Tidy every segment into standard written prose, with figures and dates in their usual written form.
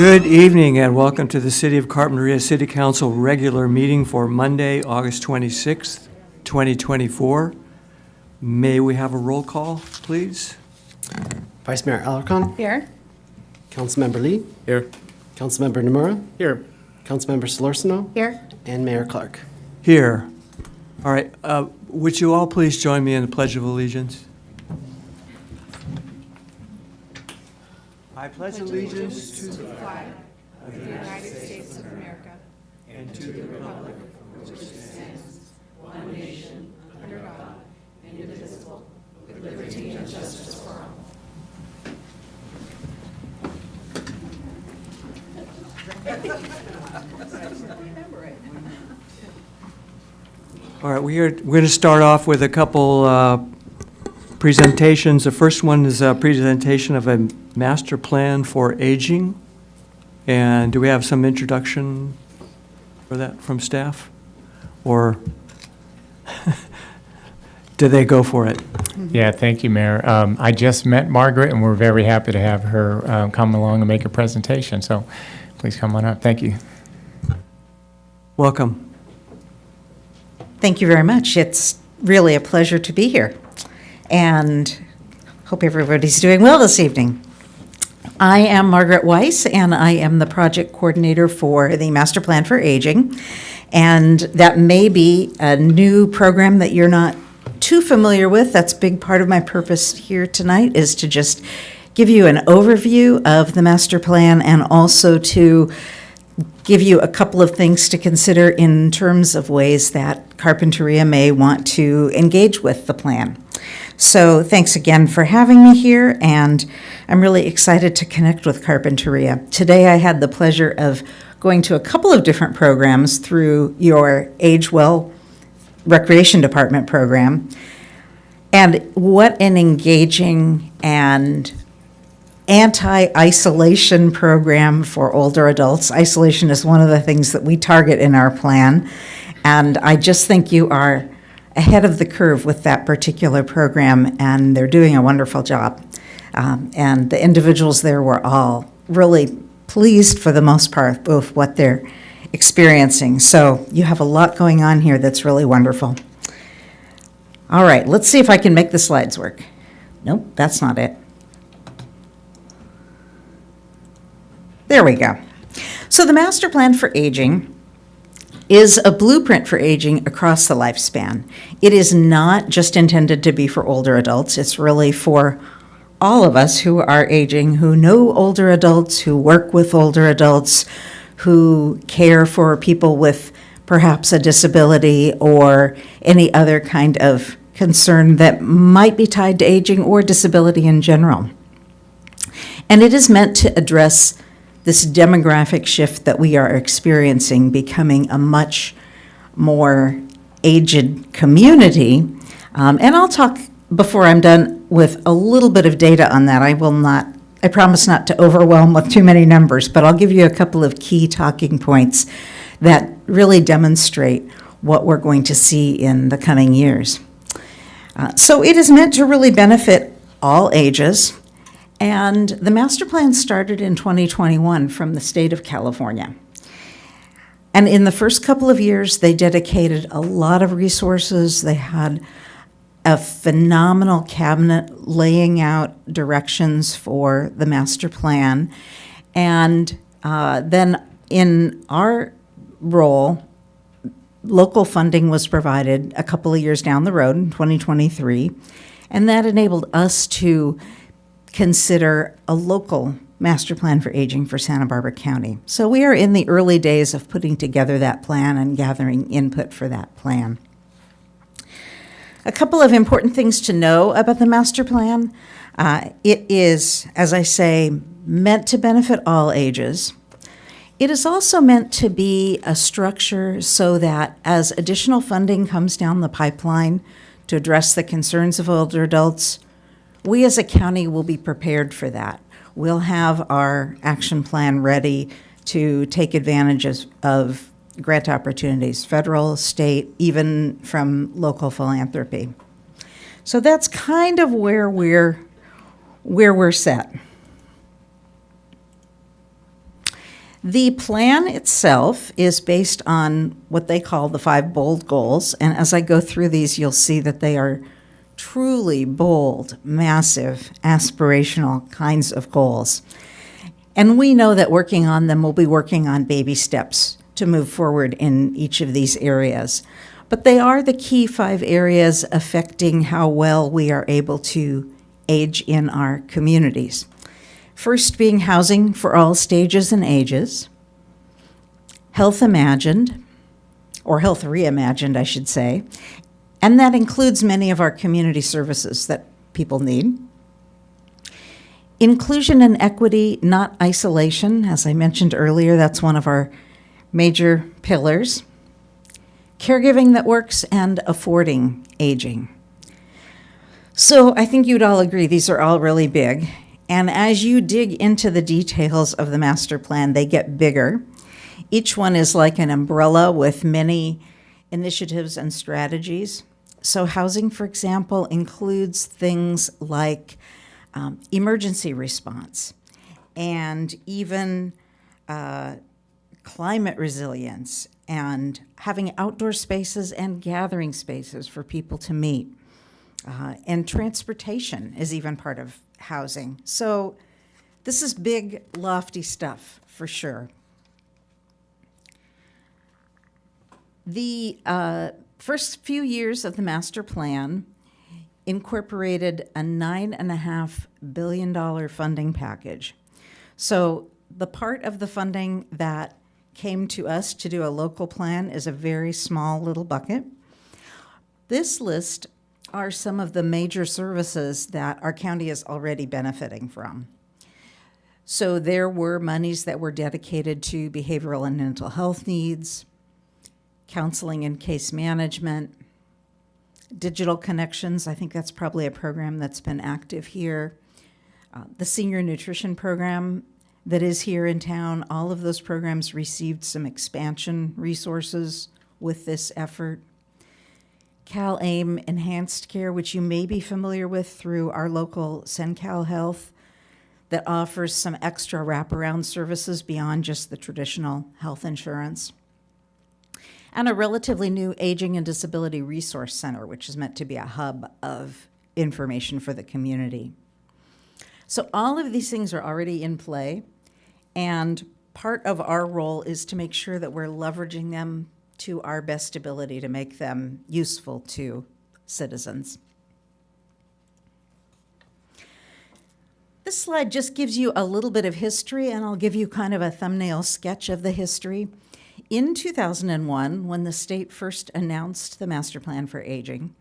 Good evening and welcome to the City of Carpinteria City Council regular meeting for Monday, August 26th, 2024. May we have a roll call, please? Vice Mayor Alarcon. Here. Councilmember Lee. Here. Councilmember Nomura. Here. Councilmember Solorzano. Here. And Mayor Clark. Here. All right, would you all please join me in the Pledge of Allegiance? I pledge allegiance to the flag of the United States of America and to the republic which stands one nation under God, indivisible, with liberty and justice for all. All right, we're going to start off with a couple presentations. The first one is a presentation of a master plan for aging. And do we have some introduction for that from staff? Or do they go for it? Yeah, thank you, Mayor. I just met Margaret, and we're very happy to have her come along and make a presentation. So please come on up. Thank you. Welcome. Thank you very much. It's really a pleasure to be here, and hope everybody's doing well this evening. I am Margaret Weiss, and I am the project coordinator for the Master Plan for Aging, and that may be a new program that you're not too familiar with. That's a big part of my purpose here tonight, is to just give you an overview of the Master Plan and also to give you a couple of things to consider in terms of ways that Carpinteria may want to engage with the plan. So thanks again for having me here, and I'm really excited to connect with Carpinteria. Today I had the pleasure of going to a couple of different programs through your Age Well Recreation Department program, and what an engaging and anti-isolation program for older adults. Isolation is one of the things that we target in our plan, and I just think you are ahead of the curve with that particular program, and they're doing a wonderful job. And the individuals there were all really pleased for the most part with what they're experiencing. So you have a lot going on here that's really wonderful. All right, let's see if I can make the slides work. Nope, that's not it. There we go. So the Master Plan for Aging is a blueprint for aging across the lifespan. It is not just intended to be for older adults. It's really for all of us who are aging, who know older adults, who work with older adults, who care for people with perhaps a disability or any other kind of concern that might be tied to aging or disability in general. And it is meant to address this demographic shift that we are experiencing, becoming a much more aged community. And I'll talk, before I'm done, with a little bit of data on that. I promise not to overwhelm with too many numbers, but I'll give you a couple of key talking points that really demonstrate what we're going to see in the coming years. So it is meant to really benefit all ages. And the master plan started in 2021 from the state of California. And in the first couple of years, they dedicated a lot of resources. They had a phenomenal cabinet laying out directions for the master plan. And then in our role, local funding was provided a couple of years down the road in 2023. And that enabled us to consider a local master plan for aging for Santa Barbara County. So we are in the early days of putting together that plan and gathering input for that plan. A couple of important things to know about the master plan. It is, as I say, meant to benefit all ages. It is also meant to be a structure so that as additional funding comes down the pipeline to address the concerns of older adults, we as a county will be prepared for that. We'll have our action plan ready to take advantage of grant opportunities, federal, state, even from local philanthropy. So that's kind of where we're set. The plan itself is based on what they call the 5 bold goals. And as I go through these, you'll see that they are truly bold, massive, aspirational kinds of goals. And we know that working on them, we'll be working on baby steps to move forward in each of these areas. But they are the key 5 areas affecting how well we are able to age in our communities. First being housing for all stages and ages, health imagined, or health reimagined, I should say, and that includes many of our community services that people need. Inclusion and equity, not isolation. As I mentioned earlier, that's one of our major pillars. Caregiving that works and affording aging. So I think you'd all agree these are all really big. And as you dig into the details of the master plan, they get bigger. Each one is like an umbrella with many initiatives and strategies. So housing, for example, includes things like emergency response and even climate resilience and having outdoor spaces and gathering spaces for people to meet. And transportation is even part of housing. So this is big, lofty stuff for sure. The first few years of the master plan incorporated a $9.5 billion funding package. So the part of the funding that came to us to do a local plan is a very small little bucket. This list are some of the major services that our county is already benefiting from. So there were monies that were dedicated to behavioral and mental health needs, counseling and case management, digital connections. I think that's probably a program that's been active here. The senior nutrition program that is here in town, all of those programs received some expansion resources with this effort. CalAIM Enhanced Care, which you may be familiar with through our local CenCal Health, that offers some extra wraparound services beyond just the traditional health insurance. And a relatively new Aging and Disability Resource Center, which is meant to be a hub of information for the community. So all of these things are already in play, and part of our role is to make sure that we're leveraging them to our best ability to make them useful to citizens. This slide just gives you a little bit of history, and I'll give you kind of a thumbnail sketch of the history. In 2001, when the state first announced the Master Plan for Aging,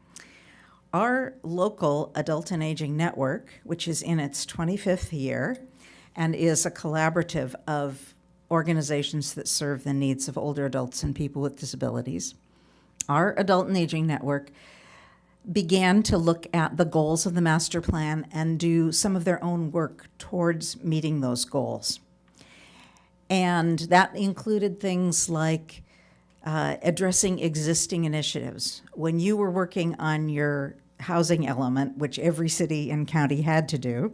our local Adult and Aging Network, which is in its 25th year and is a collaborative of organizations that serve the needs of older adults and people with disabilities, our Adult and Aging Network began to look at the goals of the master plan and do some of their own work towards meeting those goals. And that included things like addressing existing initiatives. When you were working on your housing element, which every city and county had to do,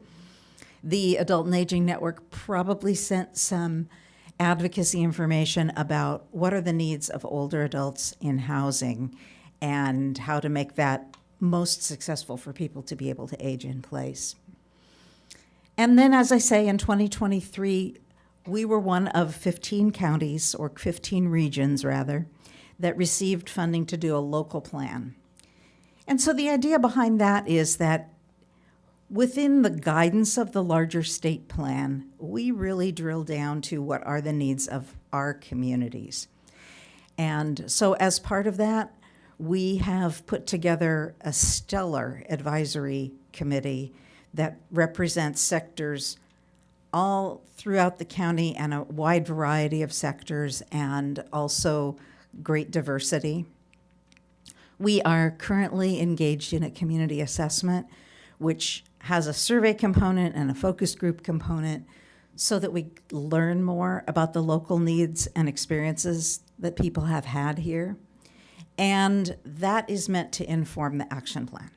the Adult and Aging Network probably sent some advocacy information about what are the needs of older adults in housing and how to make that most successful for people to be able to age in place. And then, as I say, in 2023, we were one of 15 counties, or 15 regions rather, that received funding to do a local plan. And so the idea behind that is that within the guidance of the larger state plan, we really drill down to what are the needs of our communities. And so as part of that, we have put together a stellar advisory committee that represents sectors all throughout the county and a wide variety of sectors, and also great diversity. We are currently engaged in a community assessment, which has a survey component and a focus group component, so that we learn more about the local needs and experiences that people have had here. And that is meant to inform the action plan.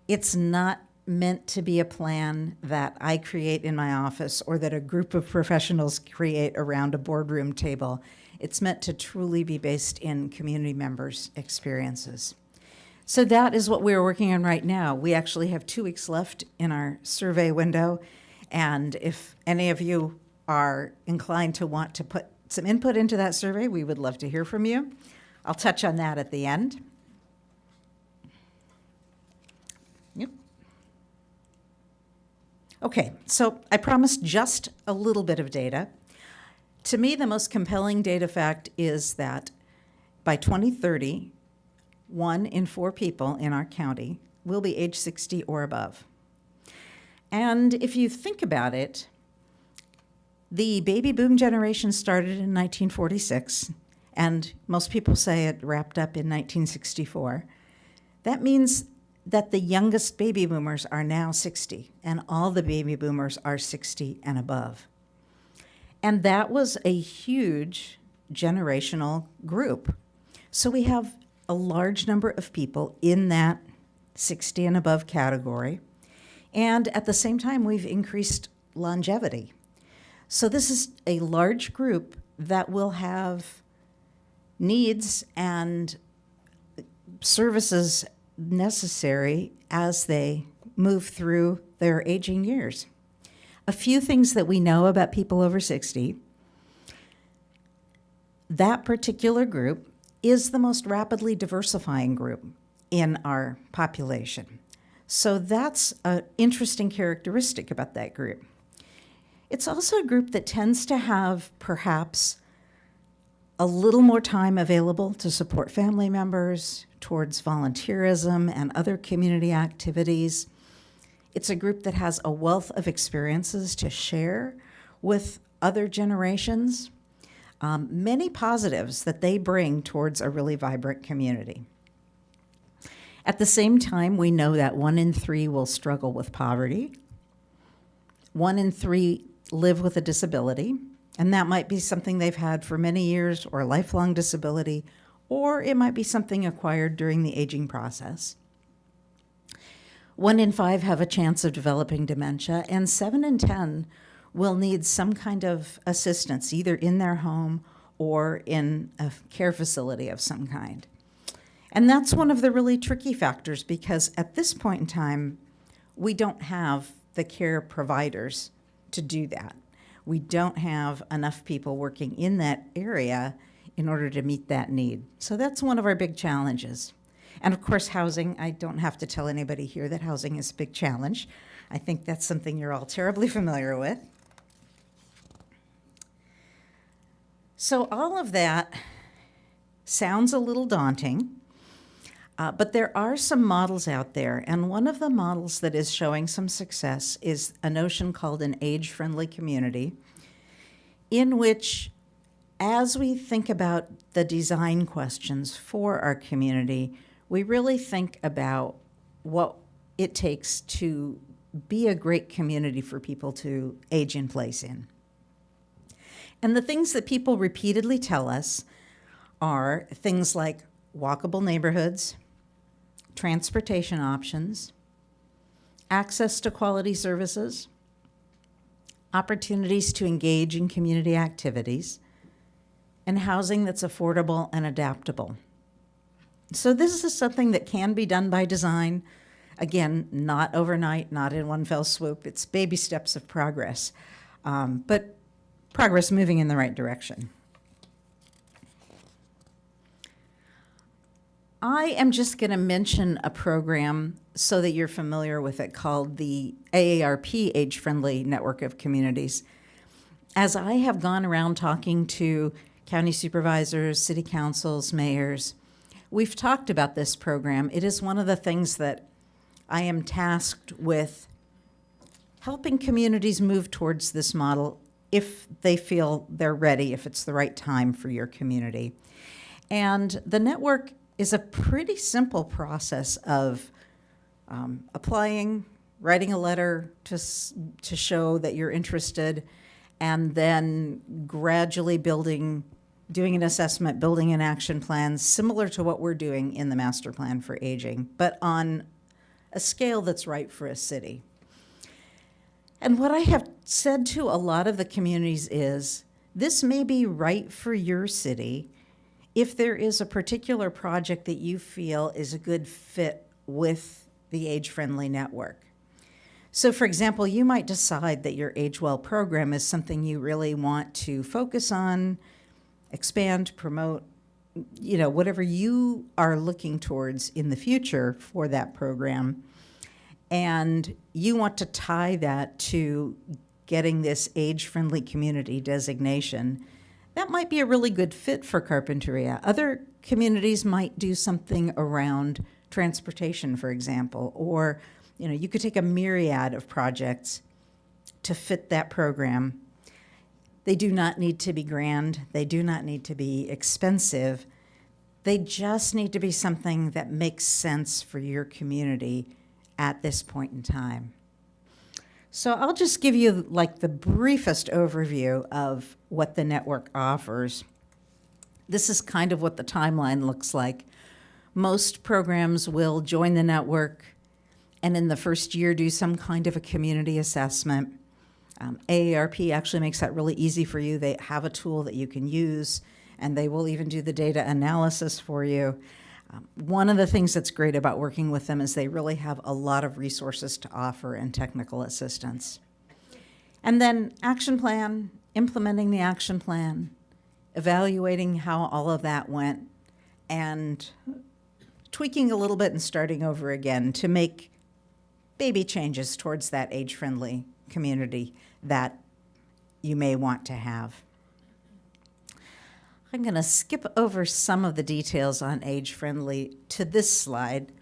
It's not meant to be a plan that I create in my office or that a group of professionals create around a boardroom table. It's meant to truly be based in community members' experiences. So that is what we're working on right now. We actually have 2 weeks left in our survey window, and if any of you are inclined to want to put some input into that survey, we would love to hear from you. I'll touch on that at the end. Yep. Okay, so I promised just a little bit of data. To me, the most compelling data fact is that by 2030, 1 in 4 people in our county will be age 60 or above. And if you think about it, the baby boom generation started in 1946, and most people say it wrapped up in 1964. That means that the youngest baby boomers are now 60, and all the baby boomers are 60 and above. And that was a huge generational group. So we have a large number of people in that 60 and above category. And at the same time, we've increased longevity. So this is a large group that will have needs and services necessary as they move through their aging years. A few things that we know about people over 60. That particular group is the most rapidly diversifying group in our population. So that's an interesting characteristic about that group. It's also a group that tends to have perhaps a little more time available to support family members, towards volunteerism and other community activities. It's a group that has a wealth of experiences to share with other generations. Many positives that they bring towards a really vibrant community. At the same time, we know that 1 in 3 will struggle with poverty. 1 in 3 live with a disability, and that might be something they've had for many years or a lifelong disability, or it might be something acquired during the aging process. 1 in 5 have a chance of developing dementia, and 7 in 10 will need some kind of assistance, either in their home or in a care facility of some kind. And that's one of the really tricky factors, because at this point in time, we don't have the care providers to do that. We don't have enough people working in that area in order to meet that need. So that's one of our big challenges. And of course, housing, I don't have to tell anybody here that housing is a big challenge. I think that's something you're all terribly familiar with. So all of that sounds a little daunting, but there are some models out there, and one of the models that is showing some success is a notion called an age-friendly community, in which, as we think about the design questions for our community, we really think about what it takes to be a great community for people to age in place in. And the things that people repeatedly tell us are things like walkable neighborhoods, transportation options, access to quality services, opportunities to engage in community activities, and housing that's affordable and adaptable. So this is something that can be done by design. Again, not overnight, not in one fell swoop. It's baby steps of progress, but progress moving in the right direction. I am just going to mention a program so that you're familiar with it, called the AARP Age Friendly Network of Communities. As I have gone around talking to county supervisors, city councils, mayors, we've talked about this program. It is one of the things that I am tasked with helping communities move towards this model if they feel they're ready, if it's the right time for your community. And the network is a pretty simple process of applying, writing a letter to show that you're interested, and then gradually doing an assessment, building an action plan, similar to what we're doing in the Master Plan for Aging, but on a scale that's right for a city. And what I have said to a lot of the communities is, this may be right for your city if there is a particular project that you feel is a good fit with the age-friendly network. So, for example, you might decide that your Age Well program is something you really want to focus on, expand, promote, whatever you are looking towards in the future for that program. And you want to tie that to getting this age-friendly community designation. That might be a really good fit for Carpinteria. Other communities might do something around transportation, for example, or you could take a myriad of projects to fit that program. They do not need to be grand. They do not need to be expensive. They just need to be something that makes sense for your community at this point in time. So I'll just give you the briefest overview of what the network offers. This is kind of what the timeline looks like. Most programs will join the network and in the first year do some kind of a community assessment. AARP actually makes that really easy for you. They have a tool that you can use, and they will even do the data analysis for you. One of the things that's great about working with them is they really have a lot of resources to offer and technical assistance. And then action plan, implementing the action plan, evaluating how all of that went, and tweaking a little bit and starting over again to make baby changes towards that age-friendly community that you may want to have. I'm going to skip over some of the details on age-friendly to this slide.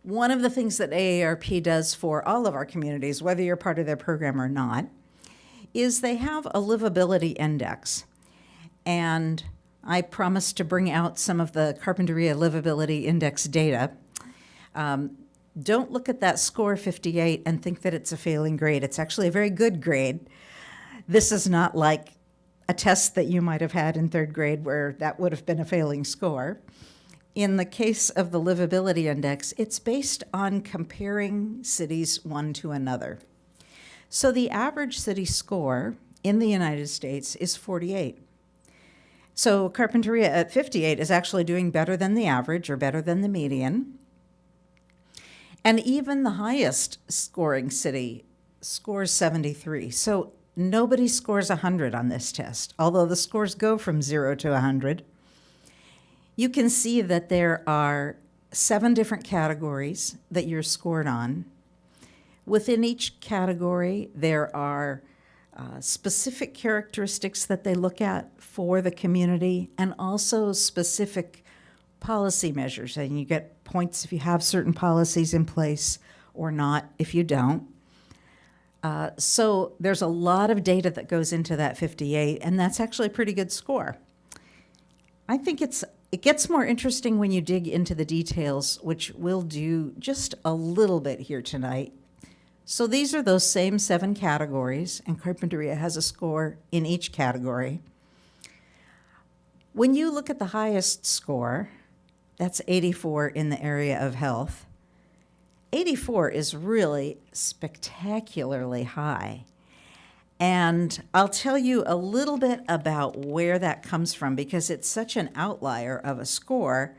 One of the things that AARP does for all of our communities, whether you're part of their program or not, is they have a livability index. And I promised to bring out some of the Carpinteria Livability Index data. Don't look at that score 58 and think that it's a failing grade. It's actually a very good grade. This is not like a test that you might have had in third grade where that would have been a failing score. In the case of the Livability Index, it's based on comparing cities one to another. So the average city score in the United States is 48. So Carpinteria at 58 is actually doing better than the average or better than the median. And even the highest scoring city scores 73. So nobody scores 100 on this test, although the scores go from 0 to 100. You can see that there are 7 different categories that you're scored on. Within each category, there are specific characteristics that they look at for the community and also specific policy measures. And you get points if you have certain policies in place or not if you don't. So there's a lot of data that goes into that 58, and that's actually a pretty good score. I think it gets more interesting when you dig into the details, which we'll do just a little bit here tonight. So these are those same 7 categories, and Carpinteria has a score in each category. When you look at the highest score, that's 84 in the area of health. 84 is really spectacularly high. And I'll tell you a little bit about where that comes from because it's such an outlier of a score.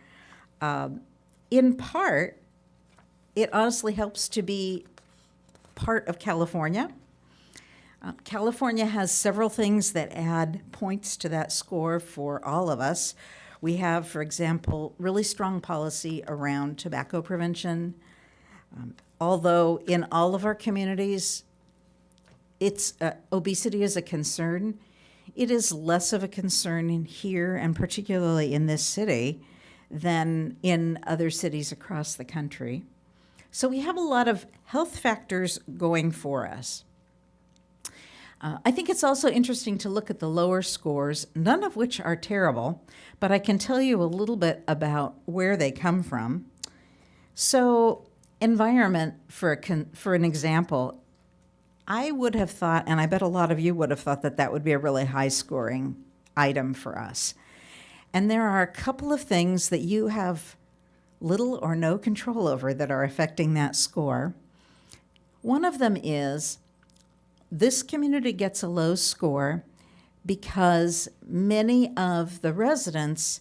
In part, it honestly helps to be part of California. California has several things that add points to that score for all of us. We have, for example, really strong policy around tobacco prevention. Although in all of our communities, obesity is a concern, it is less of a concern in here, and particularly in this city, than in other cities across the country. So we have a lot of health factors going for us. I think it's also interesting to look at the lower scores, none of which are terrible, but I can tell you a little bit about where they come from. So environment, for an example, I would have thought, and I bet a lot of you would have thought that that would be a really high-scoring item for us. And there are a couple of things that you have little or no control over that are affecting that score. One of them is this community gets a low score because many of the residents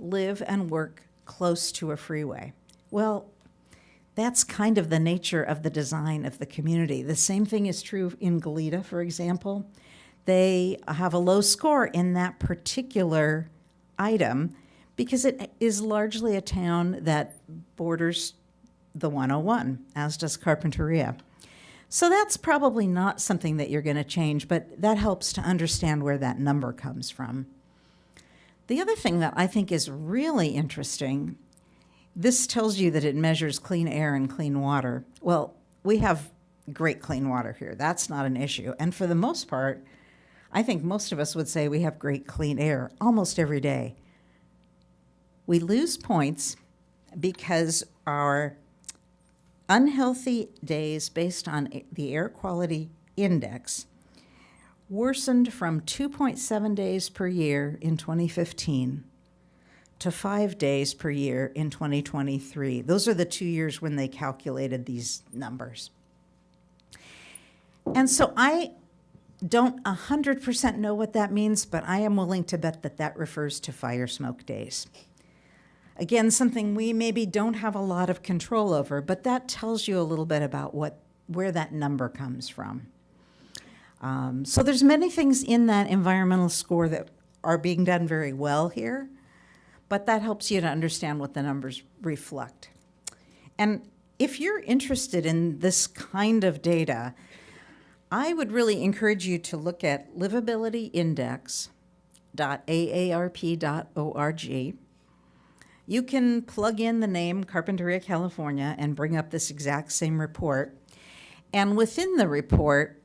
live and work close to a freeway. Well, that's kind of the nature of the design of the community. The same thing is true in Goleta, for example. They have a low score in that particular item because it is largely a town that borders the 101, as does Carpinteria. So that's probably not something that you're going to change, but that helps to understand where that number comes from. The other thing that I think is really interesting, this tells you that it measures clean air and clean water. Well, we have great clean water here. That's not an issue. And for the most part, I think most of us would say we have great clean air almost every day. We lose points because our unhealthy days based on the air quality index worsened from 2.7 days per year in 2015 to 5 days per year in 2023. Those are the 2 years when they calculated these numbers. And so I don't 100% know what that means, but I am willing to bet that that refers to fire smoke days. Again, something we maybe don't have a lot of control over, but that tells you a little bit about where that number comes from. So there's many things in that environmental score that are being done very well here, but that helps you to understand what the numbers reflect. And if you're interested in this kind of data, I would really encourage you to look at livabilityindex.aarp.org. You can plug in the name Carpinteria, California, and bring up this exact same report. And within the report,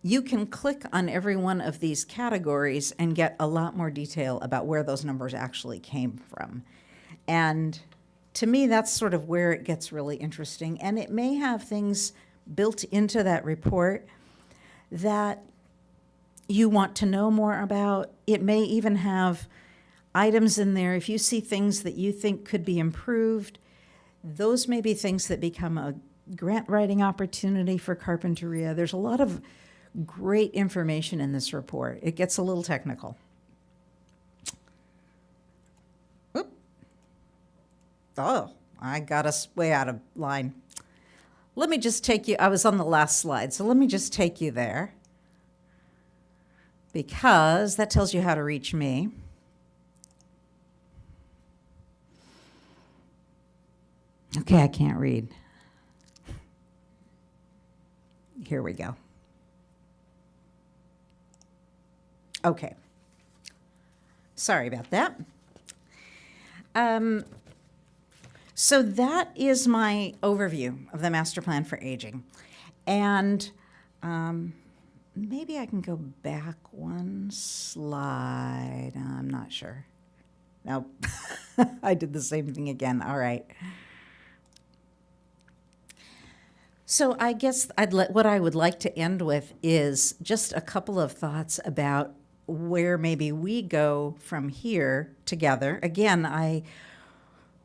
you can click on every one of these categories and get a lot more detail about where those numbers actually came from. And to me, that's sort of where it gets really interesting. And it may have things built into that report that you want to know more about. It may even have items in there. If you see things that you think could be improved, those may be things that become a grant writing opportunity for Carpinteria. There's a lot of great information in this report. It gets a little technical. Oop. Oh, I got us way out of line. Let me just take you, I was on the last slide, so let me just take you there because that tells you how to reach me. Okay, I can't read. Here we go. Okay. Sorry about that. So that is my overview of the master plan for aging. And maybe I can go back one slide. I'm not sure. Nope. I did the same thing again. All right. So I guess what I would like to end with is just a couple of thoughts about where maybe we go from here together. Again, I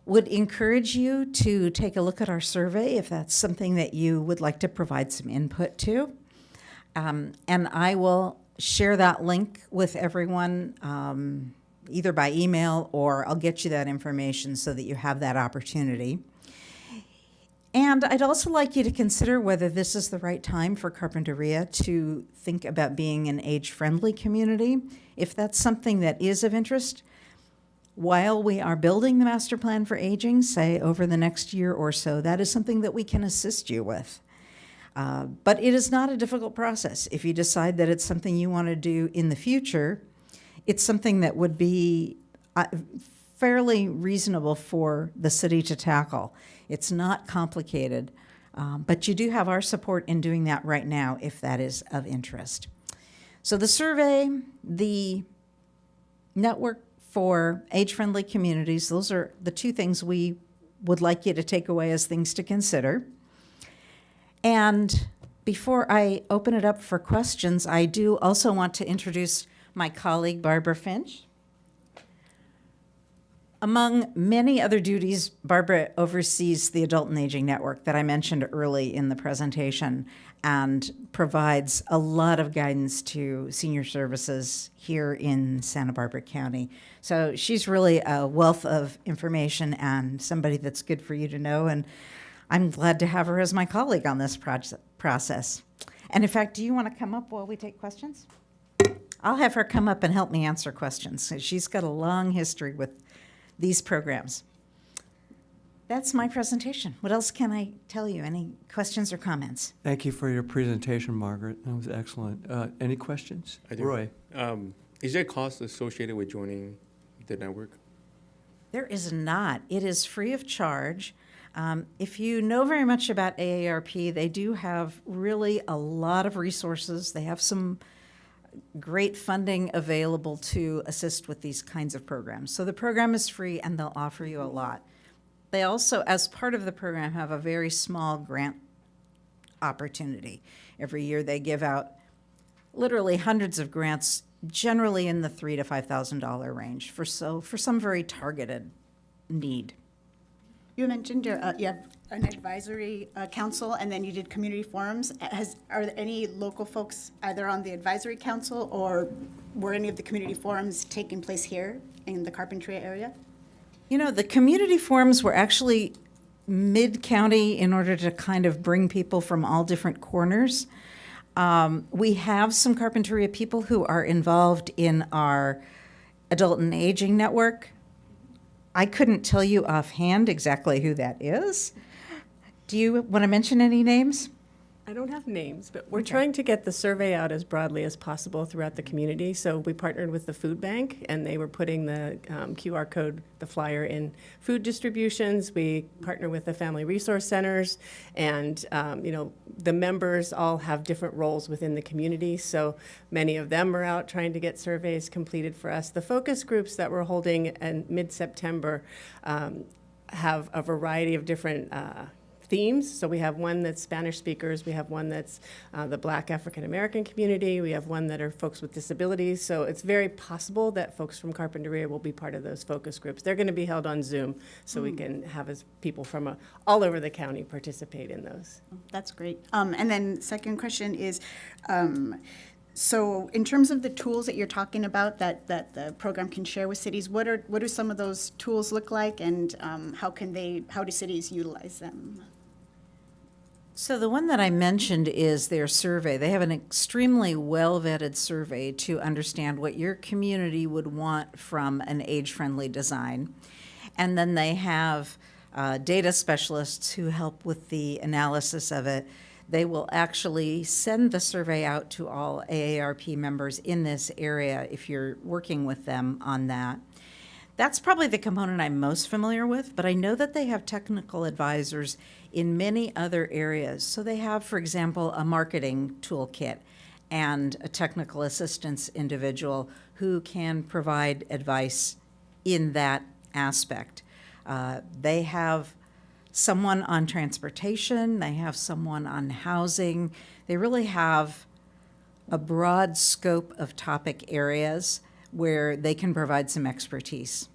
would encourage you to take a look at our survey if that's something that you would like to provide some input to. And I will share that link with everyone either by email or I'll get you that information so that you have that opportunity. And I'd also like you to consider whether this is the right time for Carpinteria to think about being an age-friendly community. If that's something that is of interest, while we are building the master plan for aging, say over the next year or so, that is something that we can assist you with. But it is not a difficult process. If you decide that it's something you want to do in the future, it's something that would be fairly reasonable for the city to tackle. It's not complicated, but you do have our support in doing that right now if that is of interest. So the survey, the network for age-friendly communities, those are the two things we would like you to take away as things to consider. And before I open it up for questions, I do also want to introduce my colleague, Barbara Finch. Among many other duties, Barbara oversees the Adult and Aging Network that I mentioned early in the presentation and provides a lot of guidance to senior services here in Santa Barbara County. So she's really a wealth of information and somebody that's good for you to know, and I'm glad to have her as my colleague on this process. And in fact, do you want to come up while we take questions? I'll have her come up and help me answer questions. She's got a long history with these programs. That's my presentation. What else can I tell you? Any questions or comments? Thank you for your presentation, Margaret. That was excellent. Any questions? I do. Roy? Is there a cost associated with joining the network? There is not. It is free of charge. If you know very much about AARP, they do have really a lot of resources. They have some great funding available to assist with these kinds of programs. So the program is free and they'll offer you a lot. They also, as part of the program, have a very small grant opportunity. Every year they give out literally hundreds of grants, generally in the $3,000 to $5,000 range for some very targeted need. You mentioned you have an advisory council, and then you did community forums. Are there any local folks either on the advisory council, or were any of the community forums taking place here in the Carpinteria area? You know, the community forums were actually mid-county in order to kind of bring people from all different corners. We have some Carpinteria people who are involved in our Adult and Aging Network. I couldn't tell you offhand exactly who that is. Do you want to mention any names? I don't have names, but we're trying to get the survey out as broadly as possible throughout the community. So we partnered with the food bank, and they were putting the QR code, the flyer, in food distributions. We partner with the family resource centers, and the members all have different roles within the community. So many of them are out trying to get surveys completed for us. The focus groups that we're holding in mid-September have a variety of different themes. So we have one that's Spanish speakers, we have one that's the Black African American community, we have one that are folks with disabilities. So it's very possible that folks from Carpinteria will be part of those focus groups. They're going to be held on Zoom, so we can have people from all over the county participate in those. That's great. And then second question is, so in terms of the tools that you're talking about that the program can share with cities, what do some of those tools look like, and how do cities utilize them? So the one that I mentioned is their survey. They have an extremely well-vetted survey to understand what your community would want from an age-friendly design. And then they have data specialists who help with the analysis of it. They will actually send the survey out to all AARP members in this area if you're working with them on that. That's probably the component I'm most familiar with, but I know that they have technical advisors in many other areas. So they have, for example, a marketing toolkit and a technical assistance individual who can provide advice in that aspect. They have someone on transportation, they have someone on housing. They really have a broad scope of topic areas where they can provide some expertise.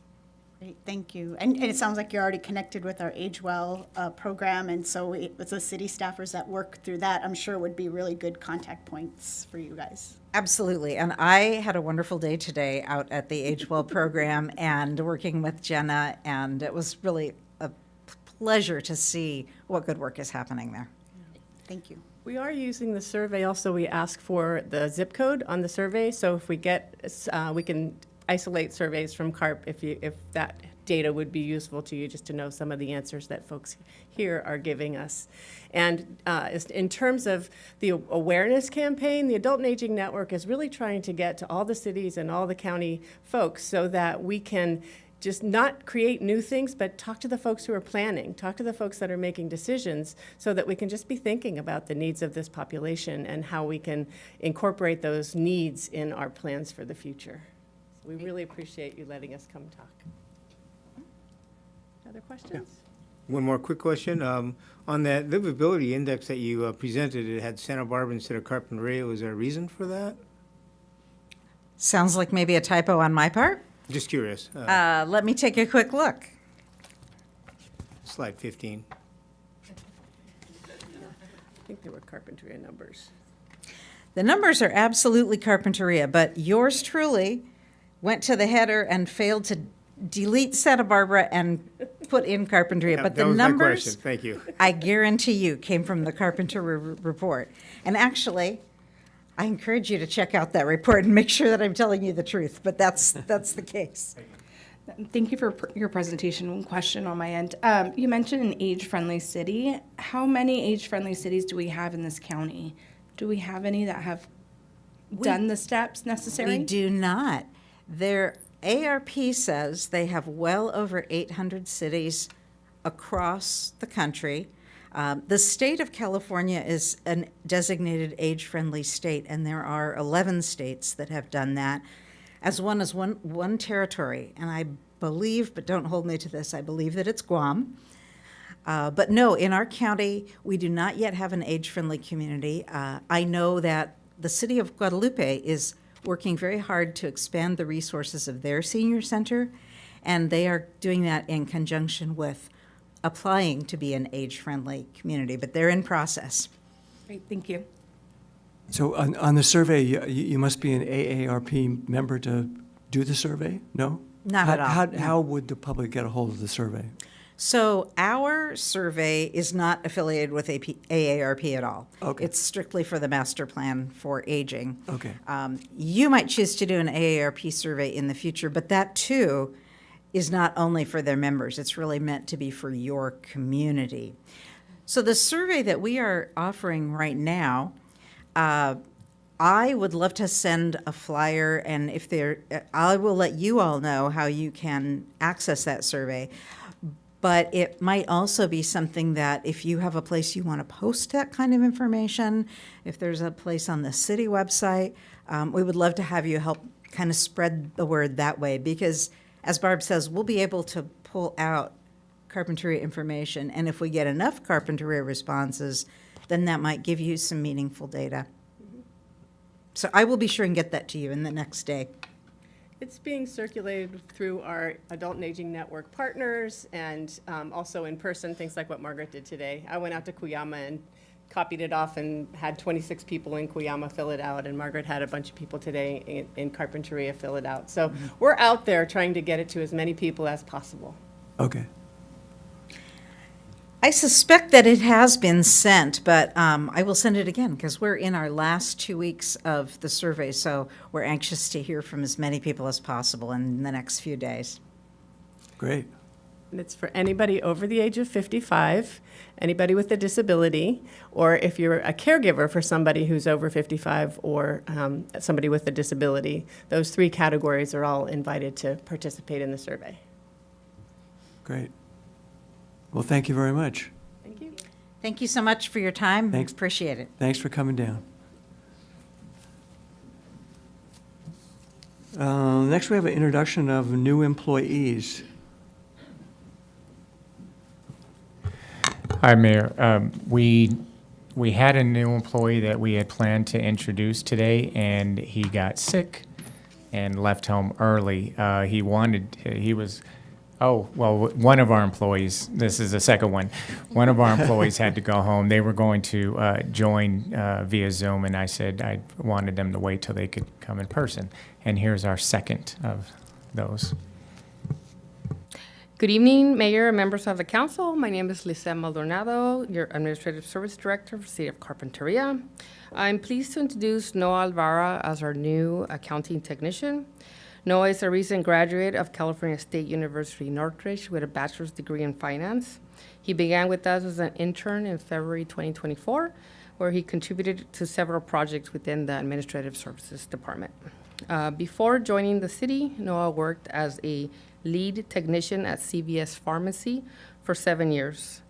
Great, thank you. And it sounds like you're already connected with our Age Well program, and so with the city staffers that work through that, I'm sure would be really good contact points for you guys. Absolutely. And I had a wonderful day today out at the Age Well program and working with Jenna, and it was really a pleasure to see what good work is happening there. Thank you. We are using the survey also. We ask for the zip code on the survey, so if we we can isolate surveys from CARP if that data would be useful to you, just to know some of the answers that folks here are giving us. And in terms of the awareness campaign, the Adult and Aging Network is really trying to get to all the cities and all the county folks so that we can just not create new things, but talk to the folks who are planning, talk to the folks that are making decisions, so that we can just be thinking about the needs of this population and how we can incorporate those needs in our plans for the future. So we really appreciate you letting us come talk. Other questions? One more quick question. On that livability index that you presented, it had Santa Barbara instead of Carpinteria. Was there a reason for that? Sounds like maybe a typo on my part. Just curious. Let me take a quick look. Slide 15. I think they were Carpinteria numbers. The numbers are absolutely Carpinteria, but yours truly went to the header and failed to delete Santa Barbara and put in Carpinteria. Yeah, But that the was my numbers, question. Thank you. I guarantee you, came from the Carpinteria report. And actually, I encourage you to check out that report and make sure that I'm telling you the truth, but that's the case. Thank you for your presentation. One question on my end. You mentioned an age-friendly city. How many age-friendly cities do we have in this county? Do we have any that have done the steps necessary? We do not. Their ARP says they have well over 800 cities across the country. The state of California is a designated age-friendly state, and there are 11 states that have done that, as one territory. And I believe, but don't hold me to this, I believe that it's Guam. But no, in our county, we do not yet have an age-friendly community. I know that the city of Guadalupe is working very hard to expand the resources of their senior center, and they are doing that in conjunction with applying to be an age-friendly community, but they're in process. Great, thank you. So on the survey, you must be an AARP member to do the survey? No? Not at all, no. How would the public get a hold of the survey? So our survey is not affiliated with AARP at all. Okay. It's strictly for the master plan for aging. Okay. You might choose to do an AARP survey in the future, but that too is not only for their members. It's really meant to be for your community. So the survey that we are offering right now, I would love to send a flyer, and I will let you all know how you can access that survey. But it might also be something that if you have a place you want to post that kind of information, if there's a place on the city website, we would love to have you help kind of spread the word that way. Because as Barb says, we'll be able to pull out Carpinteria information. And if we get enough Carpinteria responses, then that might give you some meaningful data. So I will be sure and get that to you in the next day. It's being circulated through our Adult and Aging Network partners and also in person, things like what Margaret did today. I went out to Cuyama and copied it off and had 26 people in Cuyama fill it out, and Margaret had a bunch of people today in Carpinteria fill it out. So we're out there trying to get it to as many people as possible. Okay. I suspect that it has been sent, but I will send it again because we're in our last 2 weeks of the survey, so we're anxious to hear from as many people as possible in the next few days. Great. And it's for anybody over the age of 55, anybody with a disability, or if you're a caregiver for somebody who's over 55 or somebody with a disability. Those three categories are all invited to participate in the survey. Great. Well, thank you very much. Thank you. Thank you so much for your time. Thanks. Appreciate it. Thanks for coming down. Next, we have an introduction of new employees. Hi, Mayor. We had a new employee that we had planned to introduce today, and he got sick and left home early. One of our employees, this is the second one, one of our employees had to go home. They were going to join via Zoom, and I said I wanted them to wait till they could come in person. And here's our second of those. Good evening, Mayor and members of the council. My name is Lisa Maldonado, your Administrative Service Director for the City of Carpinteria. I'm pleased to introduce Noah Alvara as our new accounting technician. Noah is a recent graduate of California State University Northridge with a bachelor's degree in finance. He began with us as an intern in February 2024, where he contributed to several projects within the Administrative Services Department. Before joining the city, Noah worked as a lead technician at CVS Pharmacy for 7 years.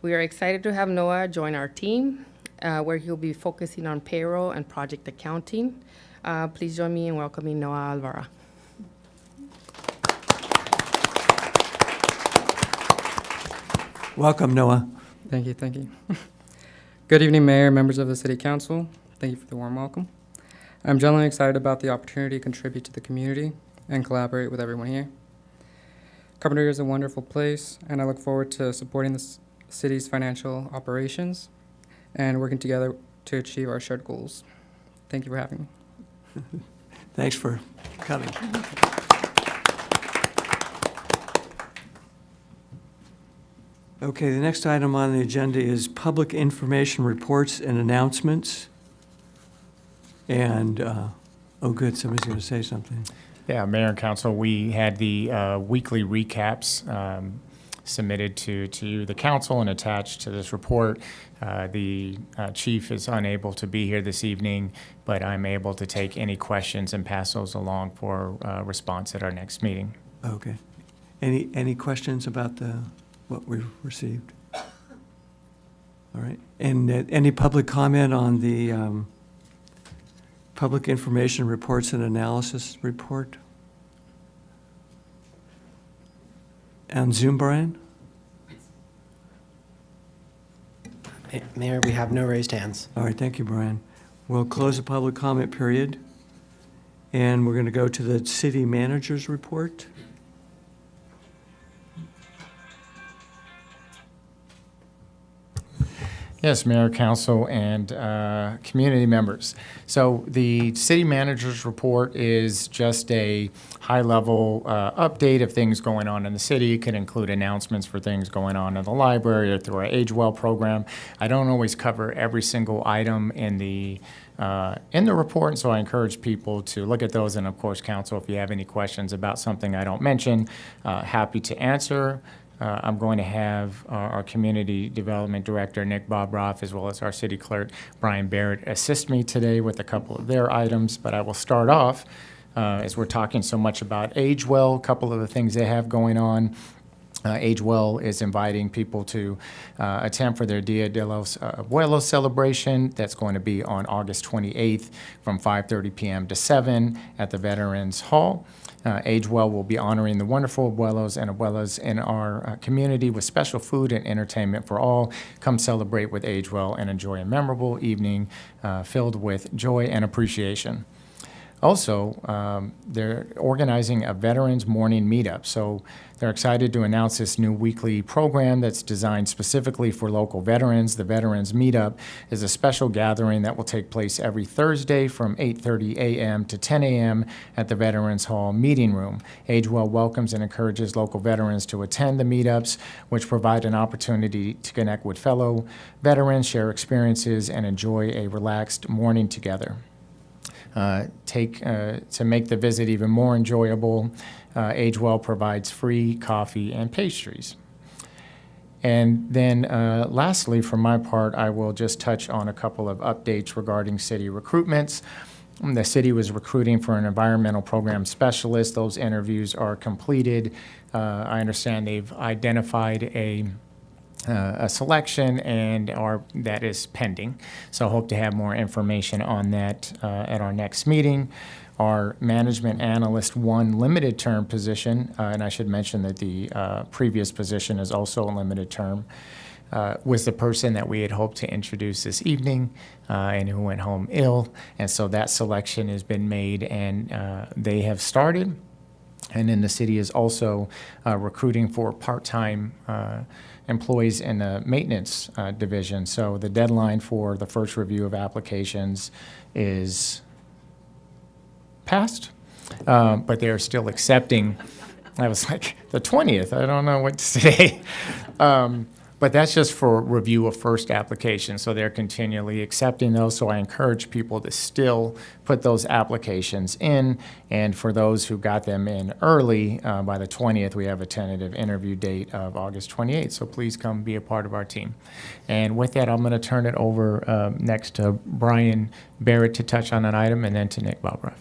We are excited to have Noah join our team, where he'll be focusing on payroll and project accounting. Please join me in welcoming Noah Alvara. Welcome, Noah. Thank you, thank you. Good evening, Mayor, members of the City Council. Thank you for the warm welcome. I'm genuinely excited about the opportunity to contribute to the community. and collaborate with everyone here. Carpinteria is a wonderful place, and I look forward to supporting the city's financial operations and working together to achieve our shared goals. Thank you for having me. Thanks for coming. Okay, the next item on the agenda is public information reports and announcements. And, oh, good, somebody's going to say something. Yeah, Mayor and Council, we had the weekly recaps submitted to the council and attached to this report. The chief is unable to be here this evening, but I'm able to take any questions and pass those along for response at our next meeting. Okay. Any questions about what we've received? All right. And any public comment on the public information reports and analysis report? On Zoom, Brian? Mayor, we have no raised hands. All right, thank you, Brian. We'll close the public comment period, and we're going to go to the city manager's report. Yes, Mayor, Council, and community members. So the city manager's report is just a high-level update of things going on in the city. It could include announcements for things going on in the library or through our Age Well program. I don't always cover every single item in the report, so I encourage people to look at those. And of course, Council, if you have any questions about something I don't mention, happy to answer. I'm going to have our Community Development Director, Nick Bobroff, as well as our City Clerk, Brian Barrett, assist me today with a couple of their items. But I will start off, as we're talking so much about Age Well, a couple of the things they have going on. Age Well is inviting people to attend for their Dia de los Abuelos celebration. That's going to be on August 28th from 5:30 p.m. to 7 at the Veterans Hall. Age Well will be honoring the wonderful abuelos and abuelas in our community with special food and entertainment for all. Come celebrate with Age Well and enjoy a memorable evening filled with joy and appreciation. Also, they're organizing a Veterans Morning Meetup. So they're excited to announce this new weekly program that's designed specifically for local veterans. The Veterans Meetup is a special gathering that will take place every Thursday from 8:30 a.m. to 10 a.m. at the Veterans Hall Meeting Room. Age Well welcomes and encourages local veterans to attend the meetups, which provide an opportunity to connect with fellow veterans, share experiences, and enjoy a relaxed morning together. To make the visit even more enjoyable, Age Well provides free coffee and pastries. And then lastly, for my part, I will just touch on a couple of updates regarding city recruitments. The city was recruiting for an environmental program specialist. Those interviews are completed. I understand they've identified a selection and that is pending. So I hope to have more information on that at our next meeting. Our management analyst 1 limited term position, and I should mention that the previous position is also a limited term, was the person that we had hoped to introduce this evening and who went home ill. And so that selection has been made and they have started. And then the city is also recruiting for part-time employees in the maintenance division. So the deadline for the first review of applications is passed, but they're still accepting. I was like, the 20th, I don't know what to say. But that's just for review of first application, so they're continually accepting those. So I encourage people to still put those applications in, and for those who got them in early, by the 20th, we have a tentative interview date of August 28th, so please come be a part of our team. And with that, I'm going to turn it over next to Brian Barrett to touch on an item, and then to Nick Bobroff.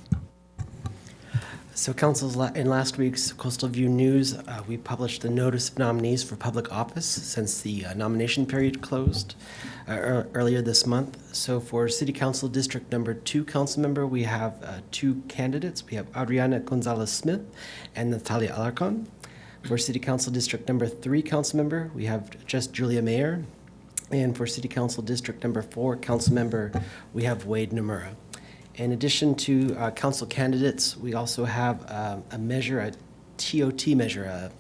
So council's in last week's Coastal View News, we published the notice of nominees for public office since the nomination period closed earlier this month. So for City Council District Number 2 council member, we have 2 candidates. We have Adriana Gonzalez-Smith and Natalia Alarcon. For City Council District Number 3 council member, we have just Julia Mayer. And for City Council District Number 4 council member, we have Wade Nomura. In addition to council candidates, we also have a measure, a TOT measure, a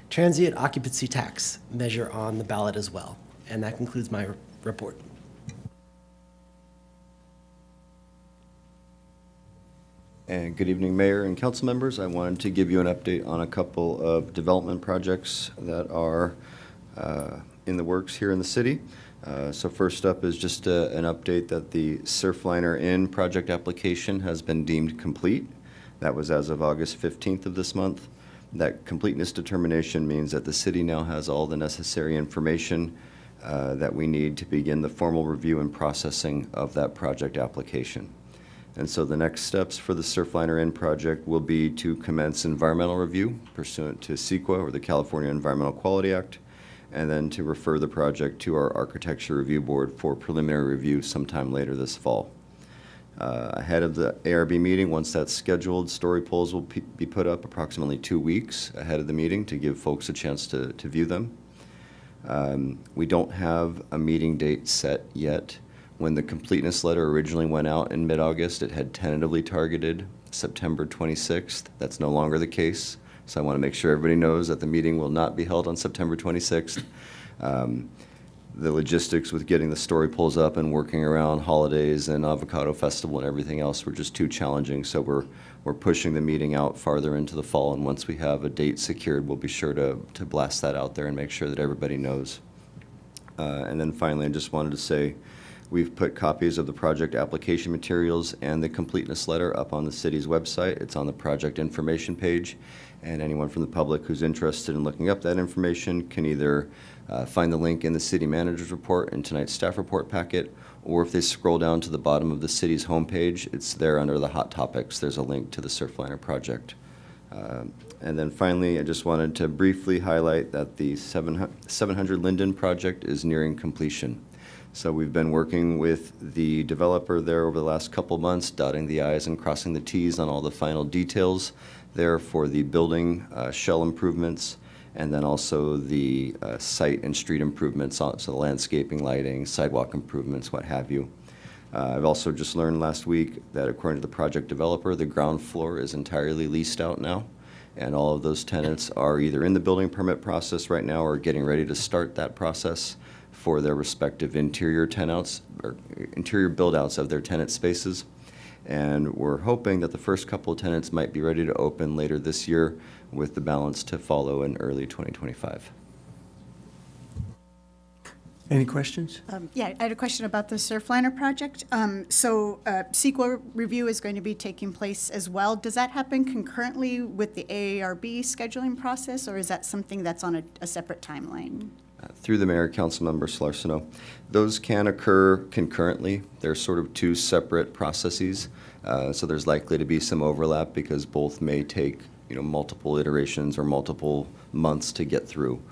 transient occupancy tax measure on the ballot as well. And that concludes my report. And good evening, Mayor and council members. I wanted to give you an update on a couple of development projects that are in the works here in the city. So first up is just an update that the Surfliner Inn project application has been deemed complete. That was as of August 15th of this month. That completeness determination means that the city now has all the necessary information that we need to begin the formal review and processing of that project application. And so the next steps for the Surfliner Inn project will be to commence environmental review pursuant to CEQA, or the California Environmental Quality Act, and then to refer the project to our Architecture Review Board for preliminary review sometime later this fall. Ahead of the ARB meeting, once that's scheduled, story polls will be put up approximately 2 weeks ahead of the meeting to give folks a chance to view them. We don't have a meeting date set yet. When the completeness letter originally went out in mid-August, it had tentatively targeted September 26th. That's no longer the case. So I want to make sure everybody knows that the meeting will not be held on September 26th. The logistics with getting the story polls up and working around holidays and Avocado Festival and everything else were just too challenging. So we're pushing the meeting out farther into the fall. And once we have a date secured, we'll be sure to blast that out there and make sure that everybody knows. And then finally, I just wanted to say, we've put copies of the project application materials and the completeness letter up on the city's website. It's on the project information page, and anyone from the public who's interested in looking up that information can either find the link in the city manager's report in tonight's staff report packet, or if they scroll down to the bottom of the city's homepage, it's there under the hot topics. There's a link to the Surfliner project. And then finally, I just wanted to briefly highlight that the 700 Linden project is nearing completion. So we've been working with the developer there over the last couple months, dotting the i's and crossing the t's on all the final details there for the building shell improvements, and then also the site and street improvements, so the landscaping, lighting, sidewalk improvements, what have you. I've also just learned last week that according to the project developer, the ground floor is entirely leased out now, and all of those tenants are either in the building permit process right now or getting ready to start that process for their respective interior tenants or interior build-outs of their tenant spaces. And we're hoping that the first couple of tenants might be ready to open later this year, with the balance to follow in early 2025. Any questions? Yeah, I had a question about the Surfliner project. So CEQA review is going to be taking place as well. Does that happen concurrently with the AARB scheduling process, or is that something that's on a separate timeline? Through the mayor, councilmember Salarcino, those can occur concurrently. They're sort of two separate processes, so there's likely to be some overlap because both may take multiple iterations or multiple months to get through.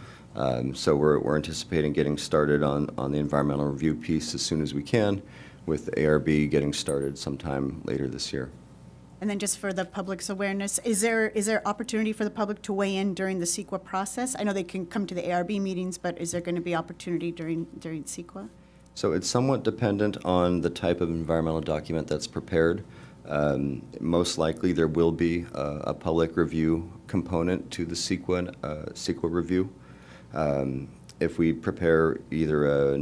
So we're anticipating getting started on the environmental review piece as soon as we can, with the ARB getting started sometime later this year. And then just for the public's awareness, is there opportunity for the public to weigh in during the CEQA process? I know they can come to the ARB meetings, but is there going to be opportunity during CEQA? So it's somewhat dependent on the type of environmental document that's prepared. Most likely there will be a public review component to the CEQA review. If we prepare either a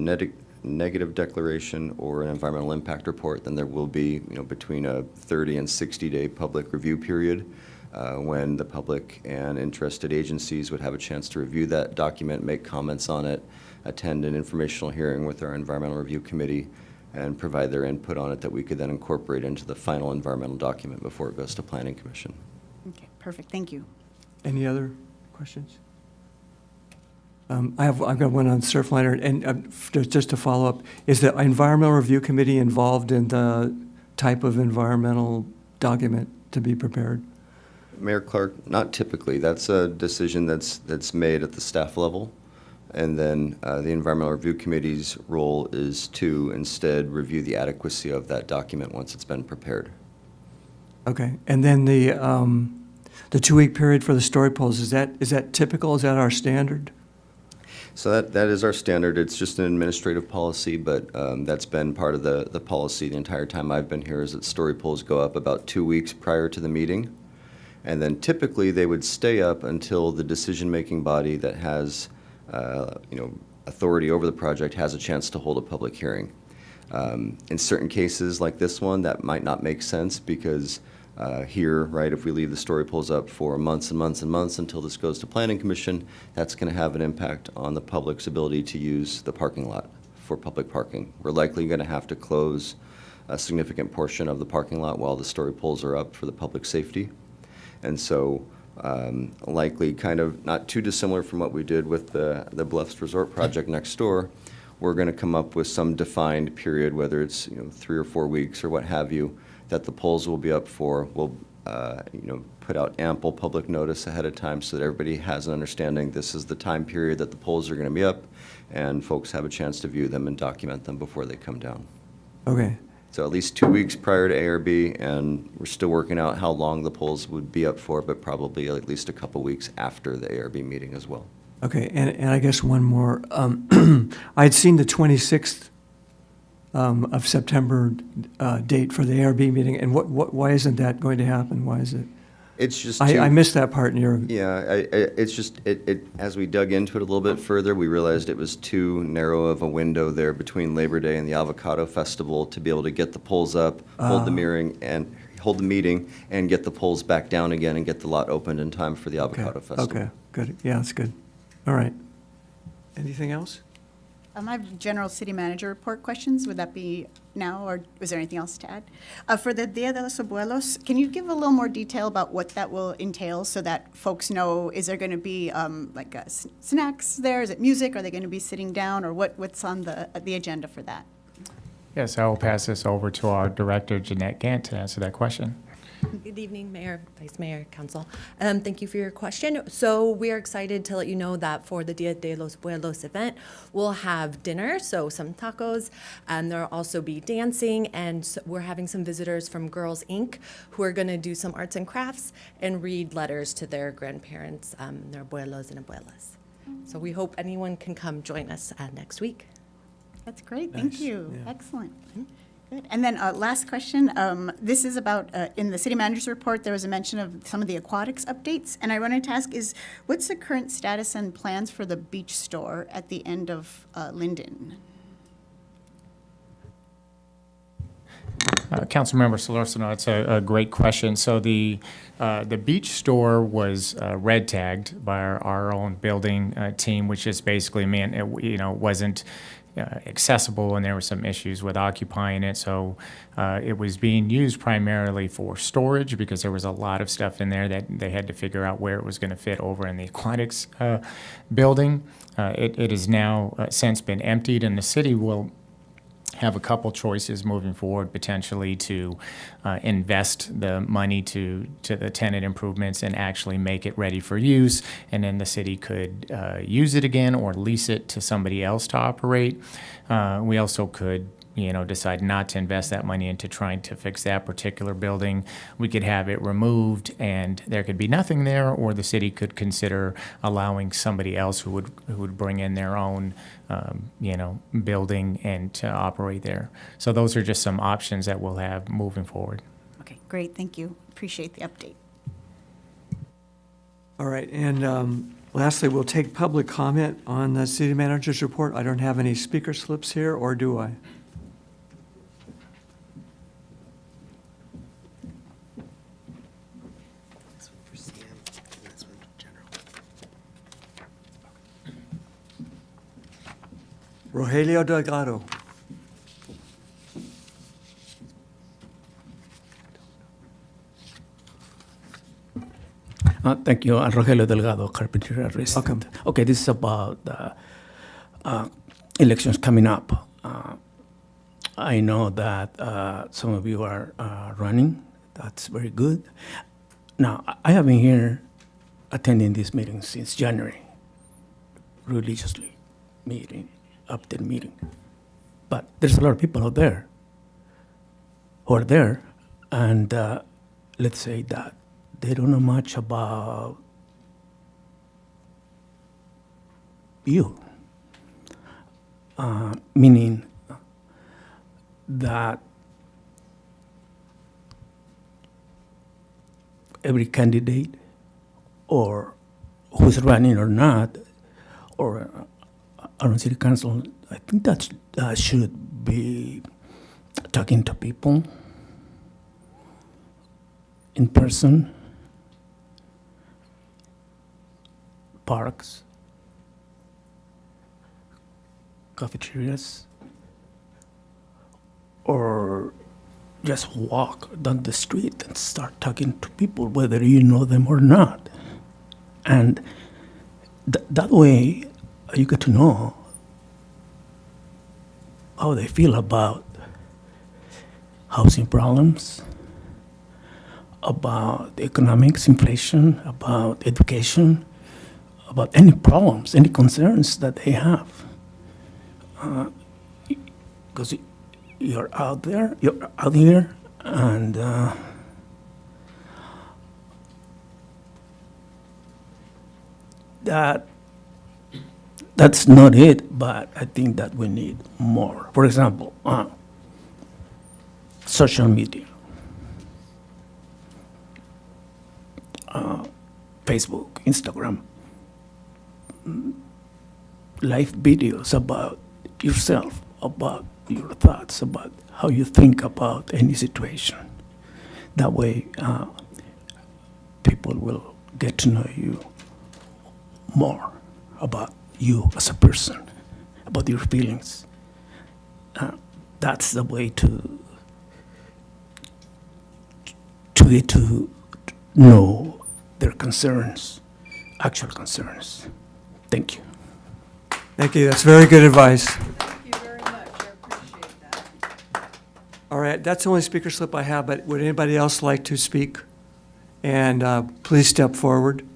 negative declaration or an environmental impact report, then there will be between a 30 and 60-day public review period when the public and interested agencies would have a chance to review that document, make comments on it, attend an informational hearing with our environmental review committee, and provide their input on it that we could then incorporate into the final environmental document before it goes to Planning Commission. Okay, perfect. Thank you. Any other questions? I've got one on Surfliner, and just to follow up, is the Environmental Review Committee involved in the type of environmental document to be prepared? Mayor Clark, not typically. That's a decision that's made at the staff level, and then the Environmental Review Committee's role is to instead review the adequacy of that document once it's been prepared. Okay, and then the 2-week period for the story polls, is that typical? Is that our standard? So that is our standard. It's just an administrative policy, but that's been part of the policy the entire time I've been here, is that story poles go up about 2 weeks prior to the meeting. And then typically, they would stay up until the decision-making body that has, authority over the project has a chance to hold a public hearing. In certain cases like this one, that might not make sense because here, right, if we leave the story poles up for months and months and months until this goes to Planning Commission, that's going to have an impact on the public's ability to use the parking lot for public parking. We're likely going to have to close a significant portion of the parking lot while the story poles are up for the public safety. And so likely kind of not too dissimilar from what we did with the Bluffs Resort project next door, we're going to come up with some defined period, whether it's 3 or 4 weeks or what have you, that the polls will be up for. We'll put out ample public notice ahead of time so that everybody has an understanding this is the time period that the polls are going to be up, and folks have a chance to view them and document them before they come down. Okay. So at least 2 weeks prior to ARB, and we're still working out how long the polls would be up for, but probably at least a couple weeks after the ARB meeting as well. Okay, and I guess one more. I'd seen the 26th of September date for the ARB meeting, and why isn't that going to happen? Why is it? It's just I missed that part in your. Yeah, it's just, as we dug into it a little bit further, we realized it was too narrow of a window there between Labor Day and the Avocado Festival to be able to get the polls up, hold the meeting, and get the polls back down again and get the lot opened in time for the Avocado Festival. Okay, good. Yeah, that's good. All right. Anything else? I have general city manager report questions. Would that be now, or was there anything else to add? For the Dia de los Abuelos, can you give a little more detail about what that will entail so that folks know, is there going to be snacks there? Is it music? Are they going to be sitting down? Or what's on the agenda for that? Yes, I will pass this over to our director, Jeanette Gant, to answer that question. Good evening, Mayor, Vice Mayor, Council. Thank you for your question. So we are excited to let you know that for the Dia de los Abuelos event, we'll have dinner, so some tacos, and there'll also be dancing, and we're having some visitors from Girls Inc. who are going to do some arts and crafts and read letters to their grandparents, their abuelos and abuelas. So we hope anyone can come join us next week. That's great. Thank Nice. you. Yeah. Excellent. Good. And then last question. This is about, in the city manager's report, there was a mention of some of the aquatics updates. And I wanted to ask what's the current status and plans for the beach store at the end of Linden? Councilmember Solorzano, it's a great question. So the beach store was red tagged by our own building team, which just basically meant it wasn't accessible, and there were some issues with occupying it. So it was being used primarily for storage because there was a lot of stuff in there that they had to figure out where it was going to fit over in the aquatics building. It has now since been emptied, and the city will have a couple choices moving forward, potentially to invest the money to the tenant improvements and actually make it ready for use, and then the city could use it again or lease it to somebody else to operate. We also could decide not to invest that money into trying to fix that particular building. We could have it removed and there could be nothing there, or the city could consider allowing somebody else who would bring in their own building and to operate there. So those are just some options that we'll have moving forward. Okay, great. Thank you. Appreciate the update. All right, and lastly, we'll take public comment on the city manager's report. I don't have any speaker slips here, or do I? Rogelio Delgado. Thank you. Rogelio Delgado, Carpinteria resident. Welcome. Okay, this is about the elections coming up. I know that some of you are running. That's very good. Now, I have been here attending this meeting since January, religiously meeting, update meeting. But there's a lot of people out there who are there, and let's say that they don't know much about you, meaning that every candidate or who's running or not, or on city council, I think that should be talking to people in person, parks, cafeterias, or just walk down the street and start talking to people, whether you know them or not. And that way, you get to know how they feel about housing problems, about economics, inflation, about education, about any problems, any concerns that they have. Because you're out here, and that's not it, but I think that we need more. For example, social media, Facebook, Instagram, live videos about yourself, about your thoughts, about how you think about any situation. That way, people will get to know you more about you as a person, about your feelings. That's the way to get to know their concerns, actual concerns. Thank you. Thank you. That's very good advice. Thank you very much. I appreciate that. All right, that's the only speaker slip I have, but would anybody else like to speak? And please step forward.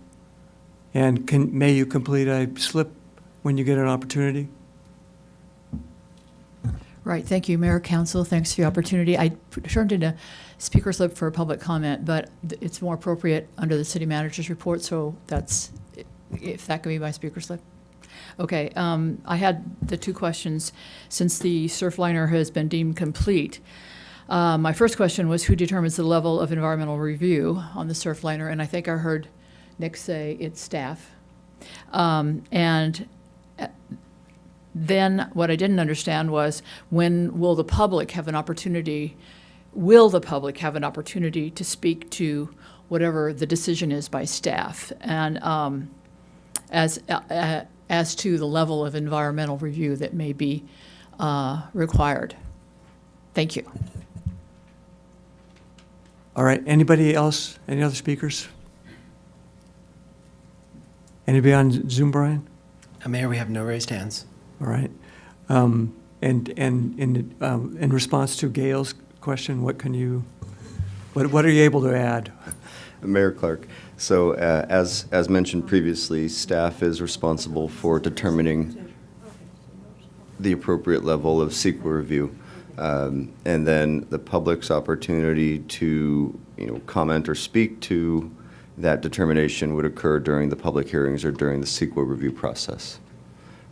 And may you complete a slip when you get an opportunity? Right, thank you, Mayor, Council, thanks for the opportunity. I turned in a speaker slip for public comment, but it's more appropriate under the city manager's report, so that's, if that could be my speaker slip. Okay, I had the two questions. Since the surfliner has been deemed complete, my first question was who determines the level of environmental review on the surfliner, and I think I heard Nick say it's staff. And then what I didn't understand was when will the public have an opportunity to speak to whatever the decision is by staff? And as to the level of environmental review that may be required. Thank you. All right, anybody else? Any other speakers? Anybody on Zoom, Brian? Mayor, we have no raised hands. All right. And in response to Gail's question, what are you able to add? Mayor Clark, so as mentioned previously, staff is responsible for determining the appropriate level of CEQA review. And then the public's opportunity to comment or speak to that determination would occur during the public hearings or during the CEQA review process.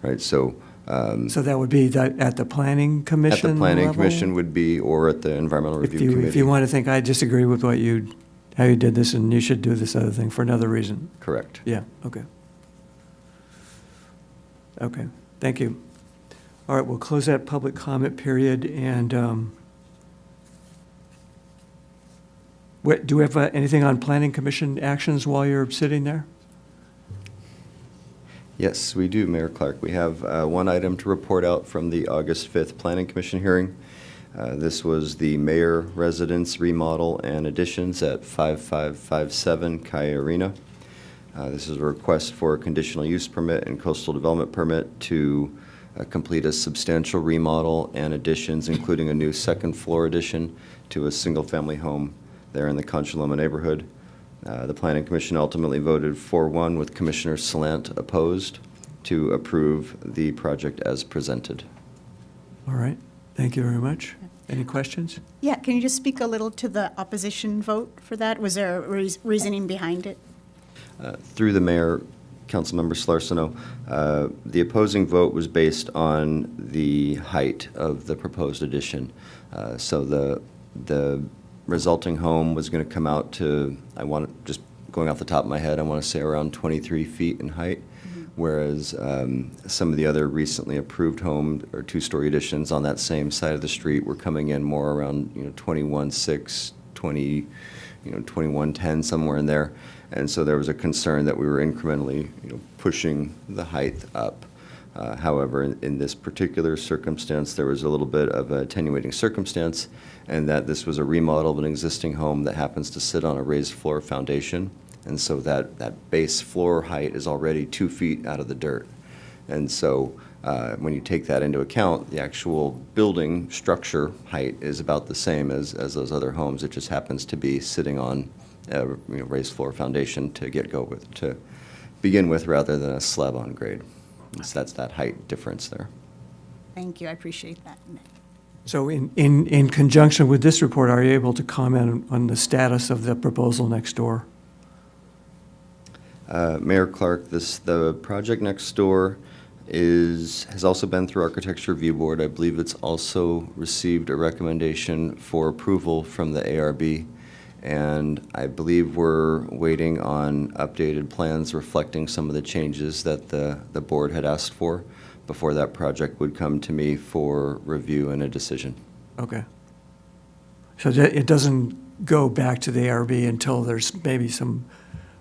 Right, so that would be at the Planning Commission at the Planning level? Commission would be, or at the Environmental Review Committee. If you want to think, I disagree with how you did this, and you should do this other thing for another reason. Correct. Yeah, okay. Okay, thank you. All right, we'll close that public comment period, and do we have anything on Planning Commission actions while you're sitting there? Yes, we do, Mayor Clark. We have one item to report out from the August 5th Planning Commission hearing. This was the mayor residence remodel and additions at 5557 Kai Arena. This is a request for a conditional use permit and coastal development permit to complete a substantial remodel and additions, including a new second floor addition to a single-family home there in the Concha Loma neighborhood. The Planning Commission ultimately voted 4-1 with Commissioner Salant opposed to approve the project as presented. All right, thank you very much. Any questions? Yeah, can you just speak a little to the opposition vote for that? Was there a reasoning behind it? Through the mayor, Councilmember Slarcino, the opposing vote was based on the height of the proposed addition. So the resulting home was going to come out to, just going off the top of my head, I want to say around 23 feet in height, whereas some of the other recently approved home or two-story additions on that same side of the street were coming in more around 21.6, 20, 21.10, somewhere in there. And so there was a concern that we were incrementally pushing the height up. However, in this particular circumstance, there was a little bit of a attenuating circumstance, and that this was a remodel of an existing home that happens to sit on a raised floor foundation. And so that base floor height is already 2 feet out of the dirt. And so when you take that into account, the actual building structure height is about the same as those other homes. It just happens to be sitting on a raised floor foundation to begin with rather than a slab on grade. So that's that height difference there. Thank you, I appreciate that. So in conjunction with this report, are you able to comment on the status of the proposal next door? Mayor Clark, the project next door has also been through Architecture Review Board. I believe it's also received a recommendation for approval from the ARB. And I believe we're waiting on updated plans reflecting some of the changes that the board had asked for before that project would come to me for review and a decision. Okay. So it doesn't go back to the ARB until there's maybe some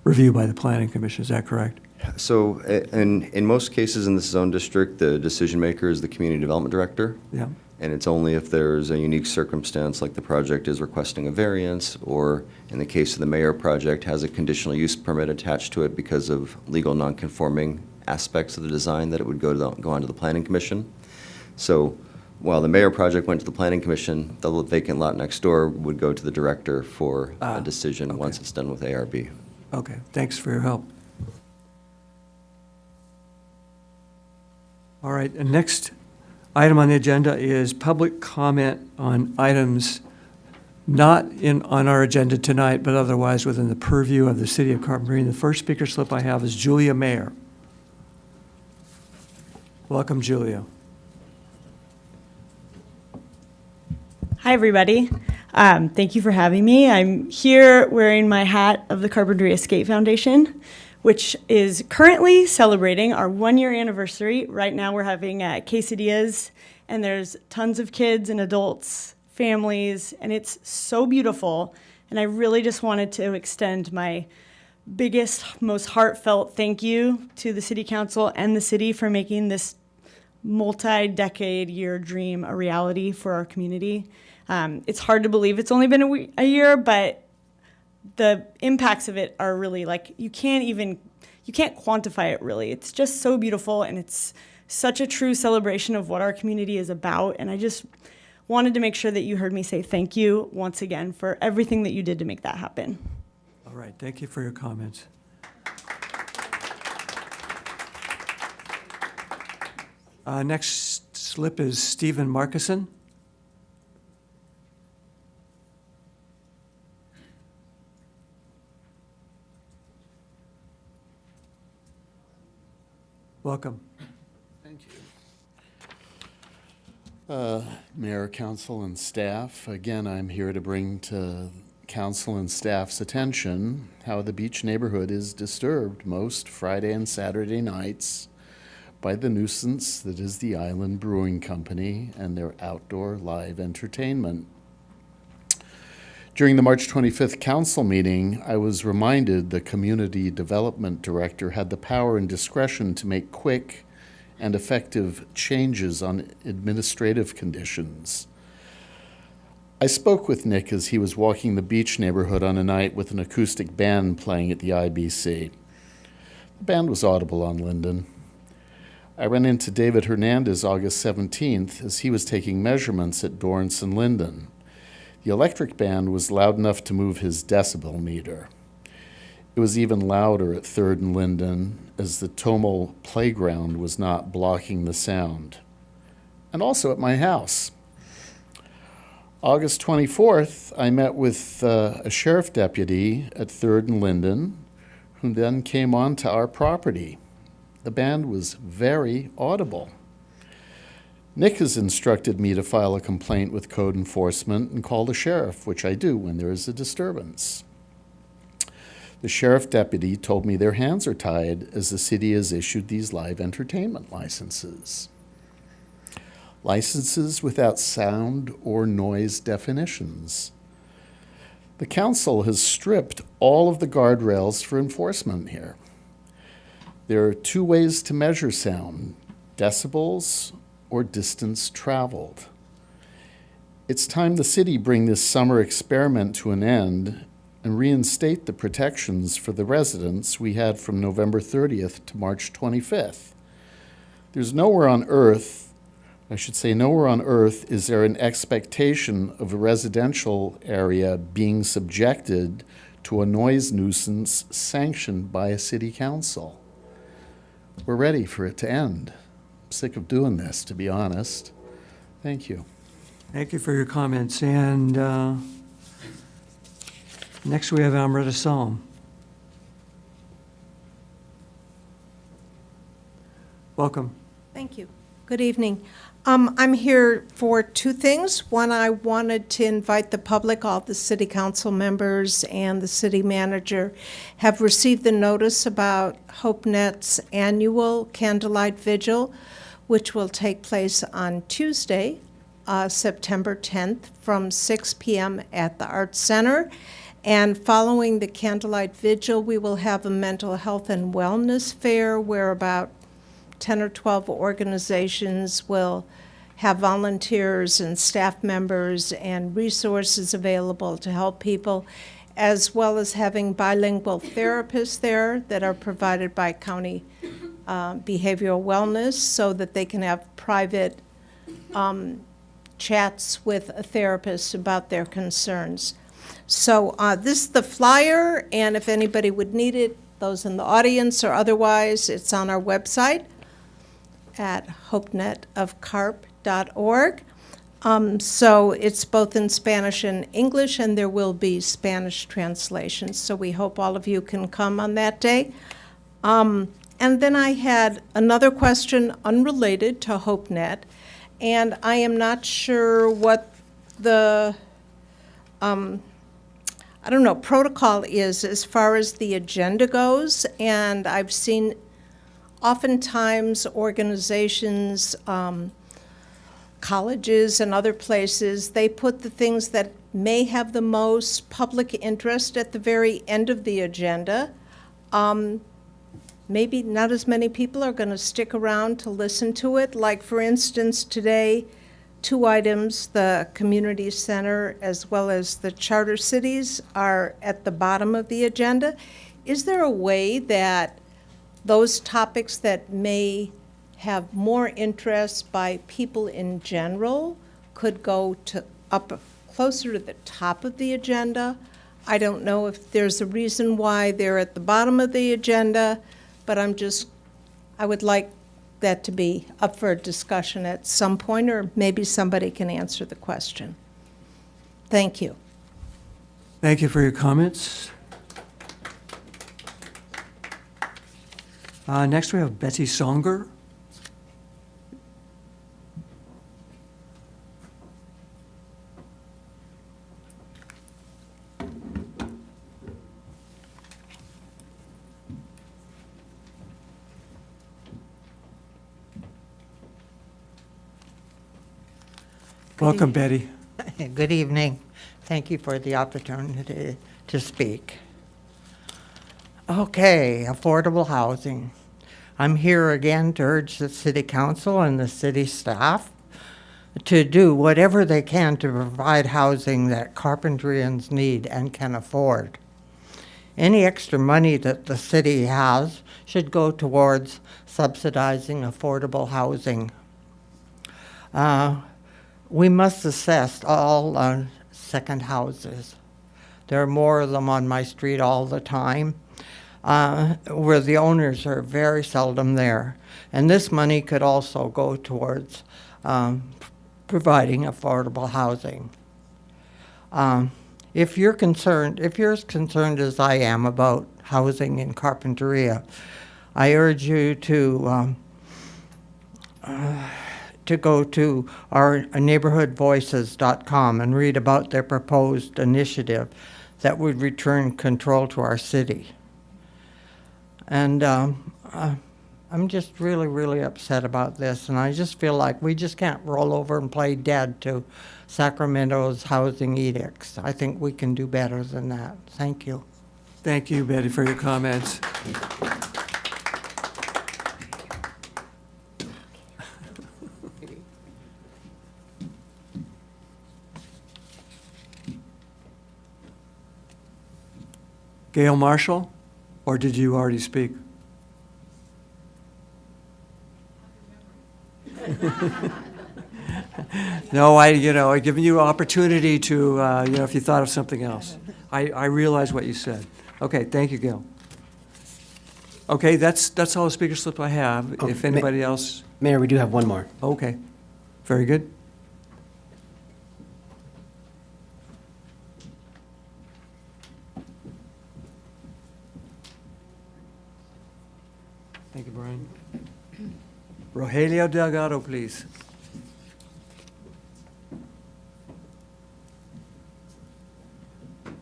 review by the Planning Commission, is that correct? So in most cases in this zone district, the decision maker is the Community Development Director. Yeah. And it's only if there's a unique circumstance, like the project is requesting a variance, or in the case of the mayor project, has a conditional use permit attached to it because of legal nonconforming aspects of the design, that it would go on to the Planning Commission. So while the mayor project went to the Planning Commission, the vacant lot next door would go to the director for a decision once it's done with ARB. Okay, thanks for your help. All right, and next item on the agenda is public comment on items not on our agenda tonight, but otherwise within the purview of the city of Carpinteria. The first speaker slip I have is Julia Mayer. Welcome, Julia. Hi, everybody. Thank you for having me. I'm here wearing my hat of the Carpinteria Skate Foundation, which is currently celebrating our 1-year anniversary. Right now we're having quesadillas, and there's tons of kids and adults, families, and it's so beautiful. And I really just wanted to extend my biggest, most heartfelt thank you to the City Council and the city for making this multi-decade year dream a reality for our community. It's hard to believe it's only been a year, but the impacts of it are really you can't quantify it really. It's just so beautiful, and it's such a true celebration of what our community is about. And I just wanted to make sure that you heard me say thank you once again for everything that you did to make that happen. All right, thank you for your comments. Next slip is Stephen Markison. Welcome. Thank you. Mayor, council, and staff, again, I'm here to bring to council and staff's attention how the beach neighborhood is disturbed most Friday and Saturday nights by the nuisance that is the Island Brewing Company and their outdoor live entertainment. During the March 25th council meeting, I was reminded the community development director had the power and discretion to make quick and effective changes on administrative conditions. I spoke with Nick as he was walking the beach neighborhood on a night with an acoustic band playing at the IBC. The band was audible on Linden. I ran into David Hernandez August 17th as he was taking measurements at Dorrance and Linden. The electric band was loud enough to move his decibel meter. It was even louder at 3rd and Linden as the Tomel playground was not blocking the sound. And also at my house. August 24th, I met with a sheriff deputy at 3rd and Linden who then came onto our property. The band was very audible. Nick has instructed me to file a complaint with code enforcement and call the sheriff, which I do when there is a disturbance. The sheriff deputy told me their hands are tied as the city has issued these live entertainment licenses. Licenses without sound or noise definitions. The council has stripped all of the guardrails for enforcement here. There are two ways to measure sound: decibels or distance traveled. It's time the city bring this summer experiment to an end and reinstate the protections for the residents we had from November 30th to March 25th. There's nowhere on earth is there an expectation of a residential area being subjected to a noise nuisance sanctioned by a city council. We're ready for it to end. I'm sick of doing this, to be honest. Thank you. Thank you for your comments. And next we have Amrita Psalm. Welcome. Thank you. Good evening. I'm here for two things. One, I wanted to invite the public, all the city council members and the city manager have received the notice about HopeNet's annual candlelight vigil, which will take place on Tuesday, September 10th from 6 p.m. at the Arts Center. And following the candlelight vigil, we will have a mental health and wellness fair where about 10 or 12 organizations will have volunteers and staff members and resources available to help people, as well as having bilingual therapists there that are provided by county behavioral wellness so that they can have private chats with a therapist about their concerns. So this is the flyer, and if anybody would need it, those in the audience or otherwise, it's on our website at hopenetofcarp.org. So it's both in Spanish and English, and there will be Spanish translations. So we hope all of you can come on that day. And then I had another question unrelated to HopeNet, and I am not sure what the protocol is as far as the agenda goes, and I've seen oftentimes organizations, colleges and other places, they put the things that may have the most public interest at the very end of the agenda. Maybe not as many people are going to stick around to listen to it. Like, for instance, today, two items, the community center as well as the charter cities, are at the bottom of the agenda. Is there a way that those topics that may have more interest by people in general could go to up closer to the top of the agenda? I don't know if there's a reason why they're at the bottom of the agenda, but I would like that to be up for discussion at some point, or maybe somebody can answer the question. Thank you. Thank you for your comments. Next we have Betsy Songer. Welcome, Betty. Good evening. Thank you for the opportunity to speak. Okay, affordable housing. I'm here again to urge the City Council and the city staff to do whatever they can to provide housing that Carpinterians need and can afford. Any extra money that the city has should go towards subsidizing affordable housing. We must assess all second houses. There are more of them on my street all the time, where the owners are very seldom there. And this money could also go towards providing affordable housing. if you're as concerned as I am about housing in Carpinteria, I urge you to go to our neighborhoodvoices.com and read about their proposed initiative that would return control to our city. And I'm just really, really upset about this, and I just feel like we just can't roll over and play dead to Sacramento's housing edicts. I think we can do better than that. Thank you. Thank you, Betty, for your comments. Gail Marshall, or did you already speak? No, I've given you opportunity to, if you thought of something else. I realize what you said. Okay, thank you, Gail. Okay, that's all the speaker slip I have. Oh, If anybody else, Mayor, we do have one more. okay, very good. Thank you, Brian. Rogelio Delgado, please.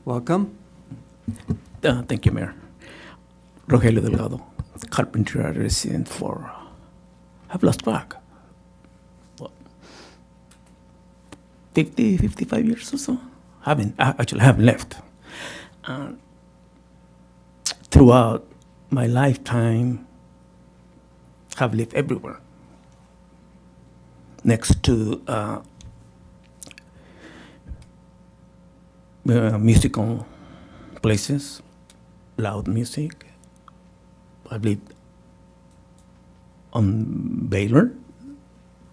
Welcome. Thank you, Mayor. Rogelio Delgado, Carpinteria resident for, I've lost track, what, 50, 55 years or so? I haven't left. Throughout my lifetime, have lived everywhere. Next to musical places, loud music. I've lived on Baylor,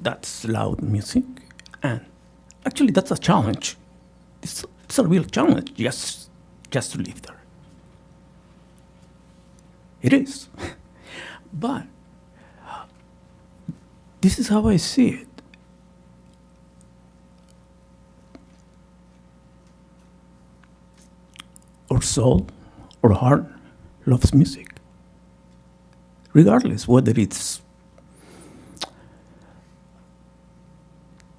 that's loud music. And actually that's a challenge. It's a real challenge just to live there. It is. But this is how I see it. Our soul, our heart loves music, regardless whether it's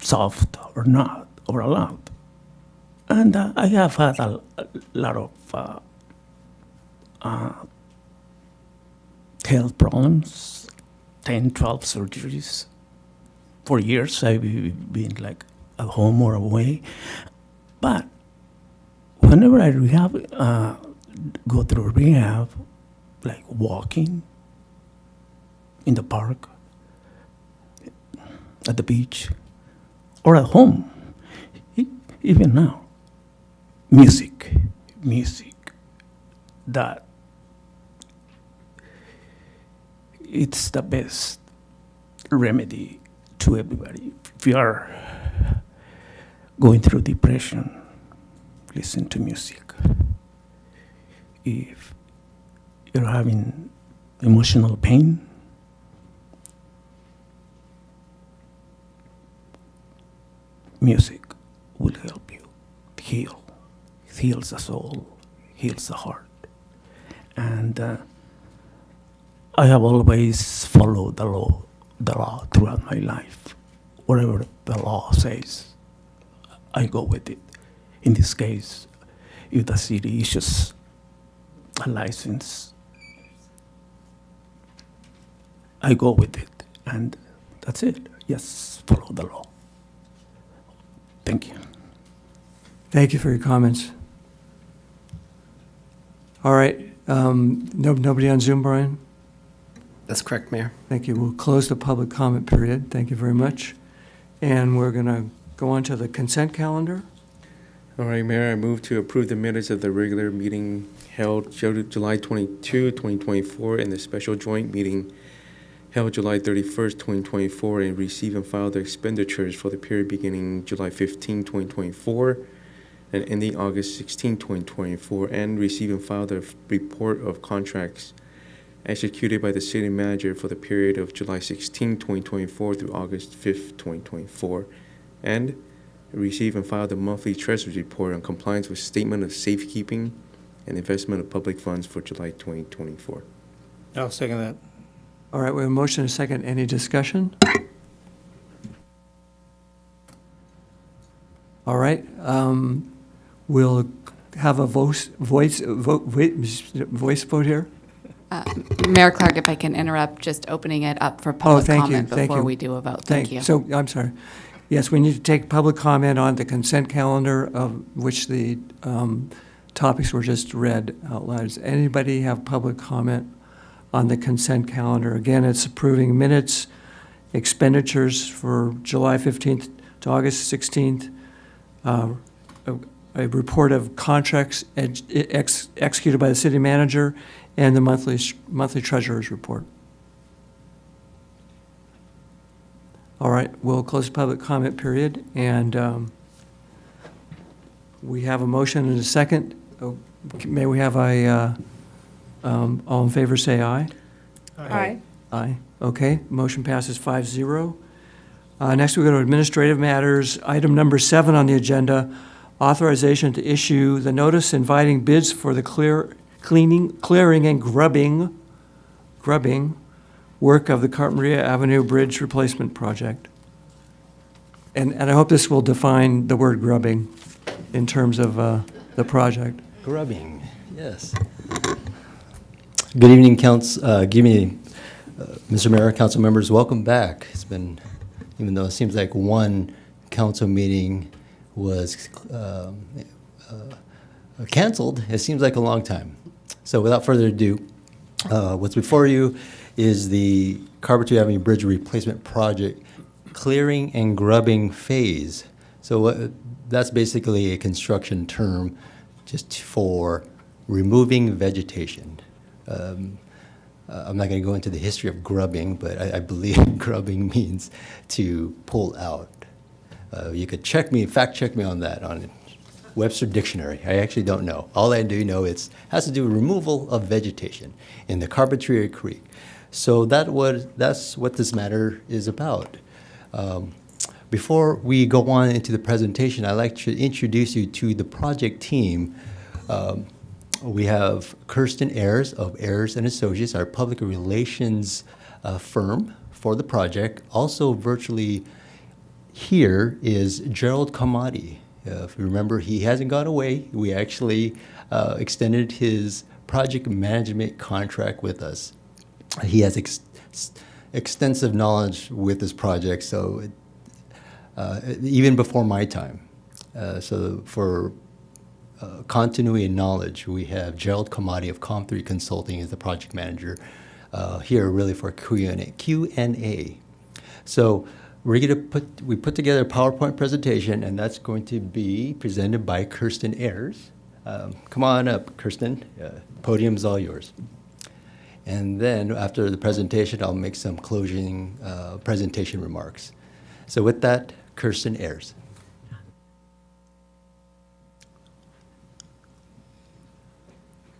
soft or not, or loud. And I have had a lot of health problems, 10, 12 surgeries. For years, I've been like at home or away. But whenever I go through rehab, like walking in the park, at the beach, or at home, even now, music, that it's the best remedy to everybody. If you are going through depression, listen to music. If you're having emotional pain, music will help you heal. It heals the soul, heals the heart. And I have always followed the law throughout my life. Whatever the law says, I go with it. In this case, if the city issues a license, I go with it, and that's it. Yes, follow the law. Thank you. Thank you for your comments. All right, nobody on Zoom, Brian? That's correct, Mayor. Thank you. We'll close the public comment period. Thank you very much. And we're going to go on to the consent calendar. All right, Mayor, I move to approve the minutes of the regular meeting held July 22, 2024, and the special joint meeting held July 31st, 2024, and receive and file the expenditures for the period beginning July 15, 2024, and ending August 16, 2024, and receive and file the report of contracts executed by the city manager for the period of July 16, 2024 through August 5th, 2024, and receive and file the monthly treasury report on compliance with statement of safekeeping and investment of public funds for July 2024. I'll second that. All right, we have a motion and a second. Any discussion? All right, we'll have a voice vote here. Mayor Clark, if I can interrupt, just opening it up for Oh, public thank you, comment thank before you. we do a vote. Thank you. So, I'm sorry. Yes, we need to take public comment on the consent calendar, of which the topics were just read out loud. Does anybody have public comment on the consent calendar? Again, it's approving minutes, expenditures for July 15th to August 16th, a report of contracts executed by the city manager, and the monthly treasurer's report. All right, we'll close the public comment period, and we have a motion and a second. Oh, may we have all in favor say aye? Aye. Aye. Okay, motion passes 5-0. Next, we go to administrative matters. Item number 7 on the agenda, authorization to issue the notice inviting bids for the clearing and grubbing work of the Carpinteria Avenue Bridge Replacement Project. And I hope this will define the word grubbing in terms of the project. Grubbing, yes. Good evening, Mr. Mayor, council members, welcome back. It's been, even though it seems like one council meeting was canceled, it seems like a long time. So without further ado, what's before you is the Carpinteria Avenue Bridge Replacement Project clearing and grubbing phase. So that's basically a construction term just for removing vegetation. I'm not going to go into the history of grubbing, but I believe grubbing means to pull out. You could fact check me on that on Webster Dictionary. I actually don't know. All I do know has to do with removal of vegetation in the Carpinteria Creek. So that's what this matter is about. Before we go on into the presentation, I'd like to introduce you to the project team. We have Kirsten Ayers of Ayers and Associates, our public relations firm for the project. Also virtually here is Gerald Kamadi. If you remember, he hasn't gone away. We actually extended his project management contract with us. He has extensive knowledge with this project, so even before my time. So for continuity and knowledge, we have Gerald Kamadi of Com3 Consulting as the project manager here really for Q&A. So we put together a PowerPoint presentation, and that's going to be presented by Kirsten Ayers. Come on up, Kirsten. Podium's all yours. And then after the presentation, I'll make some closing presentation remarks. So with that, Kirsten Ayers.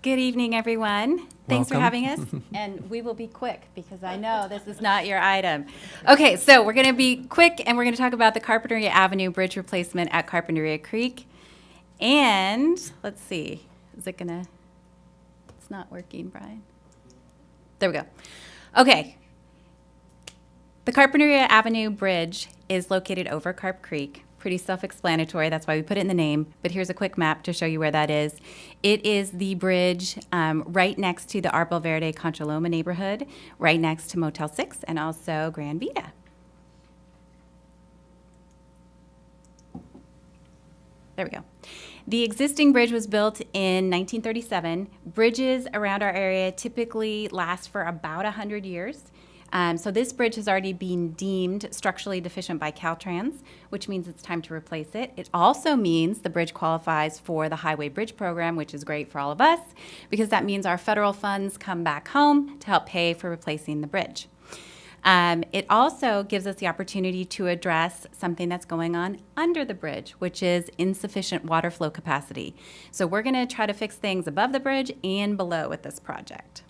Good evening, everyone. Thanks for Welcome. having us. And we will be quick because I know this is not your item. Okay, so we're going to be quick and we're going to talk about the Carpinteria Avenue Bridge replacement at Carpinteria Creek. And let's see, is it going to, it's not working, Brian. There we go. Okay. The Carpinteria Avenue Bridge is located over Carp Creek. Pretty self-explanatory, that's why we put it in the name, but here's a quick map to show you where that is. It is the bridge right next to the Arbol Verde Concha Loma neighborhood, right next to Motel 6 and also Gran Vita. There we go. The existing bridge was built in 1937. Bridges around our area typically last for about 100 years. So this bridge has already been deemed structurally deficient by Caltrans, which means it's time to replace it. It also means the bridge qualifies for the Highway Bridge Program, which is great for all of us, because that means our federal funds come back home to help pay for replacing the bridge. It also gives us the opportunity to address something that's going on under the bridge, which is insufficient water flow capacity. So we're going to try to fix things above the bridge and below with this project.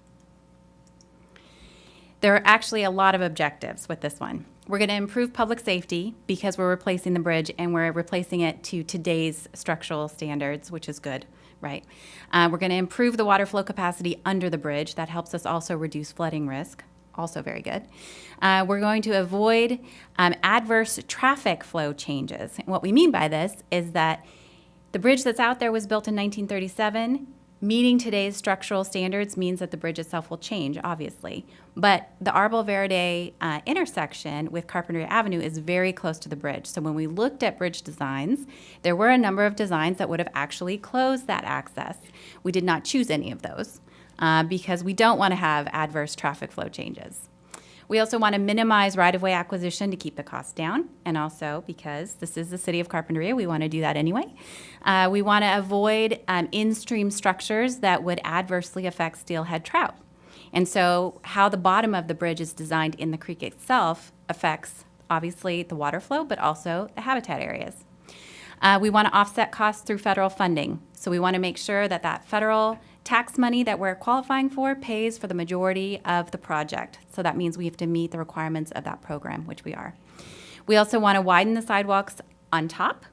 There are actually a lot of objectives with this one. We're going to improve public safety because we're replacing the bridge and we're replacing it to today's structural standards, which is good, right? We're going to improve the water flow capacity under the bridge. That helps us also reduce flooding risk, also very good. We're going to avoid adverse traffic flow changes. And what we mean by this is that the bridge that's out there was built in 1937. Meeting today's structural standards means that the bridge itself will change, obviously. But the Arbol Verde intersection with Carpinteria Avenue is very close to the bridge. So when we looked at bridge designs, there were a number of designs that would have actually closed that access. We did not choose any of those because we don't want to have adverse traffic flow changes. We also want to minimize right-of-way acquisition to keep the costs down, and also because this is the city of Carpinteria, we want to do that anyway. We want to avoid in-stream structures that would adversely affect steelhead trout. And so how the bottom of the bridge is designed in the creek itself affects, obviously, the water flow, but also the habitat areas. We want to offset costs through federal funding. So we want to make sure that that federal tax money that we're qualifying for pays for the majority of the project. So that means we have to meet the requirements of that program, which we are. We also want to widen the sidewalks on top,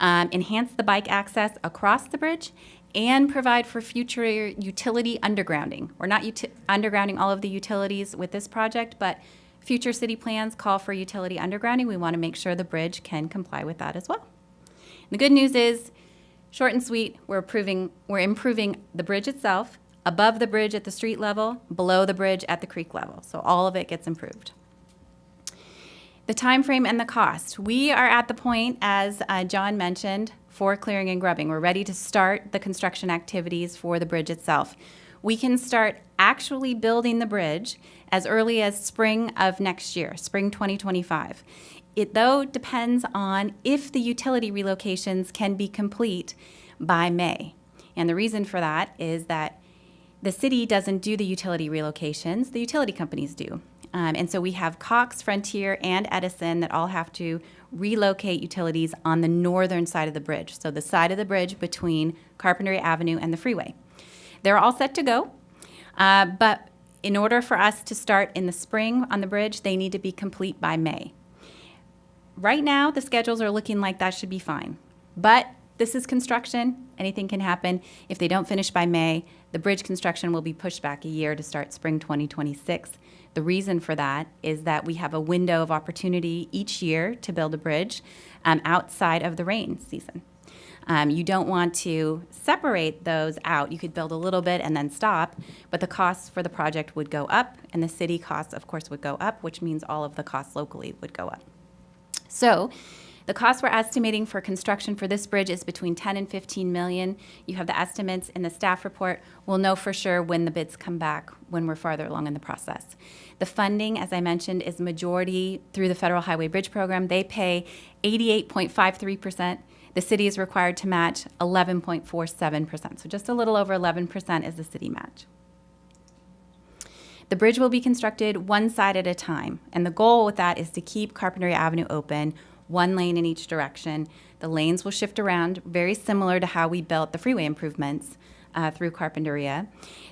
enhance the bike access across the bridge, and provide for future utility undergrounding. We're not undergrounding all of the utilities with this project, but future city plans call for utility undergrounding. We want to make sure the bridge can comply with that as well. And the good news is, short and sweet, we're improving the bridge itself, above the bridge at the street level, below the bridge at the creek level. So all of it gets improved. The time frame and the cost. We are at the point, as John mentioned, for clearing and grubbing. We're ready to start the construction activities for the bridge itself. We can start actually building the bridge as early as spring of next year, spring 2025. It, though, depends on if the utility relocations can be complete by May. And the reason for that is that the city doesn't do the utility relocations, the utility companies do. And so we have Cox, Frontier, and Edison that all have to relocate utilities on the northern side of the bridge, so the side of the bridge between Carpinteria Avenue and the freeway. They're all set to go, but in order for us to start in the spring on the bridge, they need to be complete by May. Right now, the schedules are looking like that should be fine. But this is construction. Anything can happen. If they don't finish by May, the bridge construction will be pushed back a year to start spring 2026. The reason for that is that we have a window of opportunity each year to build a bridge outside of the rain season. You don't want to separate those out. You could build a little bit and then stop, but the costs for the project would go up, and the city costs, of course, would go up, which means all of the costs locally would go up. So the cost we're estimating for construction for this bridge is between 10 and 15 million. You have the estimates in the staff report. We'll know for sure when the bids come back, when we're farther along in the process. The funding, as I mentioned, is majority through the Federal Highway Bridge Program. They pay 88.53%. The city is required to match 11.47%. So just a little over 11% is the city match. The bridge will be constructed one side at a time, and the goal with that is to keep Carpinteria Avenue open, one lane in each direction. The lanes will shift around, very similar to how we built the freeway improvements through Carpinteria.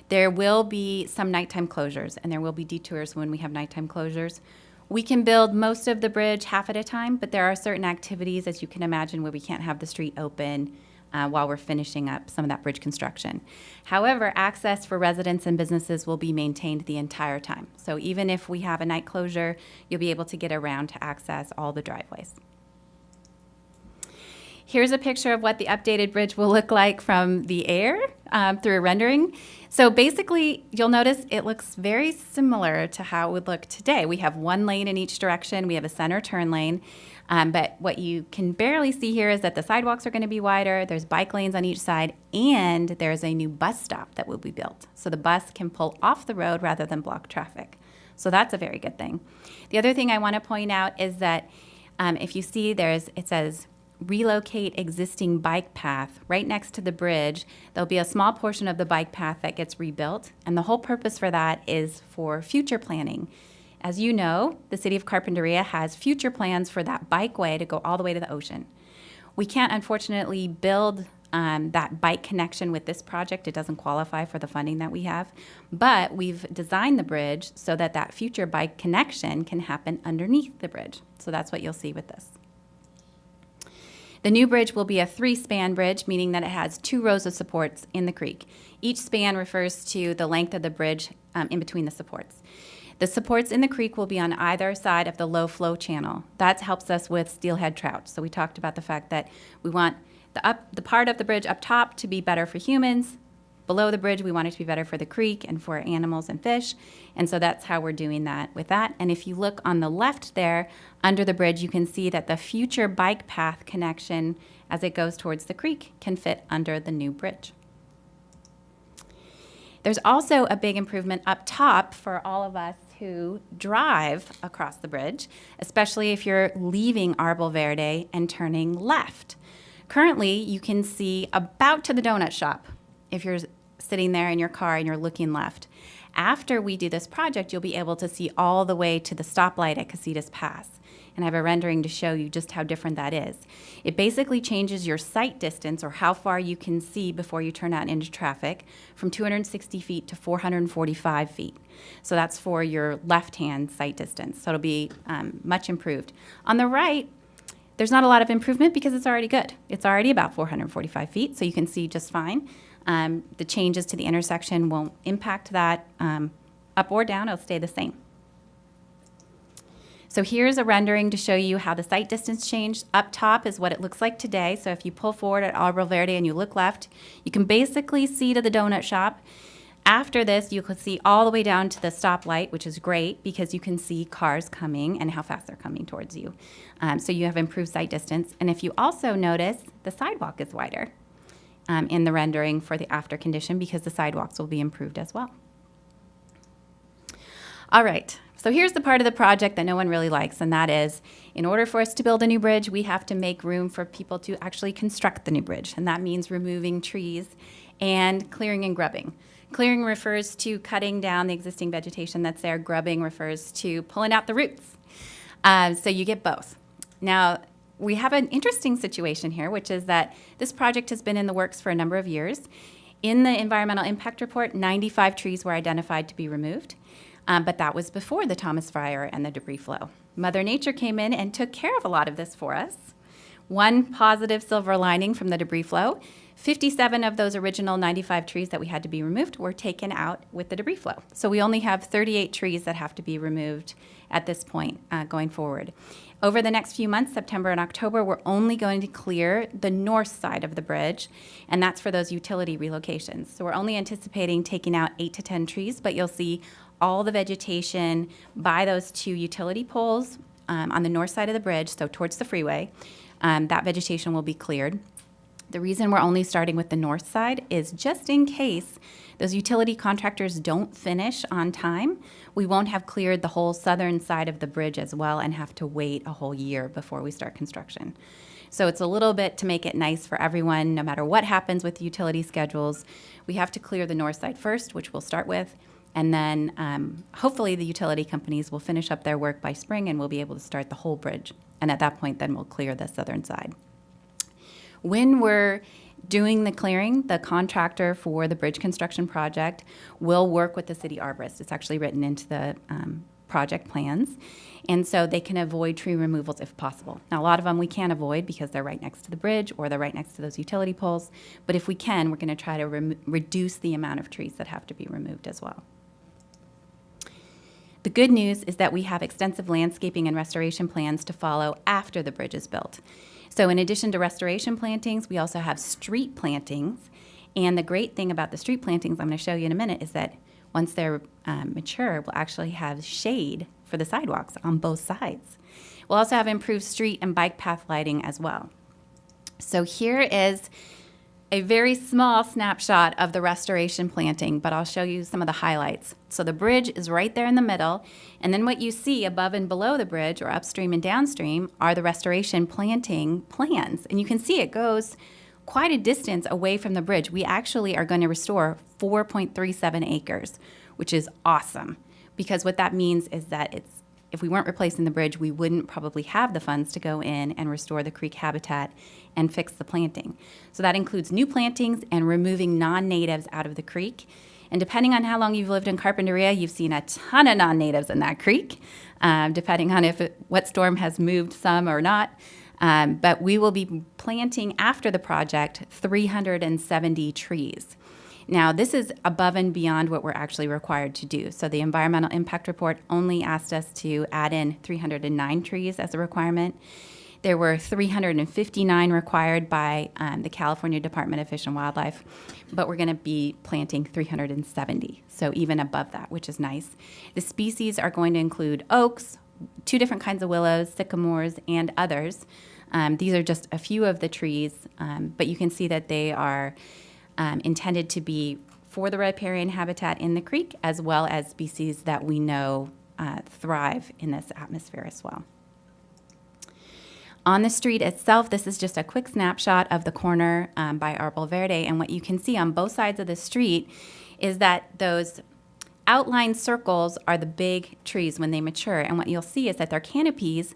There will be some nighttime closures, and there will be detours when we have nighttime closures. We can build most of the bridge half at a time, but there are certain activities, as you can imagine, where we can't have the street open while we're finishing up some of that bridge construction. However, access for residents and businesses will be maintained the entire time. So even if we have a night closure, you'll be able to get around to access all the driveways. Here's a picture of what the updated bridge will look like from the air through a rendering. So basically, you'll notice it looks very similar to how it would look today. We have one lane in each direction. We have a center turn lane. But what you can barely see here is that the sidewalks are going to be wider, there's bike lanes on each side, and there's a new bus stop that will be built. So the bus can pull off the road rather than block traffic. So that's a very good thing. The other thing I want to point out is that if you see it says relocate existing bike path right next to the bridge. There'll be a small portion of the bike path that gets rebuilt, and the whole purpose for that is for future planning. As you know, the city of Carpinteria has future plans for that bikeway to go all the way to the ocean. We can't, unfortunately, build that bike connection with this project. It doesn't qualify for the funding that we have, but we've designed the bridge so that that future bike connection can happen underneath the bridge. So that's what you'll see with this. The new bridge will be a 3-span bridge, meaning that it has 2 rows of supports in the creek. Each span refers to the length of the bridge in between the supports. The supports in the creek will be on either side of the low flow channel. That helps us with steelhead trout. So we talked about the fact that we want the part of the bridge up top to be better for humans. Below the bridge, we want it to be better for the creek and for animals and fish. And so that's how we're doing that with that. And if you look on the left there, under the bridge, you can see that the future bike path connection as it goes towards the creek can fit under the new bridge. There's also a big improvement up top for all of us who drive across the bridge, especially if you're leaving Arbol Verde and turning left. Currently, you can see about to the donut shop if you're sitting there in your car and you're looking left. After we do this project, you'll be able to see all the way to the stoplight at Casitas Pass. And I have a rendering to show you just how different that is. It basically changes your sight distance, or how far you can see before you turn out into traffic, from 260 feet to 445 feet. So that's for your left-hand sight distance. So it'll be much improved. On the right, there's not a lot of improvement because it's already good. It's already about 445 feet, so you can see just fine. The changes to the intersection won't impact that up or down. It'll stay the same. So here's a rendering to show you how the sight distance changed. Up top is what it looks like today. So if you pull forward at Arbol Verde and you look left, you can basically see to the donut shop. After this, you could see all the way down to the stoplight, which is great because you can see cars coming and how fast they're coming towards you. So you have improved sight distance. And if you also notice, the sidewalk is wider in the rendering for the after condition because the sidewalks will be improved as well. All right. So here's the part of the project that no one really likes, and that is, in order for us to build a new bridge, we have to make room for people to actually construct the new bridge, and that means removing trees and clearing and grubbing. Clearing refers to cutting down the existing vegetation that's there. Grubbing refers to pulling out the roots. So you get both. Now, we have an interesting situation here, which is that this project has been in the works for a number of years. In the environmental impact report, 95 trees were identified to be removed. But that was before the Thomas fire and the debris flow. Mother Nature came in and took care of a lot of this for us. One positive silver lining from the debris flow, 57 of those original 95 trees that we had to be removed were taken out with the debris flow. So we only have 38 trees that have to be removed at this point going forward. Over the next few months, September and October, we're only going to clear the north side of the bridge, and that's for those utility relocations. So we're only anticipating taking out 8 to 10 trees, but you'll see all the vegetation by those 2 utility poles on the north side of the bridge, so towards the freeway, that vegetation will be cleared. The reason we're only starting with the north side is just in case those utility contractors don't finish on time, we won't have cleared the whole southern side of the bridge as well and have to wait a whole year before we start construction. So it's a little bit to make it nice for everyone, no matter what happens with utility schedules. We have to clear the north side first, which we'll start with, and then hopefully the utility companies will finish up their work by spring and we'll be able to start the whole bridge. And at that point, then we'll clear the southern side. When we're doing the clearing, the contractor for the bridge construction project will work with the city arborist. It's actually written into the project plans. And so they can avoid tree removals if possible. Now, a lot of them we can't avoid because they're right next to the bridge or they're right next to those utility poles. But if we can, we're going to try to reduce the amount of trees that have to be removed as well. The good news is that we have extensive landscaping and restoration plans to follow after the bridge is built. So in addition to restoration plantings, we also have street plantings. And the great thing about the street plantings I'm going to show you in a minute is that once they're mature, we'll actually have shade for the sidewalks on both sides. We'll also have improved street and bike path lighting as well. So here is a very small snapshot of the restoration planting, but I'll show you some of the highlights. So the bridge is right there in the middle, and then what you see above and below the bridge, or upstream and downstream, are the restoration planting plans. And you can see it goes quite a distance away from the bridge. We actually are going to restore 4.37 acres, which is awesome, because what that means is that it's if we weren't replacing the bridge, we wouldn't probably have the funds to go in and restore the creek habitat and fix the planting. So that includes new plantings and removing non-natives out of the creek. And depending on how long you've lived in Carpinteria, you've seen a ton of non-natives in that creek, depending on what storm has moved some or not. But we will be planting after the project 370 trees. Now, this is above and beyond what we're actually required to do. So the environmental impact report only asked us to add in 309 trees as a requirement. There were 359 required by the California Department of Fish and Wildlife, but we're going to be planting 370, so even above that, which is nice. The species are going to include oaks, 2 different kinds of willows, sycamores, and others. These are just a few of the trees, but you can see that they are intended to be for the riparian habitat in the creek, as well as species that we know thrive in this atmosphere as well. On the street itself, this is just a quick snapshot of the corner by Arbol Verde, and what you can see on both sides of the street is that those outlined circles are the big trees when they mature, and what you'll see is that their canopies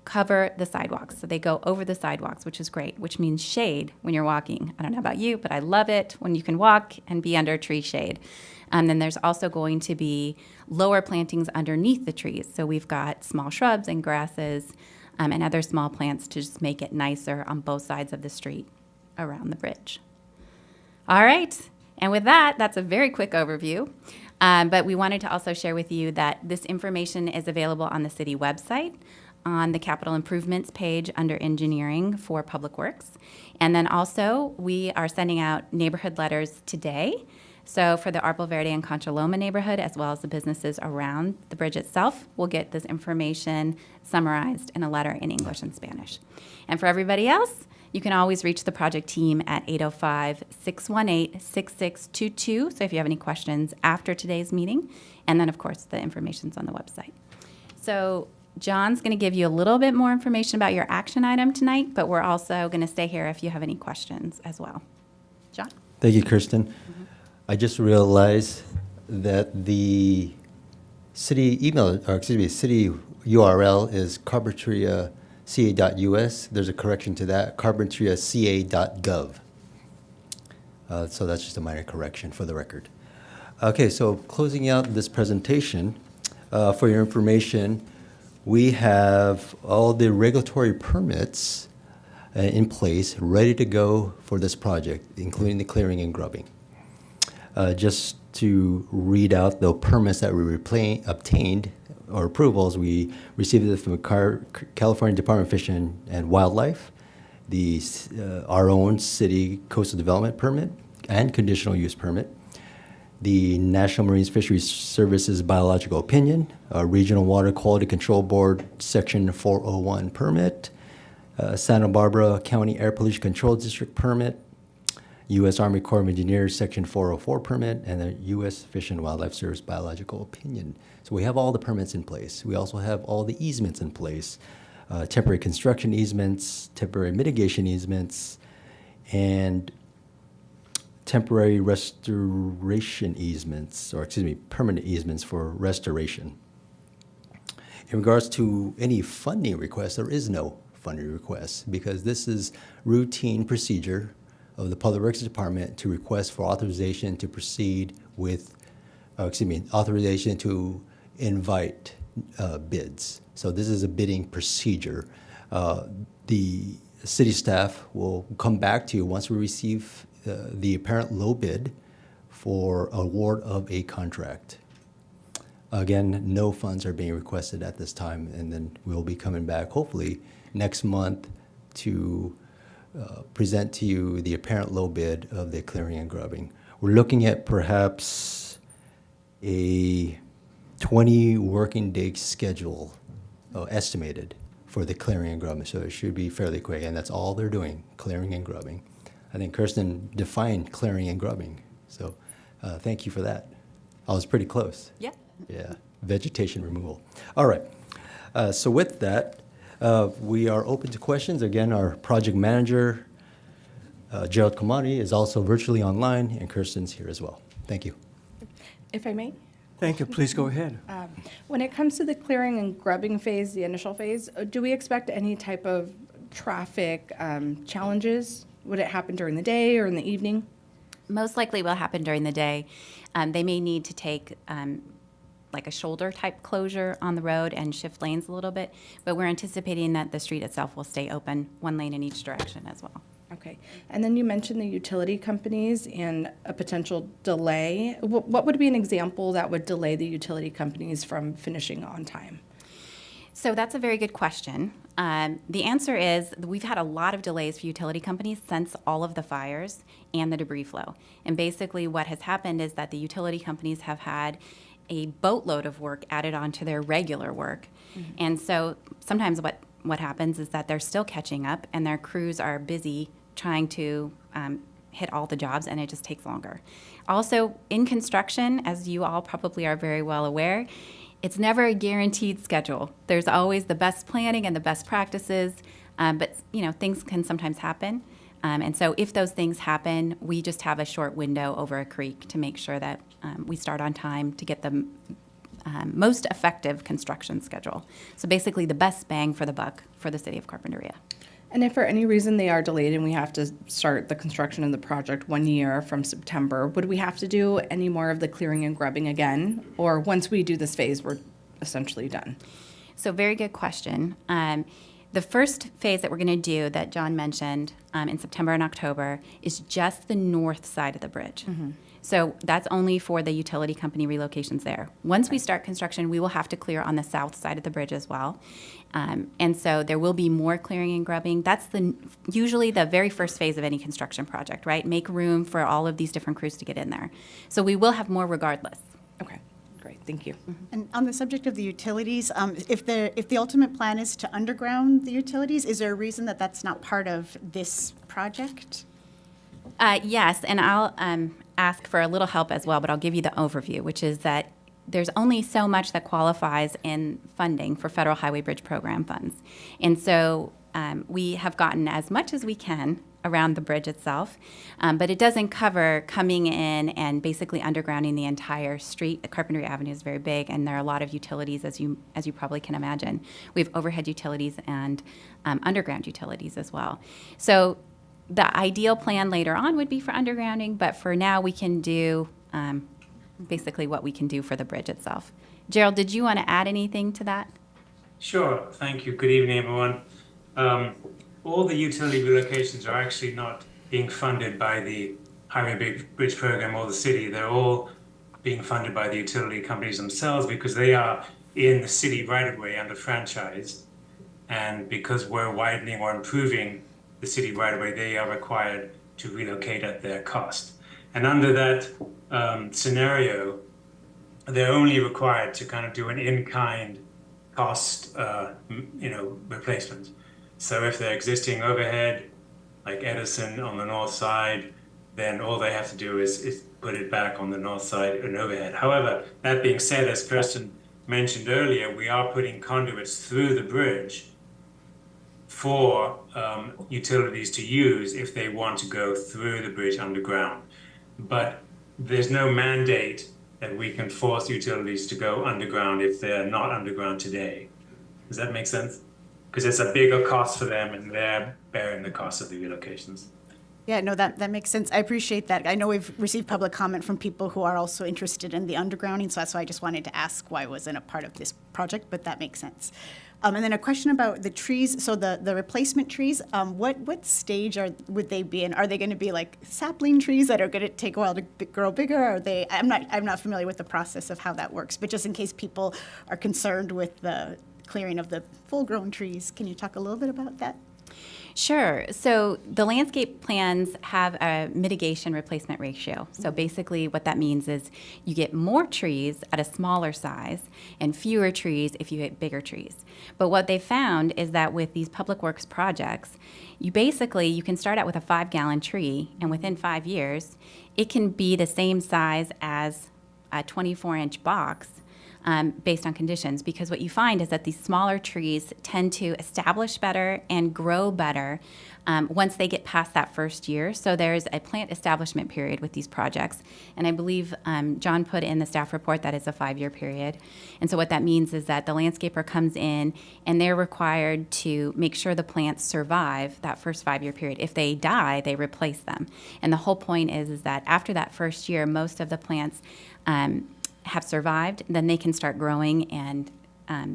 cover the sidewalks. So they go over the sidewalks, which is great, which means shade when you're walking. I don't know about you, but I love it when you can walk and be under tree shade. And then there's also going to be lower plantings underneath the trees. So we've got small shrubs and grasses and other small plants to just make it nicer on both sides of the street around the bridge. All right. And with that, that's a very quick overview. But we wanted to also share with you that this information is available on the city website, on the capital improvements page under engineering for public works. And then also we are sending out neighborhood letters today. So for the Arbol Verde and Concha Loma neighborhood, as well as the businesses around the bridge itself, we'll get this information summarized in a letter in English and Spanish. And for everybody else, you can always reach the project team at 805-618-6622. So if you have any questions after today's meeting, and then of course the information's on the website. So John's going to give you a little bit more information about your action item tonight, but we're also going to stay here if you have any questions as well. John? Thank you, Kirsten. I just realized that the city city URL is carpinteriaca.us. There's a correction to that, carpinteriaca.gov. So that's just a minor correction for the record. Okay, so closing out this presentation, for your information, we have all the regulatory permits in place, ready to go for this project, including the clearing and grubbing. Just to read out the permits that we obtained, or approvals, we received it from the California Department of Fish and Wildlife, our own city coastal development permit and conditional use permit, the National Marine Fisheries Services biological opinion, Regional Water Quality Control Board Section 401 permit, Santa Barbara County Air Pollution Control District permit, U.S. Army Corps of Engineers Section 404 permit, and the U.S. Fish and Wildlife Service biological opinion. So we have all the permits in place. We also have all the easements in place, temporary construction easements, temporary mitigation easements, and temporary restoration easements, or permanent easements for restoration. In regards to any funding requests, there is no funding request because this is routine procedure of the Public Works Department to request for authorization to proceed with, authorization to invite bids. So this is a bidding procedure. The city staff will come back to you once we receive the apparent low bid for award of a contract. Again, no funds are being requested at this time, and then we'll be coming back hopefully next month to present to you the apparent low bid of the clearing and grubbing. We're looking at perhaps a 20 working day schedule estimated for the clearing and grubbing, so it should be fairly quick, and that's all they're doing, clearing and grubbing. I think Kirsten defined clearing and grubbing, so thank you for that. I was pretty close. Yeah. Yeah, vegetation removal. All right, so with that, we are open to questions. Again, our project manager, Gerald Kamani, is also virtually online, and Kirsten's here as well. Thank you. If I may, Thank you. Please go ahead. When it comes to the clearing and grubbing phase, the initial phase, do we expect any type of traffic challenges? Would it happen during the day or in the evening? Most likely will happen during the day. They may need to take like a shoulder type closure on the road and shift lanes a little bit, but we're anticipating that the street itself will stay open, one lane in each direction as well. Okay. And then you mentioned the utility companies and a potential delay. What would be an example that would delay the utility companies from finishing on time? So that's a very good question. The answer is we've had a lot of delays for utility companies since all of the fires and the debris flow. And basically what has happened is that the utility companies have had a boatload of work added onto their regular work. Mm-hmm. And so sometimes what happens is that they're still catching up and their crews are busy trying to hit all the jobs, and it just takes longer. Also, in construction, as you all probably are very well aware, it's never a guaranteed schedule. There's always the best planning and the best practices, but things can sometimes happen. And so if those things happen, we just have a short window over a creek to make sure that we start on time to get the most effective construction schedule. So basically the best bang for the buck for the city of Carpinteria. And if for any reason they are delayed and we have to start the construction of the project 1 year from September, would we have to do any more of the clearing and grubbing again? Or once we do this phase, we're essentially done? So very good question. The first phase that we're going to do that John mentioned in September and October is just the north side of the bridge. Mm-hmm. So that's only for the utility company relocations there. Once we start construction, we will have to clear on the south side of the bridge as well. And so there will be more clearing and grubbing. That's usually the very first phase of any construction project, right? Make room for all of these different crews to get in there. So we will have more regardless. Okay, great, thank you. Mm-hmm. And on the subject of the utilities, if the ultimate plan is to underground the utilities, is there a reason that that's not part of this project? Yes, and I'll ask for a little help as well, but I'll give you the overview, which is that there's only so much that qualifies in funding for Federal Highway Bridge Program funds. And so we have gotten as much as we can around the bridge itself, but it doesn't cover coming in and basically undergrounding the entire street. Carpinteria Avenue is very big, and there are a lot of utilities, as you probably can imagine. We have overhead utilities and underground utilities as well. So the ideal plan later on would be for undergrounding, but for now we can do basically what we can do for the bridge itself. Gerald, did you want to add anything to that? Sure, thank you. Good evening, everyone. All the utility relocations are actually not being funded by the Highway Bridge Program or the city. They're all being funded by the utility companies themselves because they are in the city right-of-way under franchise. And because we're widening or improving the city right-of-way, they are required to relocate at their cost. And under that scenario, they're only required to kind of do an in-kind cost, replacement. So if they're existing overhead, like Edison on the north side, then all they have to do is put it back on the north side and overhead. However, that being said, as Kirsten mentioned earlier, we are putting conduits through the bridge for utilities to use if they want to go through the bridge underground. But there's no mandate that we can force utilities to go underground if they're not underground today. Does that make sense? Because it's a bigger cost for them and they're bearing the cost of the relocations. Yeah, no, that makes sense. I appreciate that. I know we've received public comment from people who are also interested in the undergrounding, so that's why I just wanted to ask why it wasn't a part of this project, but that makes sense. And then a question about the trees. So the replacement trees, what stage would they be in? Are they going to be like sapling trees that are going to take a while to grow bigger? Are they? I'm not familiar with the process of how that works, but just in case people are concerned with the clearing of the full-grown trees, can you talk a little bit about that? Sure. So the landscape plans have a mitigation replacement ratio. So basically what that means is you get more trees at a smaller size and fewer trees if you get bigger trees. But what they found is that with these public works projects, you can start out with a 5-gallon tree, and within 5 years, it can be the same size as a 24-inch box based on conditions, because what you find is that these smaller trees tend to establish better and grow better once they get past that first year. So there's a plant establishment period with these projects. And I believe John put in the staff report that it's a 5-year period. And so what that means is that the landscaper comes in and they're required to make sure the plants survive that first 5-year period. If they die, they replace them. And the whole point is that after that first year, most of the plants have survived, then they can start growing and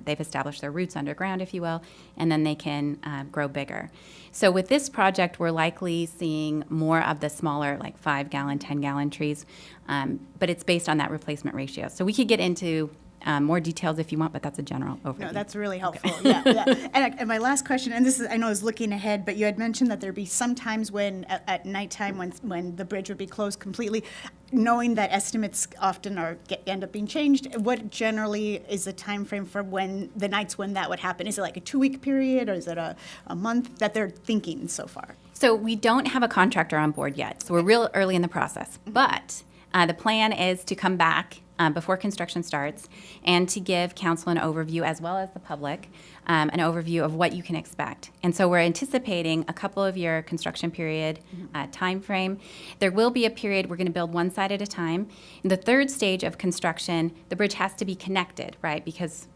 they've established their roots underground, if you will, and then they can grow bigger. So with this project, we're likely seeing more of the smaller, like 5-gallon, 10-gallon trees, but it's based on that replacement ratio. So we could get into more details if you want, but that's a general overview. No, that's really helpful. Yeah, yeah. And my last question, and this is, I know, is looking ahead, but you had mentioned that there'd be some times when, at nighttime, when the bridge would be closed completely. Knowing that estimates often end up being changed, what generally is the time frame for when the nights when that would happen? Is it like a 2-week period, or is it a month that they're thinking so far? So we don't have a contractor on board yet, so we're real early in the process. But the plan is to come back before construction starts and to give council an overview, as well as the public, an overview of what you can expect. And so we're anticipating a couple of year construction period time frame. There will be a period, we're going to build one side at a time. In the third stage of construction, the bridge has to be connected, right? Because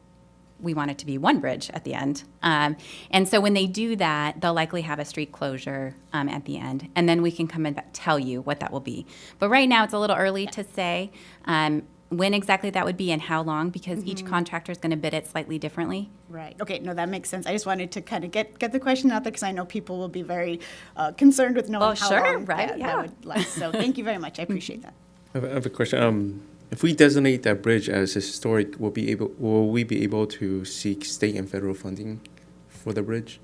we want it to be one bridge at the end. And so when they do that, they'll likely have a street closure at the end. And then we can come and tell you what that will be. But right now, it's a little early to say when exactly that would be and how long, because each contractor is going to bid it slightly differently. Right. Okay. No, that makes sense. I just wanted to kind of get the question out there, because I know people will be very concerned with knowing how long that would last. So thank you very much. I appreciate that. I have a question. If we designate that bridge as historic, will we be able to seek state and federal funding for the bridge?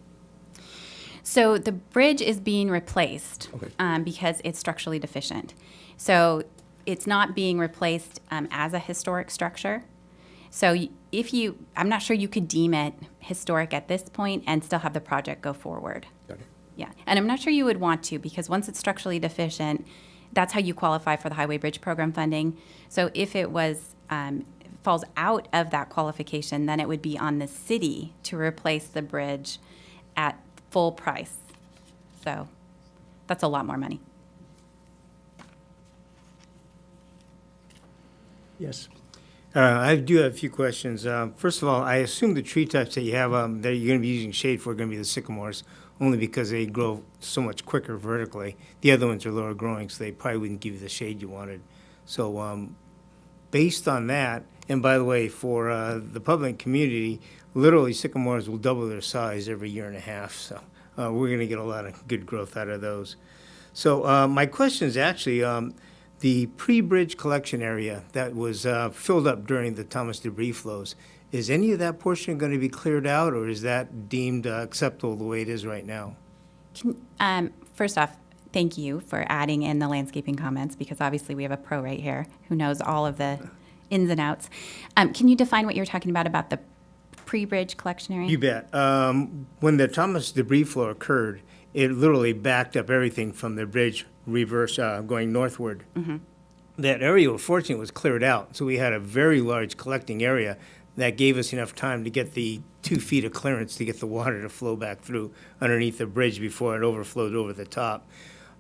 So the bridge is being replaced because it's structurally deficient. So it's not being replaced as a historic structure. So I'm not sure you could deem it historic at this point and still have the project go forward. Got it. Yeah, and I'm not sure you would want to, because once it's structurally deficient, that's how you qualify for the Highway Bridge Program funding. So if it falls out of that qualification, then it would be on the city to replace the bridge at full price. So that's a lot more money. Yes. I do have a few questions. First of all, I assume the tree types that you have that you're going to be using shade for are going to be the sycamores, only because they grow so much quicker vertically. The other ones are lower growing, so they probably wouldn't give you the shade you wanted. So based on that, and by the way, for the public community, literally sycamores will double their size every year and a half. So we're going to get a lot of good growth out of those. So my question is actually, the pre-bridge collection area that was filled up during the Thomas debris flows, is any of that portion going to be cleared out, or is that deemed acceptable the way it is right now? First off, thank you for adding in the landscaping comments, because obviously we have a pro right here who knows all of the ins and outs. Can you define what you're talking about the pre-bridge collection area? You bet. When the Thomas debris flow occurred, it literally backed up everything from the bridge reverse going northward. Mm-hmm. That area, fortunately, was cleared out, so we had a very large collecting area that gave us enough time to get the 2 feet of clearance to get the water to flow back through underneath the bridge before it overflowed over the top.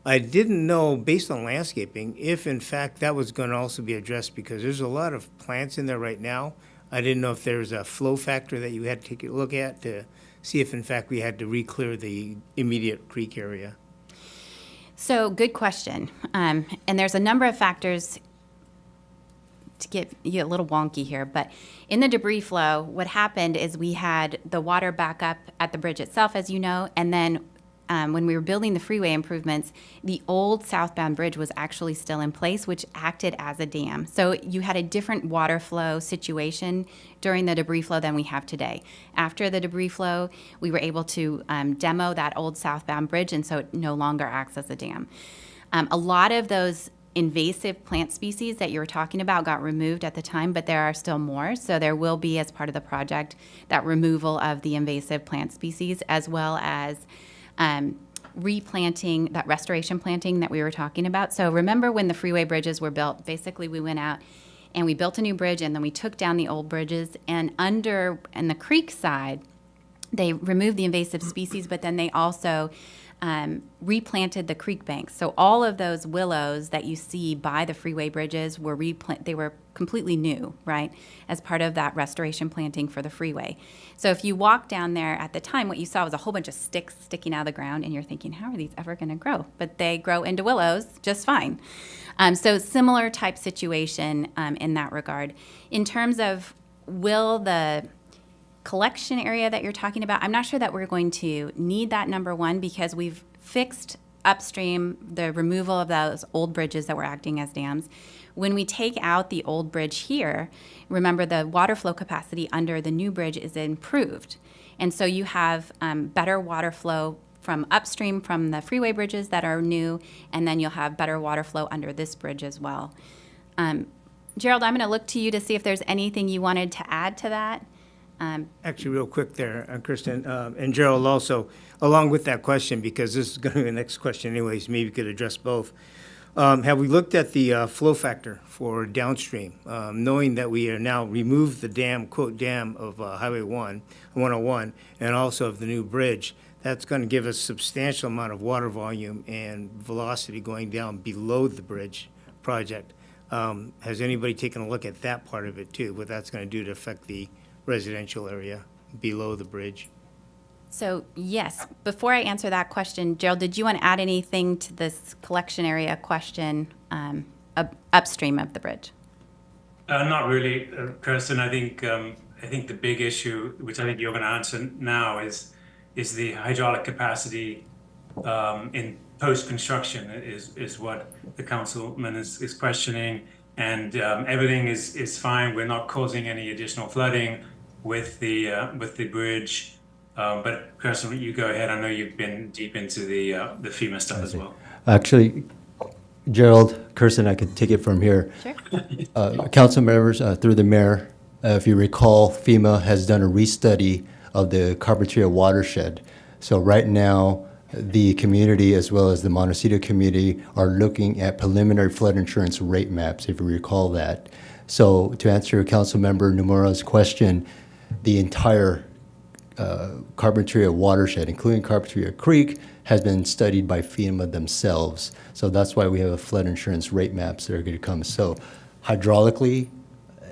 I didn't know, based on landscaping, if in fact that was going to also be addressed, because there's a lot of plants in there right now. I didn't know if there's a flow factor that you had to take a look at to see if in fact we had to re-clear the immediate creek area. So, good question. And there's a number of factors to get you a little wonky here, but in the debris flow, what happened is we had the water back up at the bridge itself, as you know, and then when we were building the freeway improvements, the old southbound bridge was actually still in place, which acted as a dam. So you had a different water flow situation during the debris flow than we have today. After the debris flow, we were able to demo that old southbound bridge, and so it no longer acts as a dam. A lot of those invasive plant species that you were talking about got removed at the time, but there are still more. So there will be, as part of the project, that removal of the invasive plant species, as well as replanting, that restoration planting that we were talking about. So remember when the freeway bridges were built, basically we went out and we built a new bridge, and then we took down the old bridges. And in the creek side, they removed the invasive species, but then they also replanted the creek banks. So all of those willows that you see by the freeway bridges were they were completely new, right, as part of that restoration planting for the freeway. So if you walk down there at the time, what you saw was a whole bunch of sticks sticking out of the ground, and you're thinking, how are these ever going to grow? But they grow into willows just fine. So similar type situation in that regard. In terms of will the collection area that you're talking about, I'm not sure that we're going to need that, number one, because we've fixed upstream the removal of those old bridges that were acting as dams. When we take out the old bridge here, remember the water flow capacity under the new bridge is improved. And so you have better water flow from upstream from the freeway bridges that are new, and then you'll have better water flow under this bridge as well. Gerald, I'm going to look to you to see if there's anything you wanted to add to that. Actually, real quick there, Kristen, and Gerald also, along with that question, because this is going to be the next question anyways, maybe you could address both. Have we looked at the flow factor for downstream, knowing that we are now removed the dam, quote, dam of Highway 101, and also of the new bridge? That's going to give us substantial amount of water volume and velocity going down below the bridge project. Has anybody taken a look at that part of it too, what that's going to do to affect the residential area below the bridge? So yes, before I answer that question, Gerald, did you want to add anything to this collection area question upstream of the bridge? Not really, Kirsten. I think the big issue, which I think you're going to answer now, is the hydraulic capacity in post-construction is what the councilman is questioning. And everything is fine. We're not causing any additional flooding with the bridge. But Kirsten, you go ahead. I know you've been deep into the FEMA stuff as well. Actually, Gerald, Kirsten, I could take it from here. Sure. Council members, through the mayor, if you recall, FEMA has done a restudy of the Carpinteria watershed. So right now, the community as well as the Montecito community are looking at preliminary flood insurance rate maps, if you recall that. So to answer Councilmember Nomura's question, the entire Carpinteria watershed, including Carpinteria Creek, has been studied by FEMA themselves. So that's why we have a flood insurance rate maps that are going to come. So hydraulically,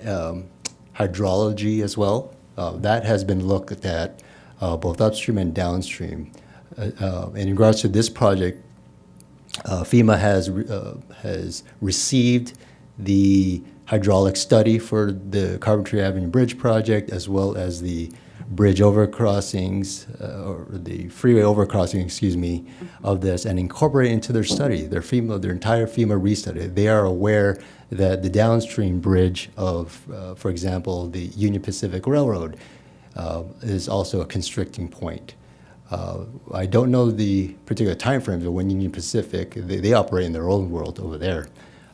hydrology as well, that has been looked at both upstream and downstream. In regards to this project, FEMA has received the hydraulic study for the Carpinteria Avenue Bridge project, as well as the bridge overcrossings, or the freeway overcrossing, excuse me, of this, and incorporate into their study, their entire FEMA restudy. They are aware that the downstream bridge of, for example, the Union Pacific Railroad is also a constricting point. I don't know the particular time frames of when Union Pacific, they operate in their own world over there.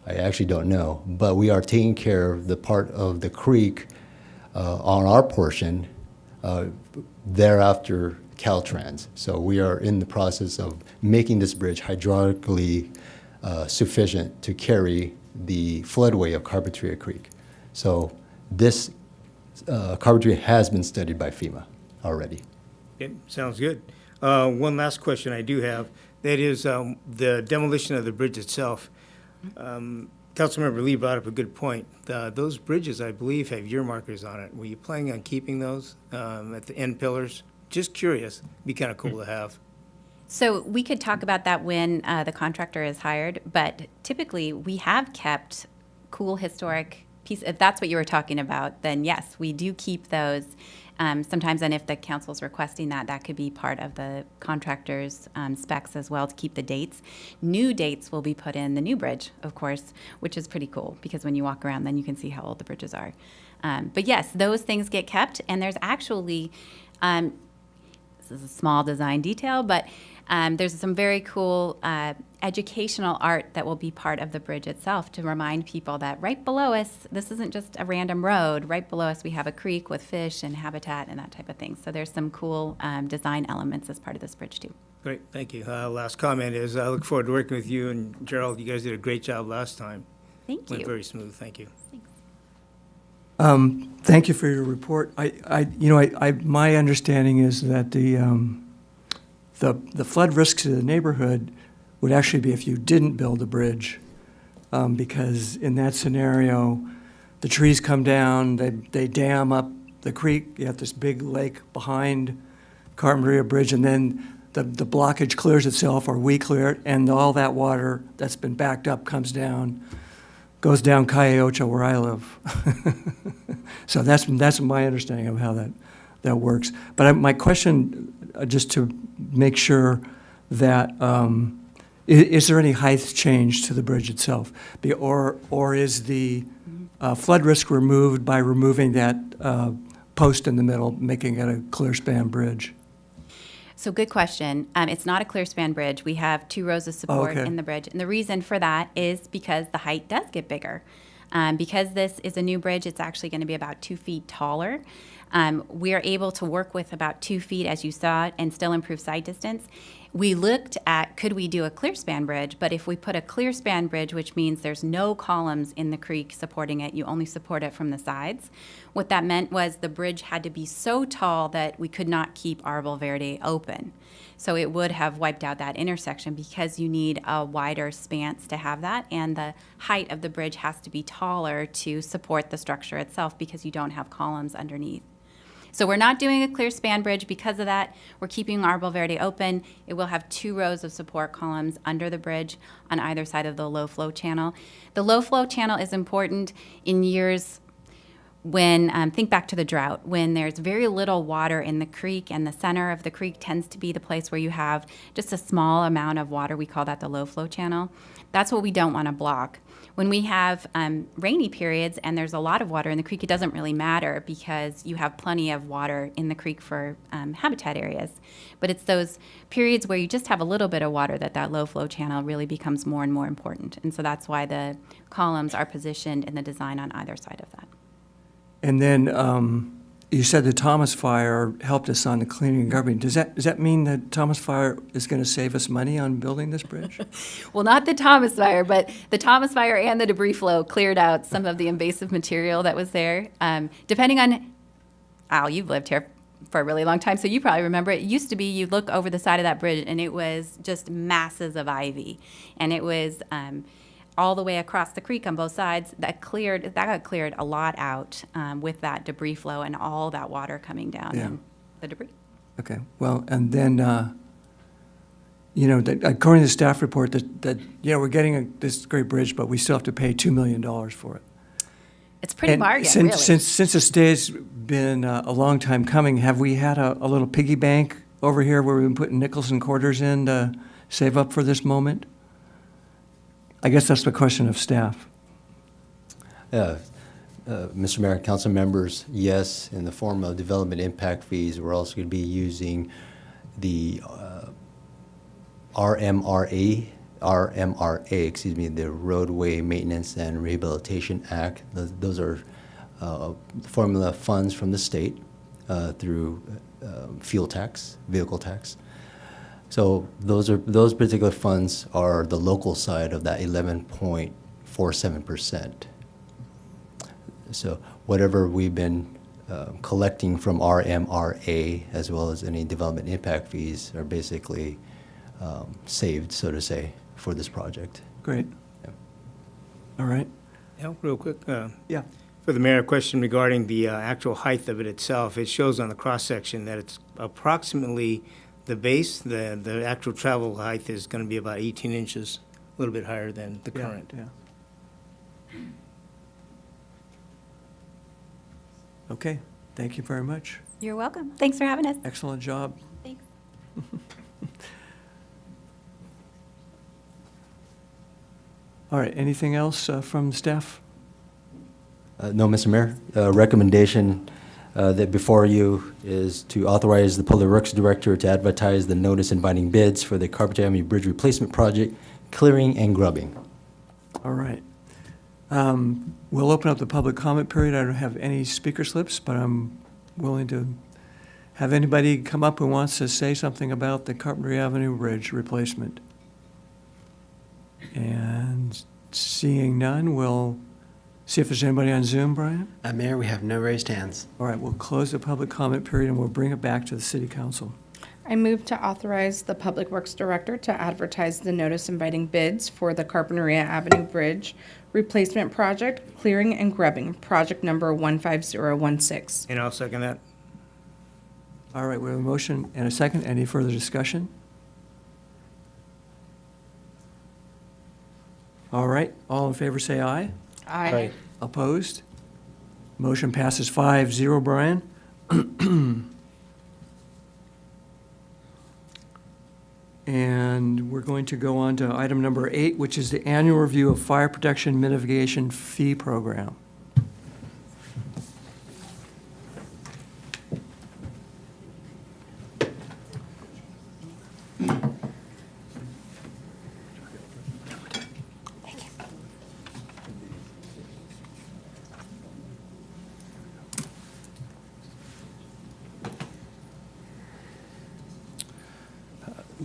I actually don't know, but we are taking care of the part of the creek on our portion thereafter Caltrans. So we are in the process of making this bridge hydraulically sufficient to carry the floodway of Carpinteria Creek. So this Carpinteria has been studied by FEMA already. Okay, sounds good. One last question I do have, that is the demolition of the bridge itself. Councilmember Lee brought up a good point. Those bridges, I believe, have year markers on it. Were you planning on keeping those at the end pillars? Just curious. Be kind of cool to have. So we could talk about that when the contractor is hired, but typically we have kept cool historic pieces. If that's what you were talking about, then yes, we do keep those. Sometimes, and if the council's requesting that, that could be part of the contractor's specs as well to keep the dates. New dates will be put in the new bridge, of course, which is pretty cool because when you walk around, then you can see how old the bridges are. But yes, those things get kept, and there's actually, this is a small design detail, but there's some very cool educational art that will be part of the bridge itself to remind people that right below us, this isn't just a random road. Right below us, we have a creek with fish and habitat and that type of thing. So there's some cool design elements as part of this bridge too. Great, thank you. Last comment is I look forward to working with you and Gerald. You guys did a great job last time. Thank you. Went very smooth, thank you. Thanks. Thank you for your report. My understanding is that the flood risks to the neighborhood would actually be if you didn't build a bridge, because in that scenario, the trees come down, they dam up the creek, you have this big lake behind Carpinteria Bridge, and then the blockage clears itself, or we clear it, and all that water that's been backed up comes down, goes down Calle where I live. So that's my understanding of how that works. But my question, just to make sure that, is there any height change to the bridge itself? Or is the flood risk removed by removing that post in the middle, making it a clear span bridge? So good question. It's not a clear span bridge. We have 2 rows of support okay. in the bridge. And the reason for that is because the height does get bigger. Because this is a new bridge, it's actually going to be about 2 feet taller. We are able to work with about 2 feet, as you saw, and still improve sight distance. We looked at, could we do a clear span bridge? But if we put a clear span bridge, which means there's no columns in the creek supporting it, you only support it from the sides. What that meant was the bridge had to be so tall that we could not keep Arbor Verde open. So it would have wiped out that intersection because you need a wider span to have that, and the height of the bridge has to be taller to support the structure itself because you don't have columns underneath. So we're not doing a clear span bridge because of that. We're keeping Arbor Verde open. It will have 2 rows of support columns under the bridge on either side of the low flow channel. The low flow channel is important in years when, think back to the drought, when there's very little water in the creek, and the center of the creek tends to be the place where you have just a small amount of water. We call that the low flow channel. That's what we don't want to block. When we have rainy periods and there's a lot of water in the creek, it doesn't really matter because you have plenty of water in the creek for habitat areas. But it's those periods where you just have a little bit of water that low flow channel really becomes more and more important. And so that's why the columns are positioned in the design on either side of that. And then you said the Thomas Fire helped us on the cleaning and grubbing. Does that mean that Thomas Fire is going to save us money on building this bridge? Well, not the Thomas Fire, but the Thomas Fire and the debris flow cleared out some of the invasive material that was there. Depending on, Al, you've lived here for a really long time, so you probably remember it. It used to be you'd look over the side of that bridge and it was just masses of ivy. And it was all the way across the creek on both sides. That got cleared a lot out with that debris flow and all that water coming down and the debris. Okay, well, and then, according to the staff report, that we're getting this great bridge, but we still have to pay $2 million for it. It's a pretty bargain, really. Since this day's been a long time coming, have we had a little piggy bank over here where we've been putting nickels and quarters in to save up for this moment? I guess that's the question of staff. Mr. Mayor, council members, yes, in the form of development impact fees, we're also going to be using the RMRA, the Roadway Maintenance and Rehabilitation Act. Those are formula funds from the state through fuel tax, vehicle tax. So those particular funds are the local side of that 11.47%. So whatever we've been collecting from RMRA, as well as any development impact fees, are basically saved, so to say, for this project. Great. Yeah. All right. Yeah, real quick. Yeah. For the mayor, a question regarding the actual height of it itself. It shows on the cross-section that it's approximately the base, the actual travel height is going to be about 18 inches, a little bit higher than the current. Yeah. Okay, thank you very much. You're welcome. Thanks for having us. Excellent job. Thanks. All right, anything else from staff? No, Mr. Mayor. Recommendation that before you is to authorize the Public Works Director to advertise the notice inviting bids for the Carpinteria Avenue Bridge Replacement Project, clearing and grubbing. All right. We'll open up the public comment period. I don't have any speaker slips, but I'm willing to have anybody come up who wants to say something about the Carpinteria Avenue Bridge replacement. And seeing none, we'll See if there's anybody on Zoom, Brian? Mayor, we have no raised hands. All right, we'll close the public comment period and we'll bring it back to the city council. I move to authorize the Public Works Director to advertise the notice inviting bids for the Carpinteria Avenue Bridge Replacement Project, clearing and grubbing, project number 15016. And I'll second that. All right, we have a motion and a second. Any further discussion? All right, all in favor say aye. Aye. Opposed? Motion passes 5-0, Brian. And we're going to go on to item number 8, which is the annual review of fire protection mitigation fee program.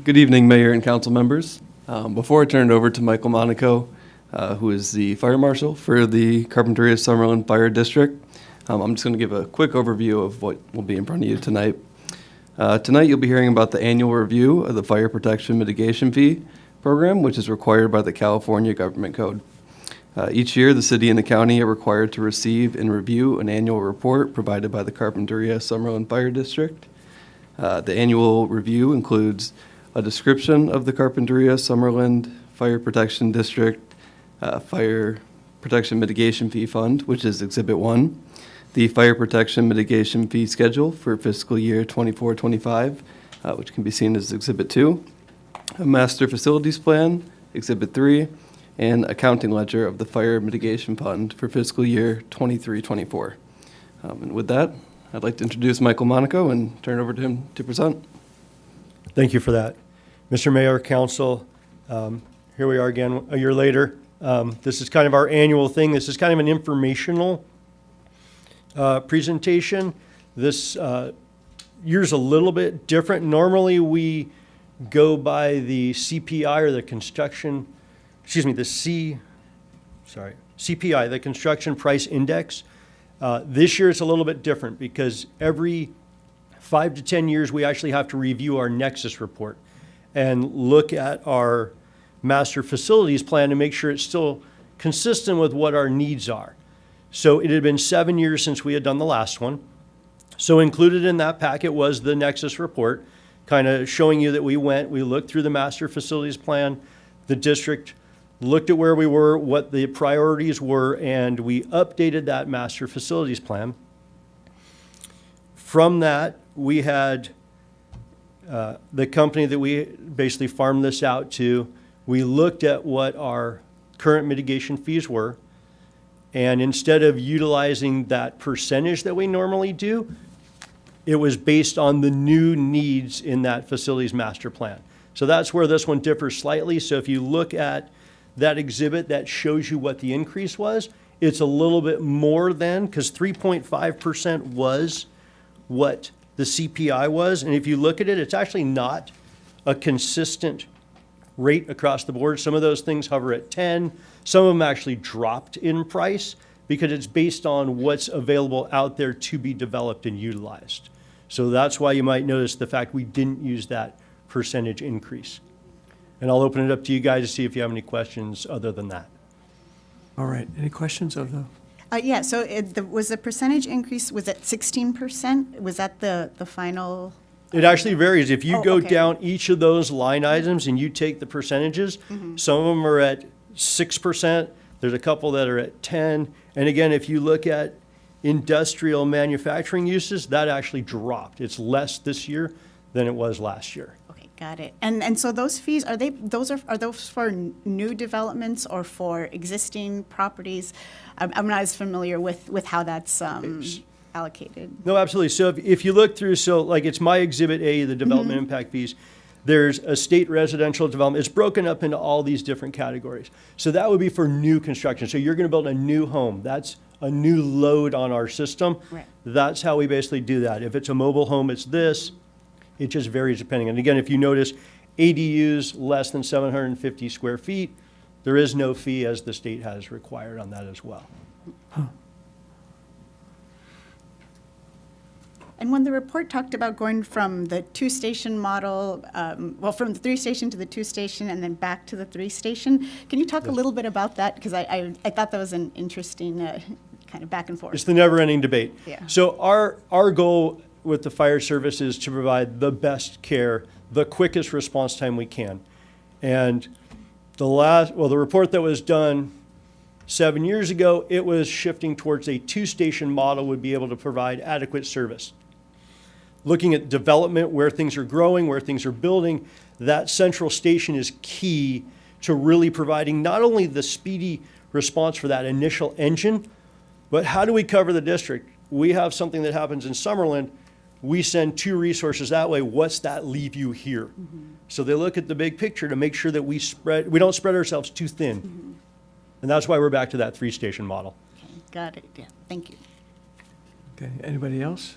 Good evening, Mayor and council members. Before I turn it over to Michael Monaco, who is the fire marshal for the Carpinteria Summerlin Fire District, I'm just going to give a quick overview of what will be in front of you tonight. Tonight you'll be hearing about the annual review of the Fire Protection Mitigation Fee Program, which is required by the California Government Code. Each year, the city and the county are required to receive and review an annual report provided by the Carpinteria Summerlin Fire District. The annual review includes a description of the Carpinteria Summerlin Fire Protection District Fire Protection Mitigation Fee Fund, which is Exhibit 1, the Fire Protection Mitigation Fee Schedule for fiscal year 24-25, which can be seen as Exhibit 2, a Master Facilities Plan, Exhibit 3, and accounting ledger of the Fire Mitigation Fund for fiscal year 23-24. And with that, I'd like to introduce Michael Monaco and turn it over to him to present. Thank you for that. Mr. Mayor, Council, here we are again a year later. This is kind of our annual thing. This is kind of an informational presentation. This year's a little bit different. Normally we go by the CPI or the construction, CPI, the Construction Price Index. This year it's a little bit different because every 5 to 10 years, we actually have to review our Nexus report and look at our master facilities plan to make sure it's still consistent with what our needs are. So it had been 7 years since we had done the last one. So included in that packet was the Nexus report, kind of showing you that we looked through the master facilities plan, the district looked at where we were, what the priorities were, and we updated that master facilities plan. From that, we had the company that we basically farmed this out to. We looked at what our current mitigation fees were, and instead of utilizing that percentage that we normally do, it was based on the new needs in that facilities master plan. So that's where this one differs slightly. So if you look at that exhibit that shows you what the increase was, it's a little bit more than, because 3.5% was what the CPI was. And if you look at it, it's actually not a consistent rate across the board. Some of those things hover at 10. Some of them actually dropped in price because it's based on what's available out there to be developed and utilized. So that's why you might notice the fact we didn't use that percentage increase. And I'll open it up to you guys to see if you have any questions other than that. All right, any questions of the? Yeah, so was the percentage increase, was it 16%? Was that the final? It actually varies. If you go okay. down each of those line items and you take the percentages, some of them are at 6%. There's a couple that are at 10. And again, if you look at industrial manufacturing uses, that actually dropped. It's less this year than it was last year. Okay, got it. And so those fees, are those for new developments or for existing properties? I'm not as familiar with how that's allocated. No, absolutely. So if you look through, so like it's my Exhibit A, the development impact fees, there's a state residential development. It's broken up into all these different categories. So that would be for new construction. So you're going to build a new home. That's a new load on our system. Right. That's how we basically do that. If it's a mobile home, it's this. It just varies depending. And again, if you notice, ADUs less than 750 square feet, there is no fee as the state has required on that as well. And when the report talked about going from the two-station model, from the three-station to the two-station and then back to the three-station, can you talk a little bit about that? Because I thought that was an interesting kind of back and forth. It's the never-ending debate. Yeah. So our goal with the fire service is to provide the best care, the quickest response time we can. And the report that was done 7 years ago, it was shifting towards a two-station model would be able to provide adequate service. Looking at development, where things are growing, where things are building, that central station is key to really providing not only the speedy response for that initial engine, but how do we cover the district? We have something that happens in Summerlin. We send 2 resources that way. What's that leave you here? Mm-hmm. So they look at the big picture to make sure that we don't spread ourselves too thin. Mm-hmm. And that's why we're back to that 3-station model. Okay, got it. Yeah, thank you. Okay, anybody else?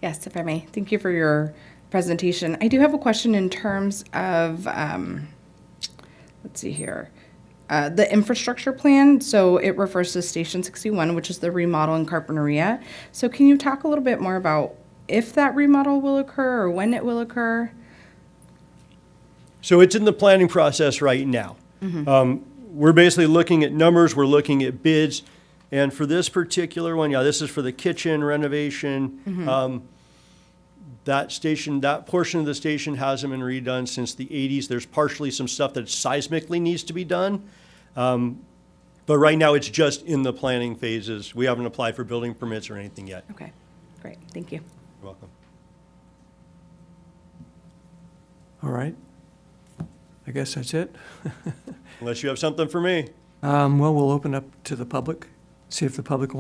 Yes, if I may. Thank you for your presentation. I do have a question in terms of, let's see here, the infrastructure plan. So it refers to Station 61, which is the remodel in Carpinteria. So can you talk a little bit more about if that remodel will occur or when it will occur? So it's in the planning process right now. Mm-hmm. We're basically looking at numbers, we're looking at bids. And for this particular one, this is for the kitchen renovation. Mm-hmm. That portion of the station hasn't been redone since the 80s. There's partially some stuff that seismically needs to be done. But right now it's just in the planning phases. We haven't applied for building permits or anything yet. Okay, great, thank you. You're welcome. All right. I guess that's it. Unless you have something for me. Well, we'll open up to the public, see if the public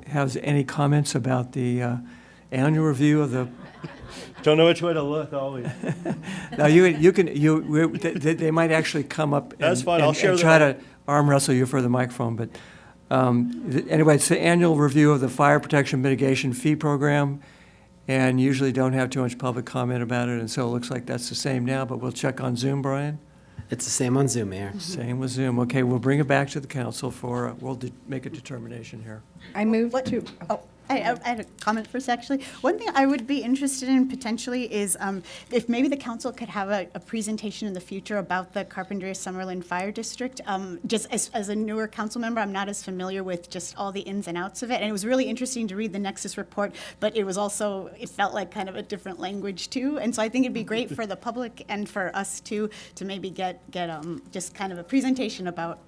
has any comments about the annual review of the. Don't know which way to look always. Now they might actually come up. That's fine. I'll share and try to arm wrestle you for the microphone. But anyway, it's the annual review of the fire protection mitigation fee program, and usually don't have too much public comment about it. And so it looks like that's the same now. But we'll check on Zoom, Brian. It's the same on Zoom, Mayor. Same with Zoom. Okay, we'll bring it back to the council for, we'll make a determination here. I move to. I had a comment first, actually. One thing I would be interested in potentially is if maybe the council could have a presentation in the future about the Carpinteria Summerlin Fire District. Just as a newer council member, I'm not as familiar with just all the ins and outs of it. And it was really interesting to read the Nexus report, but it was also, it felt like kind of a different language too. And so I think it'd be great for the public and for us too, to maybe get just kind of a presentation about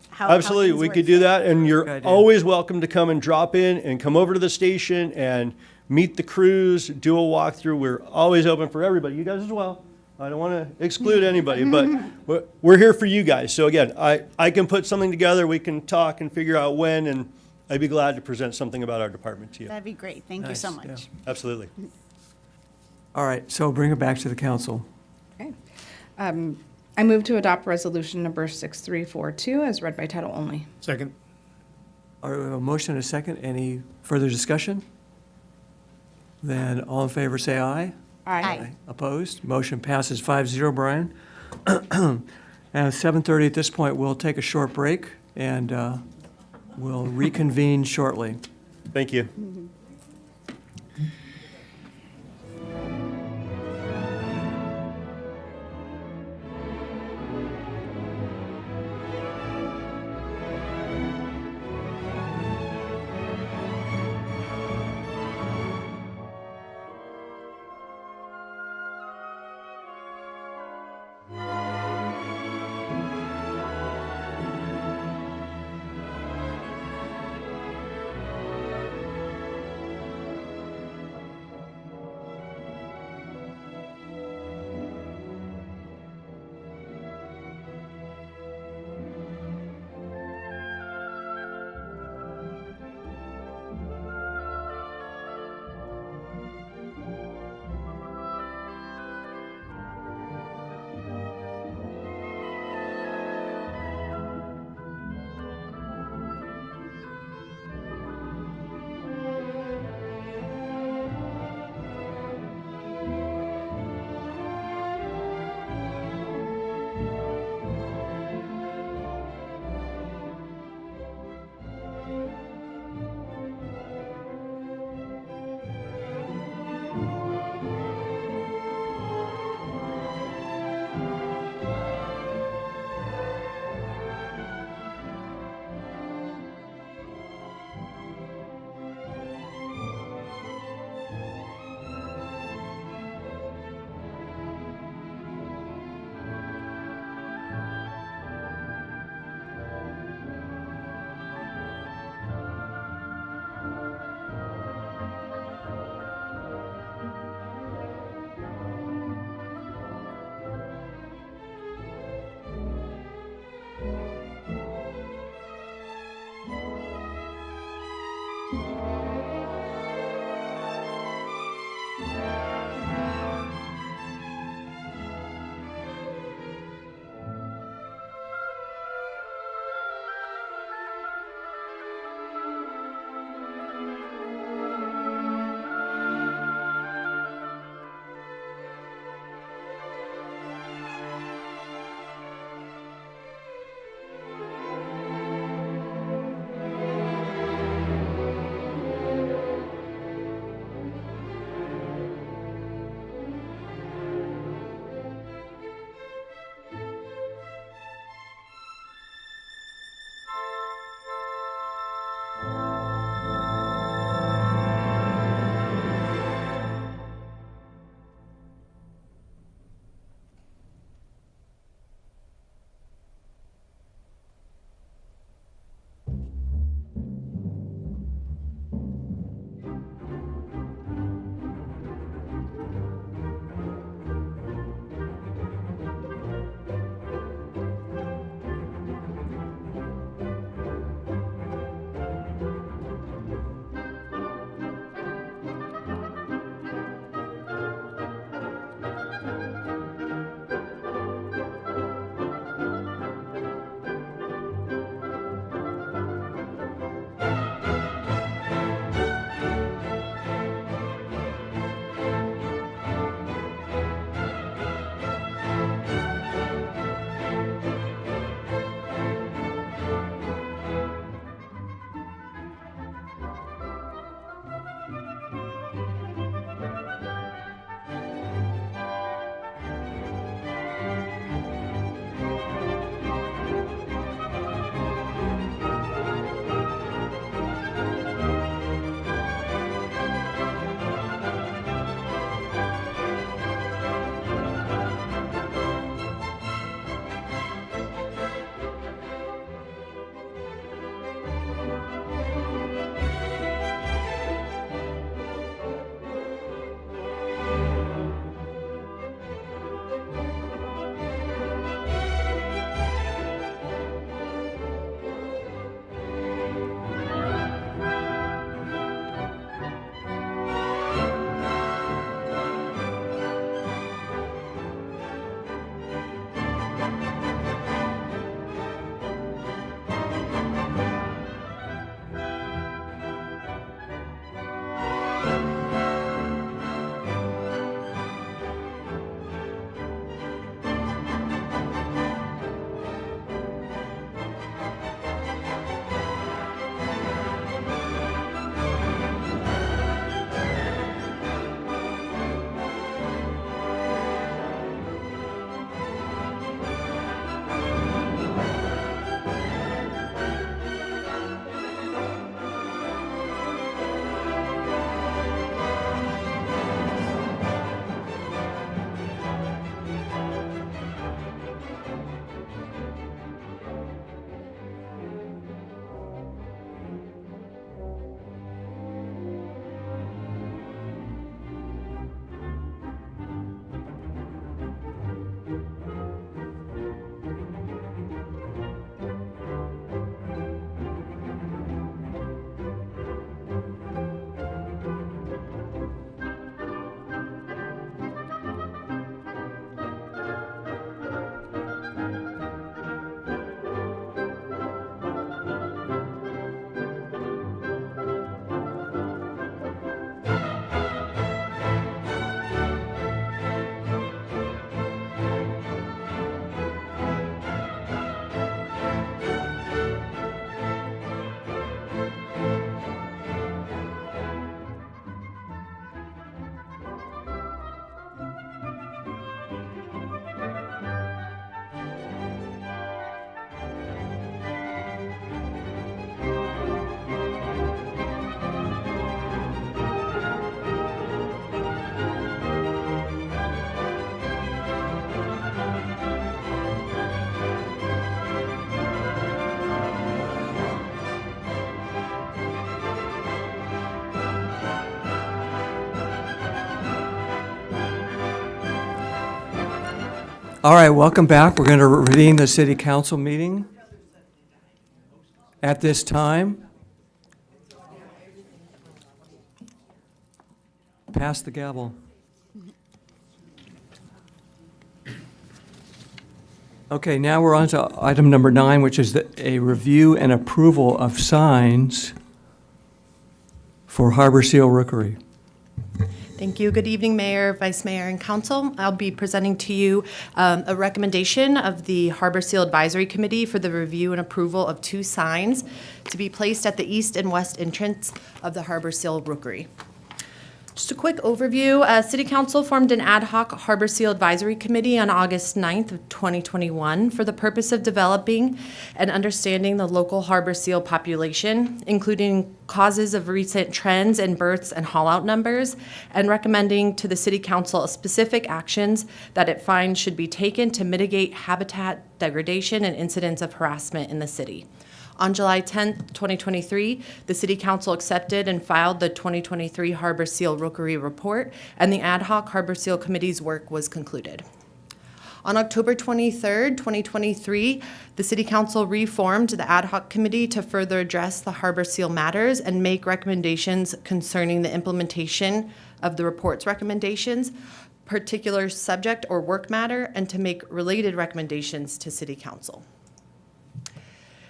how absolutely, we could do that, and you're always welcome to come and drop in and come over to the station and meet the crews, do a walkthrough. We're always open for everybody, you guys as well. I don't want to exclude anybody, but we're here for you guys. So again, I can put something together, we can talk and figure out when, and I'd be glad to present something about our department to you. That'd be great. Thank you so much. Yeah. Absolutely. All right, so bring it back to the council. Okay. I move to adopt resolution number 6342 as read by title only. Second. All right, we have a motion and a second. Any further discussion? Then all in favor say aye. Aye. Opposed? Motion passes 5-0, Brian. At 7:30 at this point, we'll take a short break and we'll reconvene shortly. Thank you. All right, welcome back. We're going to reconvene the city council meeting at this time. Pass the gavel. Okay, now we're on to item number 9, which is a review and approval of signs for Harbor Seal Rookery. Thank you. Good evening, Mayor, Vice Mayor, and Council. I'll be presenting to you a recommendation of the Harbor Seal Advisory Committee for the review and approval of 2 signs to be placed at the east and west entrance of the Harbor Seal Rookery. Just a quick overview. City Council formed an ad hoc Harbor Seal Advisory Committee on August 9th of 2021 for the purpose of developing and understanding the local harbor seal population, including causes of recent trends in births and haul-out numbers, and recommending to the City Council specific actions that it finds should be taken to mitigate habitat degradation and incidents of harassment in the city. On July 10th, 2023, the City Council accepted and filed the 2023 Harbor Seal Rookery Report, and the ad hoc Harbor Seal Committee's work was concluded. On October 23rd, 2023, the City Council reformed the ad hoc committee to further address the Harbor Seal matters and make recommendations concerning the implementation of the report's recommendations, particular subject or work matter, and to make related recommendations to City Council.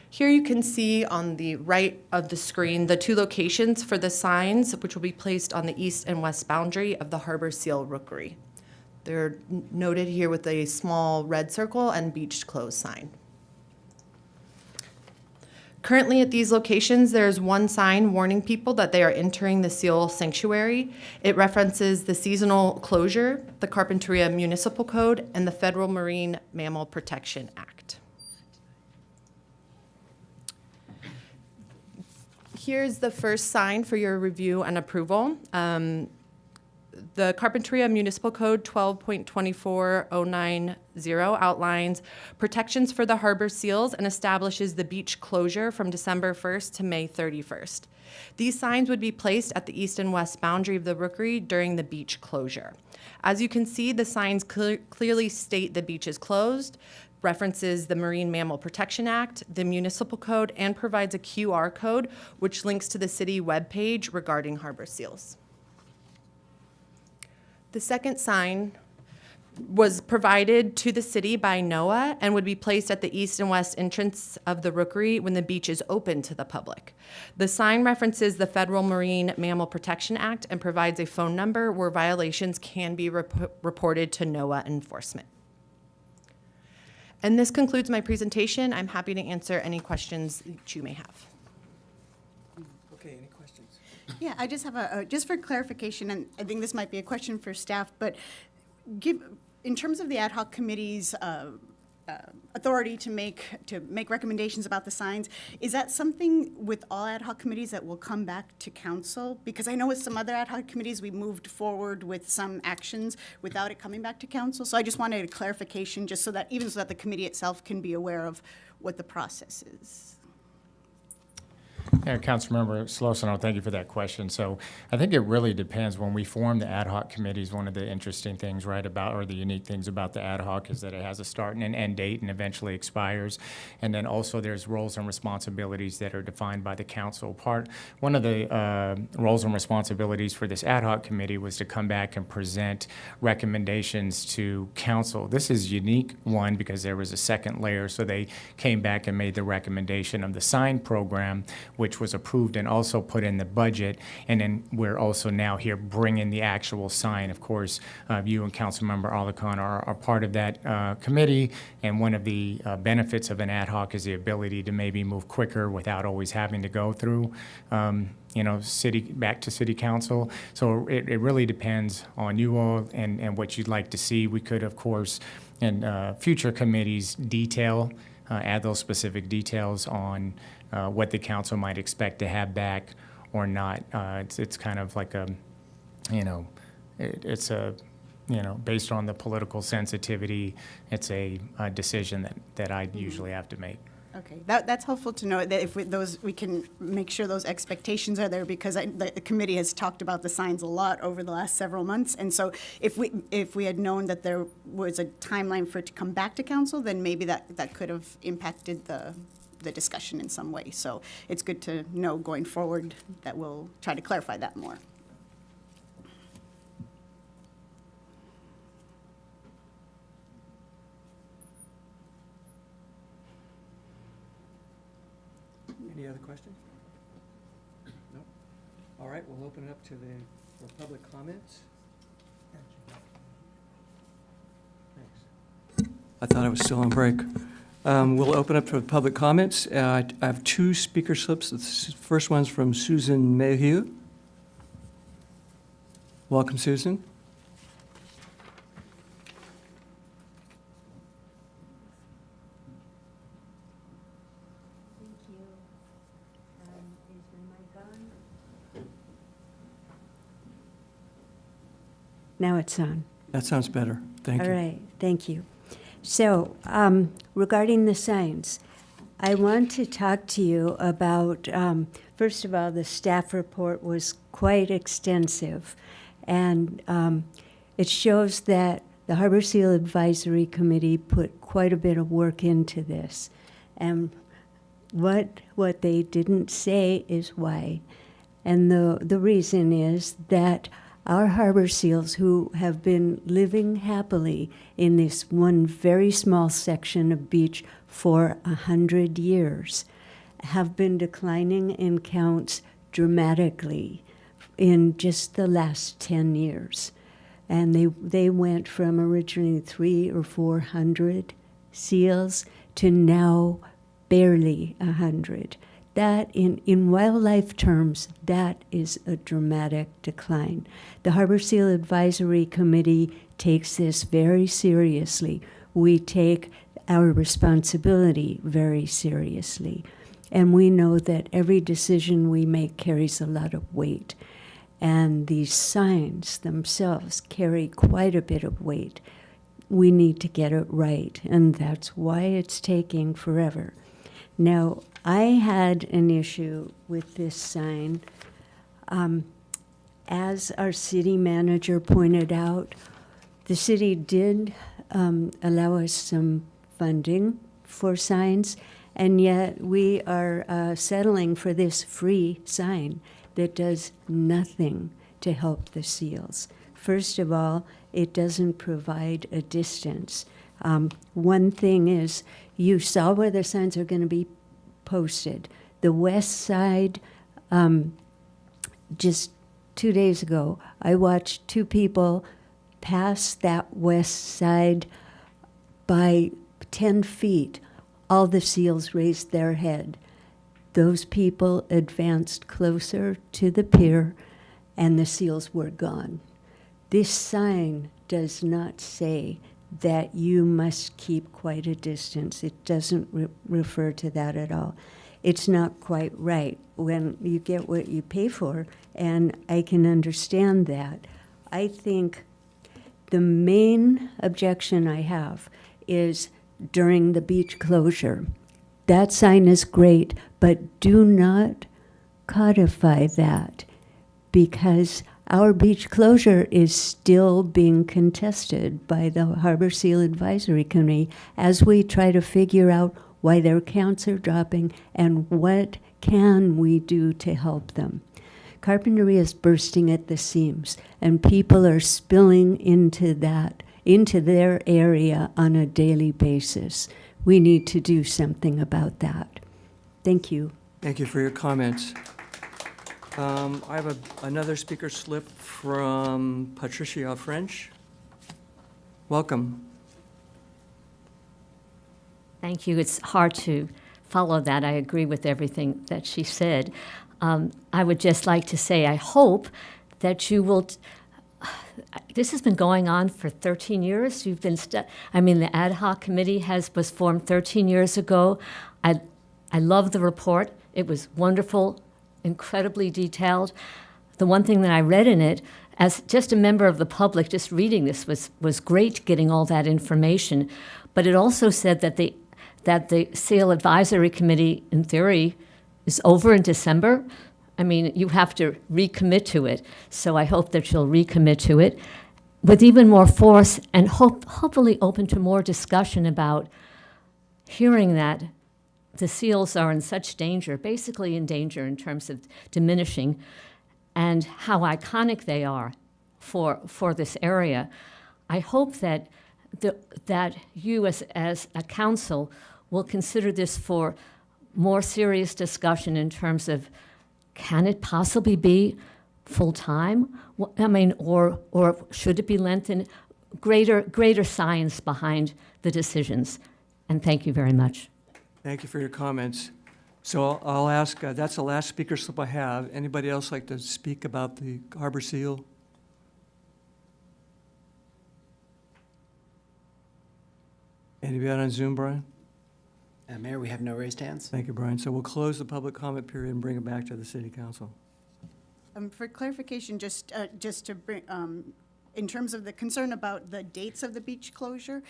Here you can see on the right of the screen the 2 locations for the signs, which will be placed on the east and west boundary of the Harbor Seal Rookery. They're noted here with a small red circle and beached closed sign. Currently at these locations, there's 1 sign warning people that they are entering the seal sanctuary. It references the seasonal closure, the Carpinteria Municipal Code, and the Federal Marine Mammal Protection Act. Here's the first sign for your review and approval. The Carpinteria Municipal Code 12.24090 outlines protections for the harbor seals and establishes the beach closure from December 1st to May 31st. These signs would be placed at the east and west boundary of the rookery during the beach closure. As you can see, the signs clearly state the beach is closed, references the Marine Mammal Protection Act, the Municipal Code, and provides a QR code which links to the city webpage regarding harbor seals. The second sign was provided to the city by NOAA and would be placed at the east and west entrance of the rookery when the beach is open to the public. The sign references the Federal Marine Mammal Protection Act and provides a phone number where violations can be reported to NOAA enforcement. And this concludes my presentation. I'm happy to answer any questions that you may have. Okay, any questions? Yeah, I just have just for clarification, and I think this might be a question for staff, but in terms of the ad hoc committee's authority to make recommendations about the signs, is that something with all ad hoc committees that will come back to council? Because I know with some other ad hoc committees, we moved forward with some actions without it coming back to council. So I just wanted a clarification, just so that the committee itself can be aware of what the process is. Yeah, Councilmember Slosano, thank you for that question. So I think it really depends. When we form the ad hoc committees, one of the interesting things, right, or the unique things about the ad hoc is that it has a start and an end date and eventually expires. And then also there's roles and responsibilities that are defined by the council. One of the roles and responsibilities for this ad hoc committee was to come back and present recommendations to council. This is a unique one because there was a second layer. So they came back and made the recommendation of the sign program, which was approved and also put in the budget. And then we're also now here bringing the actual sign. Of course, you and Councilmember Alarcon are part of that committee. And one of the benefits of an ad hoc is the ability to maybe move quicker without always having to go through back to city council. So it really depends on you all and what you'd like to see. We could, of course, in future committees add those specific details on what the council might expect to have back or not. It's kind of like based on the political sensitivity, it's a decision that I usually have to make. Okay, that's helpful to know, that if we can make sure those expectations are there, because the committee has talked about the signs a lot over the last several months, and so if we had known that there was a timeline for it to come back to council, then maybe that could have impacted the discussion in some way. So it's good to know going forward that we'll try to clarify that more. Any other questions? No? All right, we'll open it up for public comments. Thanks. I thought I was still on break. We'll open up for public comments. I have two speaker slips. The first one's from Susan Mayhew. Welcome, Susan. Now it's on. That sounds better. Thank you. All right, thank you. So, regarding the signs, I want to talk to you about, first of all, the staff report was quite extensive, and it shows that the Harbor Seal Advisory Committee put quite a bit of work into this. And what they didn't say is why. And the reason is that our harbor seals, who have been living happily in this one very small section of beach for 100 years, have been declining in counts dramatically in just the last 10 years. And they went from originally 300 or 400 seals to now barely 100. That, in wildlife terms, that is a dramatic decline. The Harbor Seal Advisory Committee takes this very seriously. We take our responsibility very seriously. And we know that every decision we make carries a lot of weight. And these signs themselves carry quite a bit of weight. We need to get it right, and that's why it's taking forever. Now, I had an issue with this sign. As our city manager pointed out, the city did allow us some funding for signs, and yet we are settling for this free sign that does nothing to help the seals. First of all, it doesn't provide a distance. One thing is, you saw where the signs are going to be posted. The west side, just 2 days ago, I watched two people pass that west side by 10 feet. All the seals raised their head. Those people advanced closer to the pier, and the seals were gone. This sign does not say that you must keep quite a distance. It doesn't refer to that at all. It's not quite right when you get what you pay for, and I can understand that. I think the main objection I have is during the beach closure. That sign is great, but do not codify that, because our beach closure is still being contested by the Harbor Seal Advisory Committee as we try to figure out why their counts are dropping and what can we do to help them. Carpinteria is bursting at the seams, and people are spilling into their area on a daily basis. We need to do something about that. Thank you. Thank you for your comments. I have another speaker slip from Patricia French. Welcome. Thank you. It's hard to follow that. I agree with everything that she said. I would just like to say I hope that you will. This has been going on for 13 years. You've been. The ad hoc committee was formed 13 years ago. I love the report. It was wonderful, incredibly detailed. The one thing that I read in it, as just a member of the public, just reading this was great, getting all that information. But it also said that that the SEAL Advisory Committee, in theory, is over in December. I mean, you have to recommit to it. So I hope that you'll recommit to it with even more force and hopefully open to more discussion about hearing that the seals are in such danger, basically in danger in terms of diminishing, and how iconic they are for this area. I hope that that you as a council will consider this for more serious discussion in terms of, can it possibly be full-time? I mean, or should it be lengthened? Greater science behind the decisions. And thank you very much. Thank you for your comments. So I'll ask, that's the last speaker slip I have. Anybody else like to speak about the harbor seal? Anybody on Zoom, Brian? Mayor, we have no raised hands. Thank you, Brian. So we'll close the public comment period and bring it back to the city council. For clarification, just to bring, in terms of the concern about the dates of the beach closure,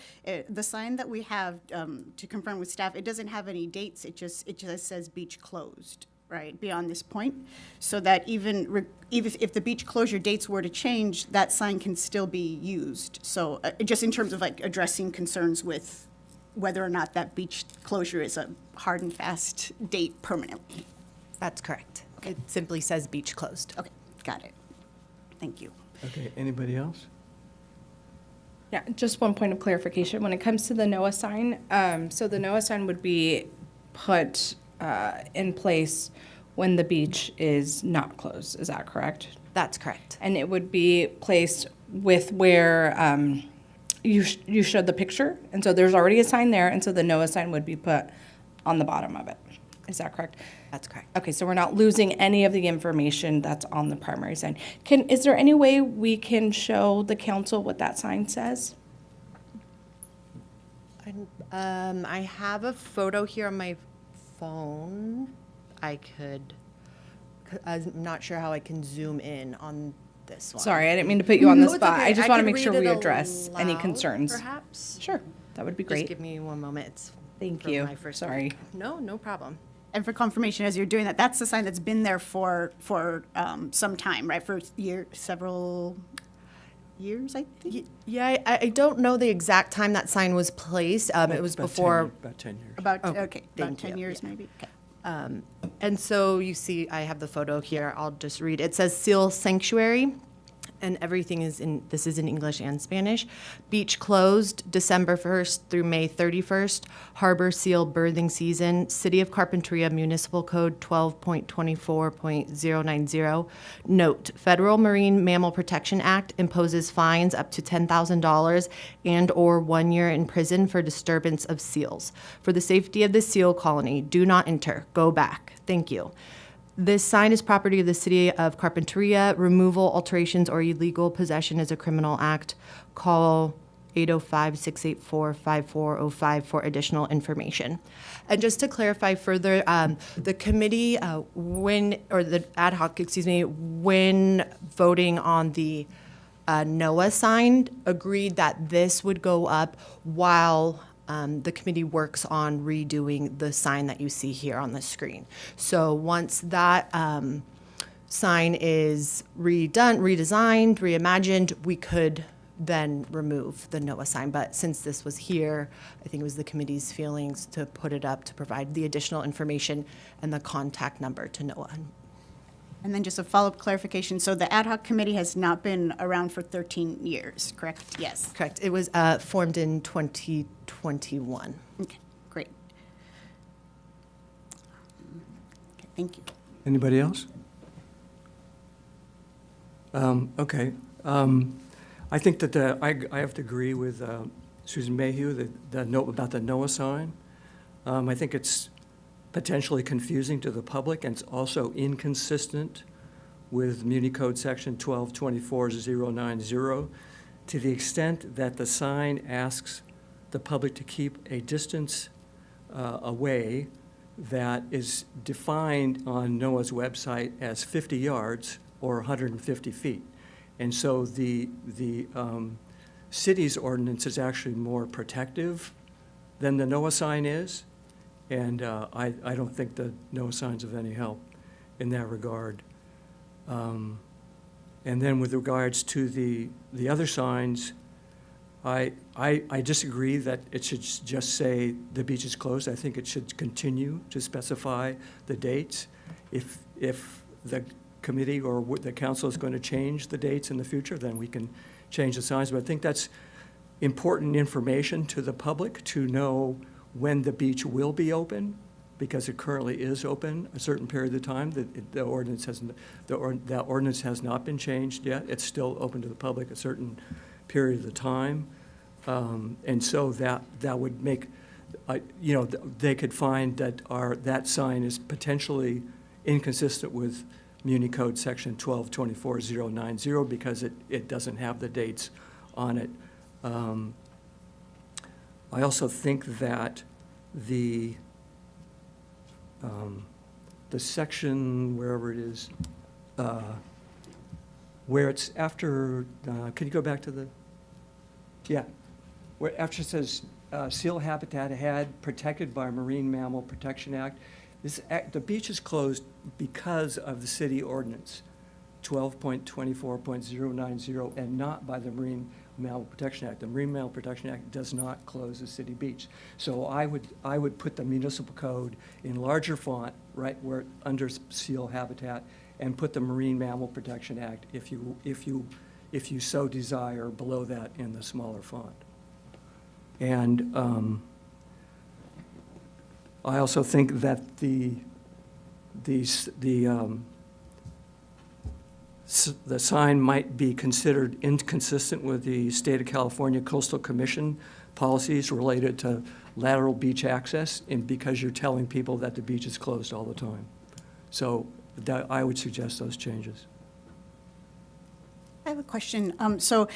the sign that we have to confirm with staff, it doesn't have any dates. It just says beach closed, right, beyond this point. So that even if the beach closure dates were to change, that sign can still be used. So just in terms of like addressing concerns with whether or not that beach closure is a hard and fast date permanently. That's correct. It simply says beach closed. Okay, got it. Thank you. Okay, anybody else? Yeah, just one point of clarification. When it comes to the NOAA sign, so the NOAA sign would be put in place when the beach is not closed. Is that correct? That's correct. And it would be placed with where you showed the picture, and so there's already a sign there, and so the NOAA sign would be put on the bottom of it. Is that correct? That's correct. Okay, so we're not losing any of the information that's on the primary sign. Is there any way we can show the council what that sign says? I have a photo here on my phone. I'm not sure how I can zoom in on this one. Sorry, I didn't mean to put you on the No, it's spot. okay. I just I want to can make sure read we it address any aloud, concerns. perhaps? Sure, that would be Just great. give me 1 moment. It's Thank from you. my first Sorry. No problem. And for confirmation, as you're doing that, that's the sign that's been there for some time, right? For several years, I think? Yeah, I don't know the exact time that sign was placed. It was before. About 10 years. About, Okay, okay, about thank 10 you. years Yeah. maybe? Okay. And so you see, I have the photo here. I'll just read. It says Seal Sanctuary, and everything is this is in English and Spanish. Beach closed December 1st through May 31st. Harbor Seal birthing season. City of Carpinteria Municipal Code 12.24.090. Note, Federal Marine Mammal Protection Act imposes fines up to $10,000 and/or 1 year in prison for disturbance of seals. For the safety of the seal colony, do not enter. Go back. Thank you. This sign is property of the City of Carpinteria. Removal, alterations, or illegal possession is a criminal act. Call 805-684-5405 for additional information. And just to clarify further, the committee, the ad hoc, when voting on the NOAA sign, agreed that this would go up while the committee works on redoing the sign that you see here on the screen. So once that sign is redesigned, reimagined, we could then remove the NOAA sign. But since this was here, I think it was the committee's feelings to put it up to provide the additional information and the contact number to NOAA. And then just a follow-up clarification. So the ad hoc committee has not been around for 13 years, correct? Yes. Correct. It was formed in 2021. Okay, great. Okay, thank you. Anybody else? Okay. I think that I have to agree with Susan Mayhew, the note about the NOAA sign. I think it's potentially confusing to the public, and it's also inconsistent with Muni Code Section 1224.090 to the extent that the sign asks the public to keep a distance away that is defined on NOAA's website as 50 yards or 150 feet. And so the city's ordinance is actually more protective than the NOAA sign is, and I don't think the NOAA sign's of any help in that regard. And then with regards to the other signs, I disagree that it should just say the beach is closed. I think it should continue to specify the dates. If the committee or the council is going to change the dates in the future, then we can change the signs. But I think that's important information to the public to know when the beach will be open, because it currently is open a certain period of time. The ordinance has not been changed yet. It's still open to the public a certain period of the time. And so that would make, they could find that that sign is potentially inconsistent with Muni Code Section 1224090 because it doesn't have the dates on it. I also think that the section, wherever it is, where it's after, can you go back to the, yeah, where after it says seal habitat had protected by Marine Mammal Protection Act, the beach is closed because of the city ordinance 12.24.090 and not by the Marine Mammal Protection Act. The Marine Mammal Protection Act does not close a city beach. So I would put the municipal code in larger font, right where under seal habitat, and put the Marine Mammal Protection Act, if you so desire, below that in the smaller font. And I also think that the sign might be considered inconsistent with the State of California Coastal Commission policies related to lateral beach access, and because you're telling people that the beach is closed all the time. So I would suggest those changes. I have a question. So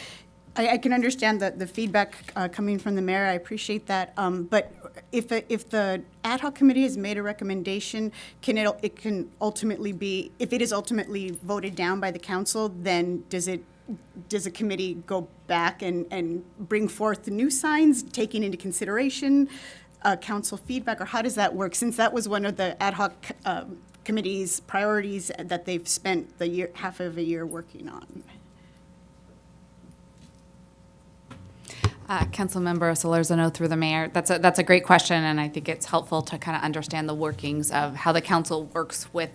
I can understand the feedback coming from the mayor. I appreciate that. But if the ad hoc committee has made a recommendation, it can ultimately be, if it is ultimately voted down by the council, then does a committee go back and bring forth the new signs, taking into consideration council feedback, or how does that work? Since that was one of the ad hoc committee's priorities that they've spent half of a year working on. Councilmember Solorzano through the mayor. That's a great question, and I think it's helpful to kind of understand the workings of how the council works with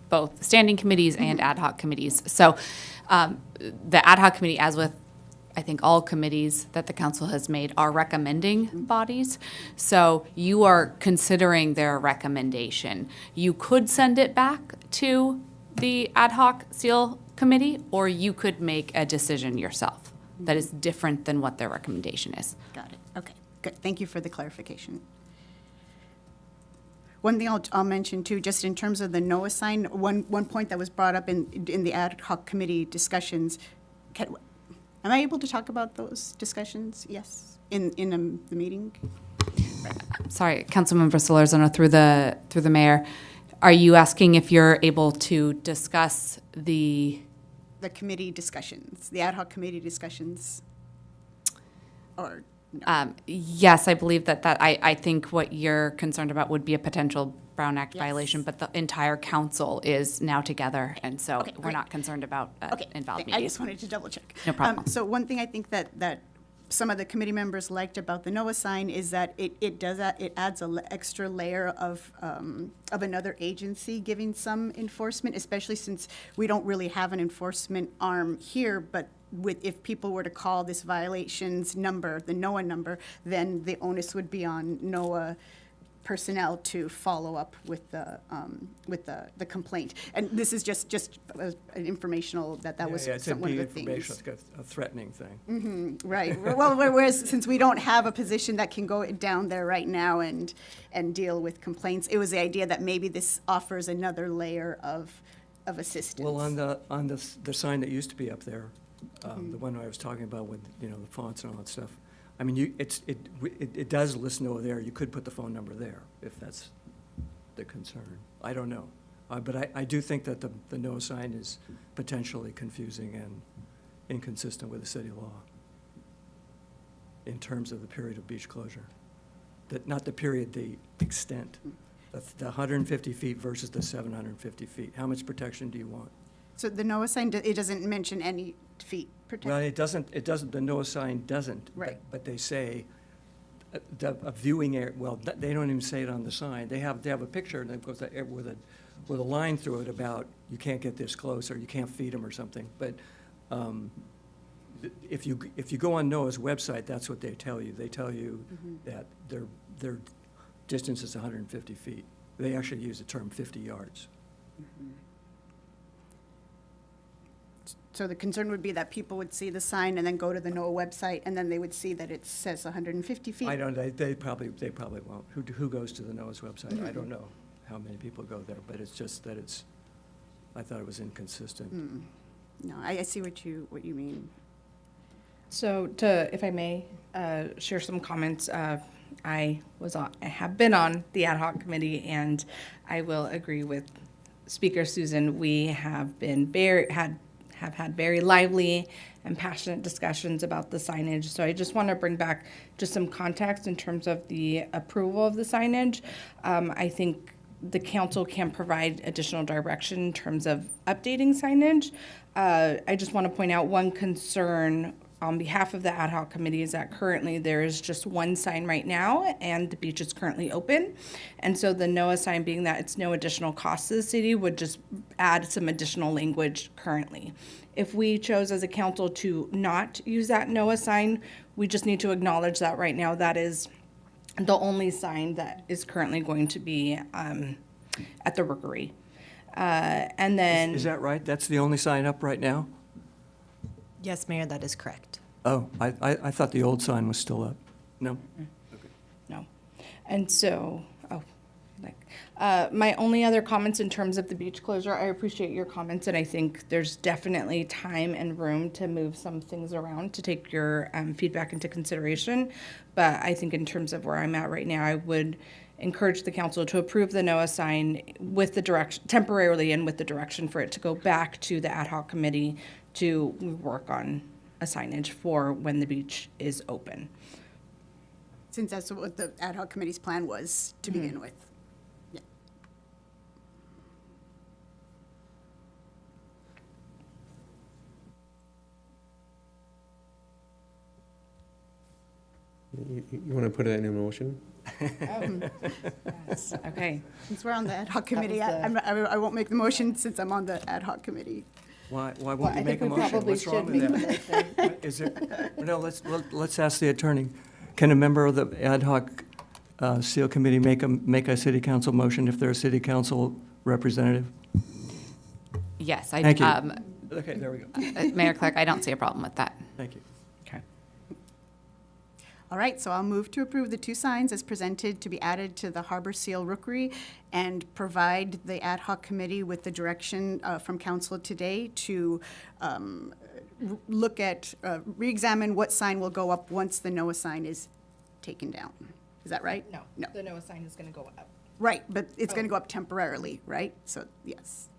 both standing committees and ad hoc committees. So the ad hoc committee, as with I think all committees that the council has made, are recommending bodies. So you are considering their recommendation. You could send it back to the ad hoc seal committee, or you could make a decision yourself that is different than what their recommendation is. Got it. Okay, good. Thank you for the clarification. One thing I'll mention too, just in terms of the NOAA sign, one point that was brought up in the ad hoc committee discussions. Am I able to talk about those discussions? Yes, in the meeting. Sorry, Councilmember Solorzano through the mayor. Are you asking if you're able to discuss the committee discussions, the ad hoc committee discussions, or no? Yes, I believe that I think what you're concerned about would be a potential Brown Act violation, but the entire council is now together, and so we're not concerned about invalid meetings. I just wanted to double check. No problem. So one thing I think that some of the committee members liked about the NOAA sign is that it adds an extra layer of another agency giving some enforcement, especially since we don't really have an enforcement arm here, but if people were to call this violations number, the NOAA number, then the onus would be on NOAA personnel to follow up with the complaint. And this is just an informational that was one of the things. It's a threatening thing. Mm-hmm, right. Well, whereas since we don't have a position that can go down there right now and deal with complaints, it was the idea that maybe this offers another layer of assistance. Well, on the sign that used to be up there, the one I was talking about with the fonts and all that stuff. I mean, it does list NOAA there. You could put the phone number there if that's the concern. I don't know, but I do think that the NOAA sign is potentially confusing and inconsistent with the city law in terms of the period of beach closure. not the period, the extent. The 150 feet versus the 750 feet. How much protection do you want? So the NOAA sign, it doesn't mention any feet protection? Well, it doesn't, the NOAA sign doesn't. Right. But they say, a viewing area, well, they don't even say it on the sign. They have a picture that goes with a line through it about, you can't get this close, or you can't feed them or something. But if you go on NOAA's website, that's what they tell you. They tell you that their distance is 150 feet. They actually use the term 50 yards. So the concern would be that people would see the sign and then go to the NOAA website, and then they would see that it says 150 feet? I don't, they probably won't. Who goes to the NOAA's website? I don't know how many people go there, but it's just that I thought it was inconsistent. No, I see what you mean. So if I may, share some comments. I have been on the ad hoc committee, and I will agree with Speaker Susan. We have been have had very lively and passionate discussions about the signage. So I just want to bring back just some context in terms of the approval of the signage. I think the council can provide additional direction in terms of updating signage. I just want to point out one concern on behalf of the ad hoc committee is that currently there is just one sign right now, and the beach is currently open. And so the NOAA sign, being that it's no additional cost to the city, would just add some additional language currently. If we chose as a council to not use that NOAA sign, we just need to acknowledge that right now that is the only sign that is currently going to be at the Rookery. And then... Is that right? That's the only sign up right now? Yes, Mayor, that is correct. Oh, I thought the old sign was still up. No? No. And so, my only other comments in terms of the beach closure, I appreciate your comments, and I think there's definitely time and room to move some things around to take your feedback into consideration. But I think in terms of where I'm at right now, I would encourage the council to approve the NOAA sign with the direction, temporarily, and with the direction for it to go back to the ad hoc committee to work on a signage for when the beach is open. Since that's what the ad hoc committee's plan was to begin with. Yeah. You want to put it in a motion? Yes, okay. Since we're on the ad hoc committee, I won't make the motion since I'm on the ad hoc committee. Why won't you make a motion? What's wrong with that? Is it, no, let's ask the attorney. Can a member of the ad hoc seal committee make a city council motion if they're a city council representative? Yes, Thank you. Okay, there we go. Mayor Clark, I don't see a problem with that. Thank you. Okay. All right, so I'll move to approve the two signs as presented to be added to the Harbor Seal Rookery and provide the ad hoc committee with the direction from council today to look at, re-examine what sign will go up once the NOAA sign is taken down. Is that right? No, the NOAA sign is going to go up. Right, but it's going to go up temporarily, right? So, yes.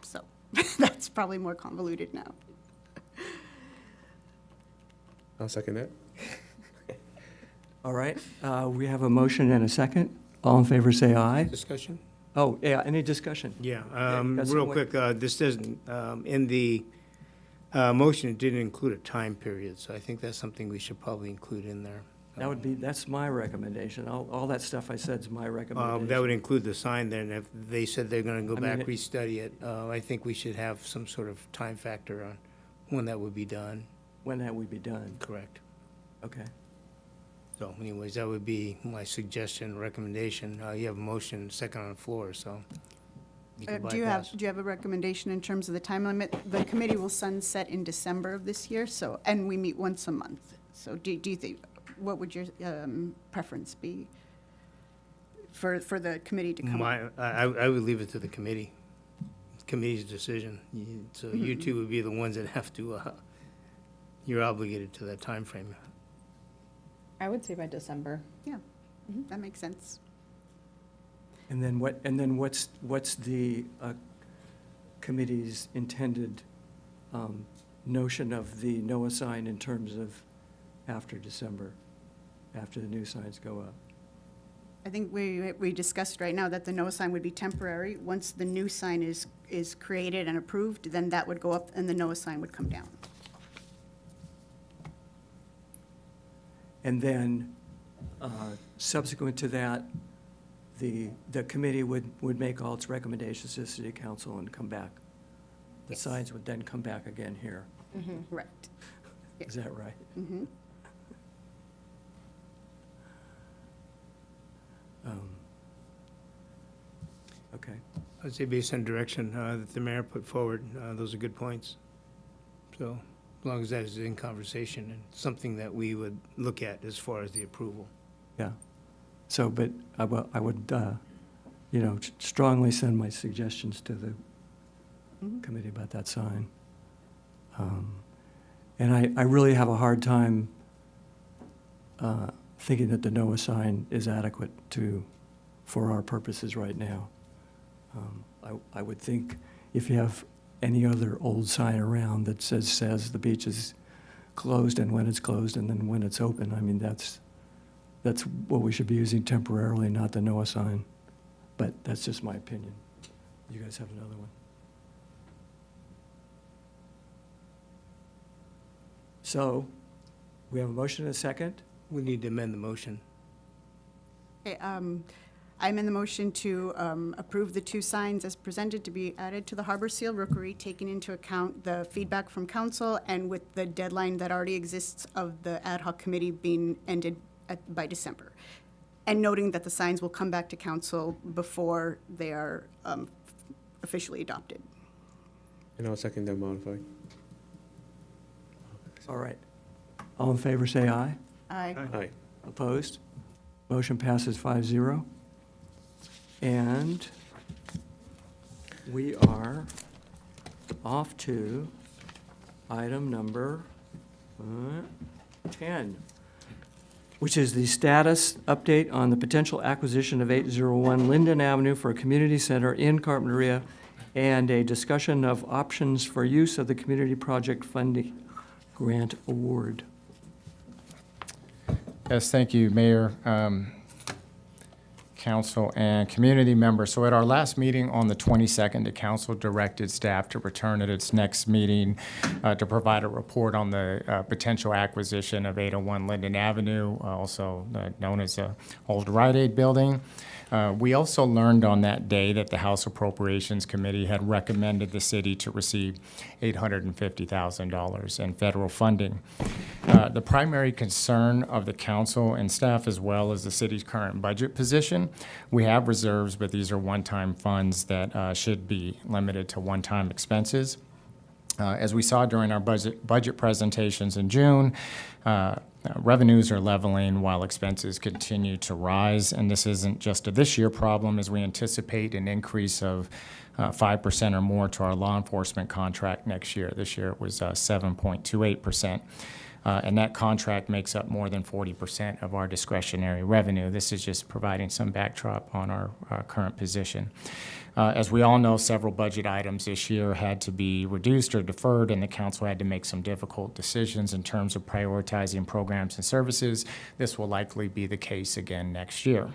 So, that's probably more convoluted now. I'll second that. All right, we have a motion and a second. All in favor, say aye. Discussion? Oh, yeah, any discussion? Yeah, that's real what- quick, this doesn't, in the motion, it didn't include a time period, so I think that's something we should probably include in there. That's my recommendation. All that stuff I said is my recommendation. That would include the sign then. If they said they're going to go I mean, back, restudy it, I think we should have some sort of time factor on when that would be done. When that would be done. Correct. Okay. So anyways, that would be my suggestion, recommendation. You have a motion, second on the floor, so you can Do you bypass. have a recommendation in terms of the time limit? The committee will sunset in December of this year, so, and we meet once a month. So do you think, what would your preference be for the committee to come up? I would leave it to the committee, committee's decision. So you two would be the ones that have to, you're obligated to that time frame. I would say by December. Yeah, that makes sense. And then what's the committee's intended notion of the NOAA sign in terms of after December, after the new signs go up? I think we discussed right now that the no sign would be temporary. Once the new sign is created and approved, then that would go up and the no sign would come down. And then, subsequent to that, the committee would make all its recommendations to the city council and come back. The signs would then come back again here. Right. Is that right? Mm-hmm. Okay. I'd say based on direction that the mayor put forward, those are good points. So as long as that is in conversation and something that we would look at as far as the approval. Yeah. So, but I would, strongly send my suggestions to the committee about that sign. And I really have a hard time thinking that the NOAA sign is adequate for our purposes right now. I would think if you have any other old sign around that says the beach is closed and when it's closed and then when it's open, I mean, that's what we should be using temporarily, not the NOAA sign. But that's just my opinion. You guys have another one? So, we have a motion and a second? We need to amend the motion. Okay, I'm in the motion to approve the two signs as presented to be added to the Harbor Seal Rookery, taking into account the feedback from council and with the deadline that already exists of the ad hoc committee being ended by December. And noting that the signs will come back to council before they are officially adopted. And I'll second that modified. All right. All in favor, say aye. Aye. Aye. Opposed? Motion passes 5-0. And we are off to item number 10, which is the status update on the potential acquisition of 801 Linden Avenue for a community center in Carpinteria and a discussion of options for use of the community project funding grant award. Yes, thank you, Mayor, Council, and community members. So at our last meeting on the 22nd, the council directed staff to return at its next meeting to provide a report on the potential acquisition of 801 Linden Avenue, also known as the old Rite Aid building. We also learned on that day that the House Appropriations Committee had recommended the city to receive $850,000 in federal funding. The primary concern of the council and staff, as well as the city's current budget position, we have reserves, but these are one-time funds that should be limited to one-time expenses. As we saw during our budget presentations in June, revenues are leveling while expenses continue to rise, and this isn't just a this year problem, as we anticipate an increase of 5% or more to our law enforcement contract next year. This year it was 7.28%. And that contract makes up more than 40% of our discretionary revenue. This is just providing some backdrop on our current position. As we all know, several budget items this year had to be reduced or deferred, and the council had to make some difficult decisions in terms of prioritizing programs and services. This will likely be the case again next year.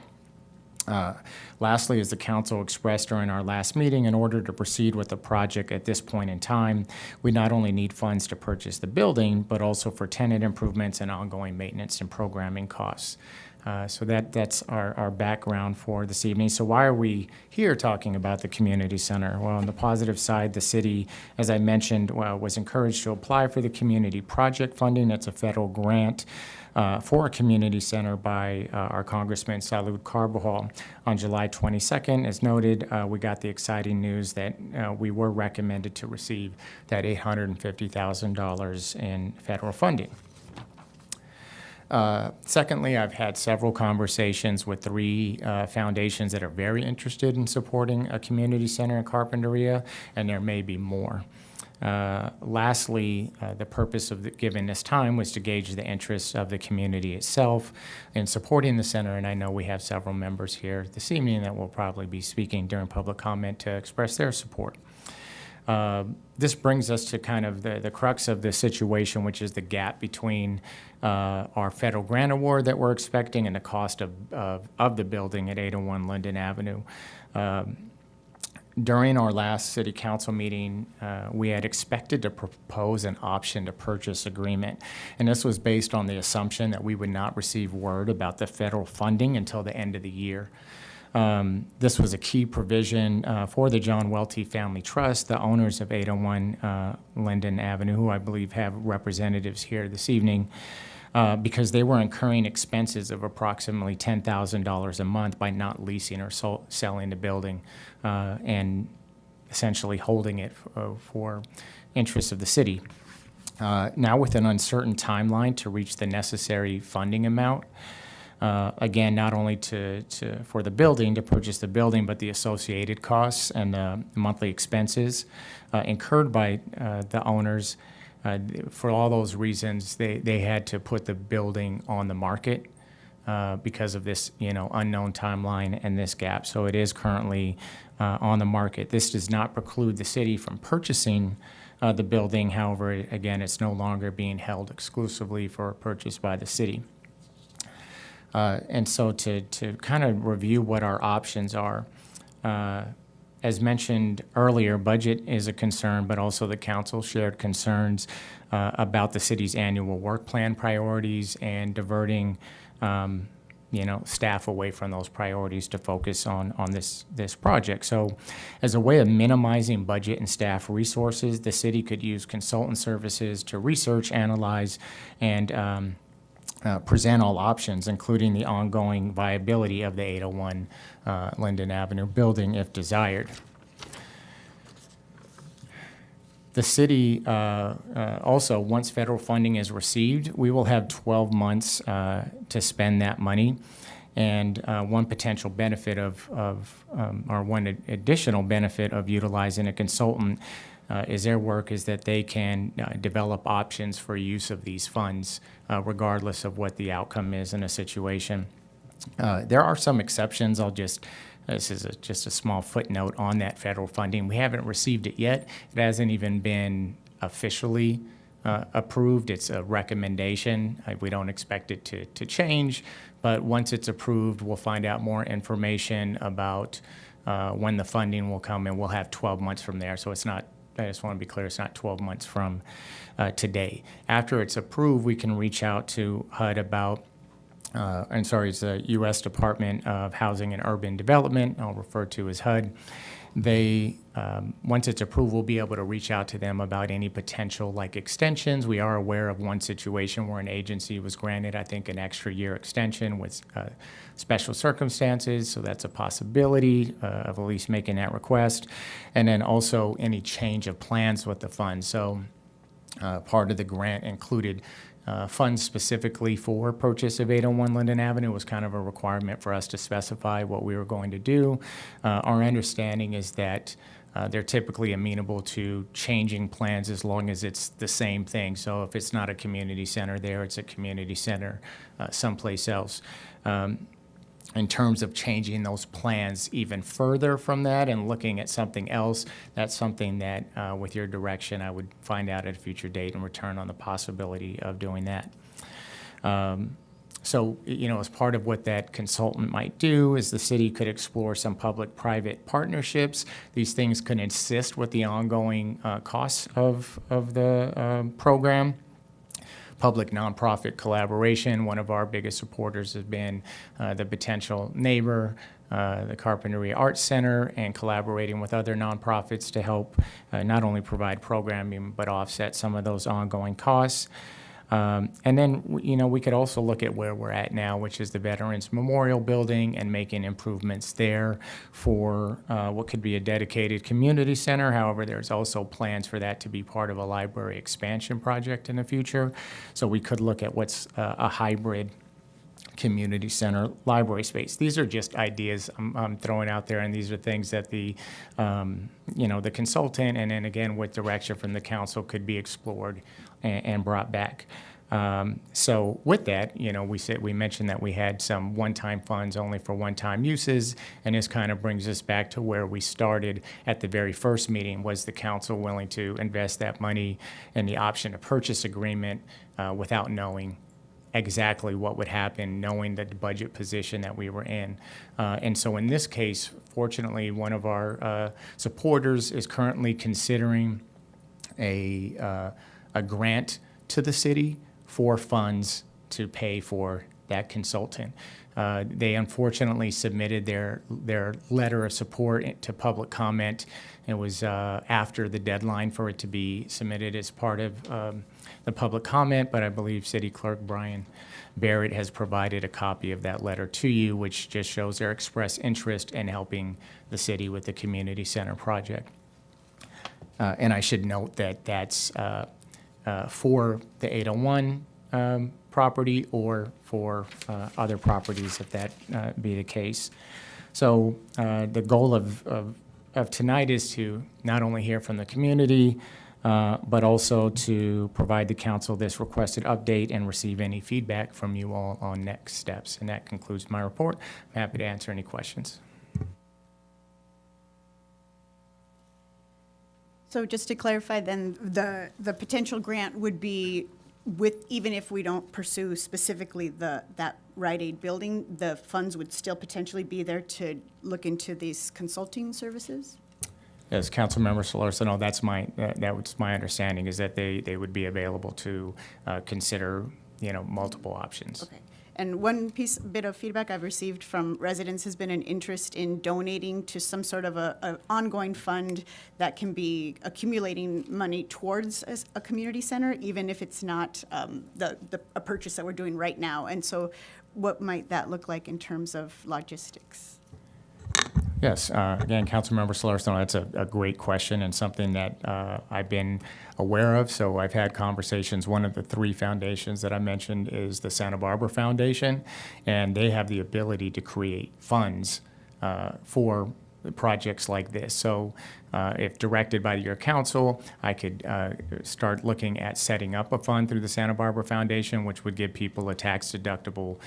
Lastly, as the council expressed during our last meeting, in order to proceed with the project at this point in time, we not only need funds to purchase the building, but also for tenant improvements and ongoing maintenance and programming costs. So that's our background for this evening. So why are we here talking about the community center? Well, on the positive side, the city, as I mentioned, was encouraged to apply for the community project funding. It's a federal grant for a community center by our Congressman Salud Carbajal on July 22nd. As noted, we got the exciting news that we were recommended to receive that $850,000 in federal funding. Secondly, I've had several conversations with 3 foundations that are very interested in supporting a community center in Carpinteria, and there may be more. Lastly, the purpose of giving this time was to gauge the interests of the community itself in supporting the center, and I know we have several members here this evening that will probably be speaking during public comment to express their support. This brings us to kind of the crux of the situation, which is the gap between our federal grant award that we're expecting and the cost of the building at 801 Linden Avenue. During our last city council meeting, we had expected to propose an option to purchase agreement. And this was based on the assumption that we would not receive word about the federal funding until the end of the year. This was a key provision for the John Welty Family Trust, the owners of 801 Linden Avenue, who I believe have representatives here this evening, because they were incurring expenses of approximately $10,000 a month by not leasing or selling the building and essentially holding it for interests of the city. Now with an uncertain timeline to reach the necessary funding amount, again, not only for the building, to purchase the building, but the associated costs and the monthly expenses incurred by the owners. For all those reasons, they had to put the building on the market because of this, unknown timeline and this gap. So it is currently on the market. This does not preclude the city from purchasing the building. However, again, it's no longer being held exclusively for purchase by the city. And so to kind of review what our options are, as mentioned earlier, budget is a concern, but also the council shared concerns about the city's annual work plan priorities and diverting, staff away from those priorities to focus on this project. So as a way of minimizing budget and staff resources, the city could use consultant services to research, analyze, and present all options, including the ongoing viability of the 801 Linden Avenue building if desired. The city also, once federal funding is received, we will have 12 months to spend that money. And one potential benefit or one additional benefit of utilizing a consultant is their work is that they can develop options for use of these funds, regardless of what the outcome is in a situation. There are some exceptions. This is just a small footnote on that federal funding. We haven't received it yet. It hasn't even been officially approved. It's a recommendation. We don't expect it to change, but once it's approved, we'll find out more information about when the funding will come, and we'll have 12 months from there. So it's not, I just want to be clear, it's not 12 months from today. After it's approved, we can reach out to HUD about, it's the U.S. Department of Housing and Urban Development, I'll refer to as HUD. They, once it's approved, we'll be able to reach out to them about any potential extensions. We are aware of one situation where an agency was granted, I think, an extra year extension with special circumstances, so that's a possibility of at least making that request. And then also any change of plans with the fund. So part of the grant included funds specifically for purchase of 801 Linden Avenue. Was kind of a requirement for us to specify what we were going to do. Our understanding is that they're typically amenable to changing plans as long as it's the same thing. So if it's not a community center there, it's a community center someplace else. In terms of changing those plans even further from that and looking at something else, that's something that, with your direction, I would find out at a future date and return on the possibility of doing that. So, as part of what that consultant might do is the city could explore some public-private partnerships. These things can assist with the ongoing costs of the program. Public nonprofit collaboration. One of our biggest supporters has been the potential neighbor, the Carpinteria Arts Center, and collaborating with other nonprofits to help not only provide programming but offset some of those ongoing costs. And then, we could also look at where we're at now, which is the Veterans Memorial Building, and making improvements there for what could be a dedicated community center. However, there's also plans for that to be part of a library expansion project in the future. So we could look at what's a hybrid community center library space. These are just ideas I'm throwing out there, and these are things that the consultant, and then again with direction from the council, could be explored and brought back. So with that, we mentioned that we had some one-time funds only for one-time uses, and this kind of brings us back to where we started at the very first meeting. Was the council willing to invest that money in the option to purchase agreement without knowing exactly what would happen, knowing the budget position that we were in? And so in this case, fortunately, one of our supporters is currently considering a grant to the city for funds to pay for that consultant. They unfortunately submitted their letter of support to public comment. It was after the deadline for it to be submitted as part of the public comment, but I believe City Clerk Brian Barrett has provided a copy of that letter to you, which just shows their express interest in helping the city with the community center project. And I should note that that's for the 801 property or for other properties, if that be the case. So the goal of tonight is to not only hear from the community, but also to provide the council this requested update and receive any feedback from you all on next steps. And that concludes my report. I'm happy to answer any questions. So just to clarify then, the potential grant would be with, even if we don't pursue specifically that Rite Aid building, the funds would still potentially be there to look into these consulting services? As Councilmember Solorzo, no, that was my understanding, is that they would be available to consider, multiple options. Okay. And one bit of feedback I've received from residents has been an interest in donating to some sort of a ongoing fund that can be accumulating money towards a community center, even if it's not a purchase that we're doing right now. And so what might that look like in terms of logistics? Yes, again, Councilmember Solorzo, that's a great question and something that I've been aware of. So I've had conversations. One of the three foundations that I mentioned is the Santa Barbara Foundation, and they have the ability to create funds for projects like this. So if directed by your council, I could start looking at setting up a fund through the Santa Barbara Foundation, which would give people a tax-deductible,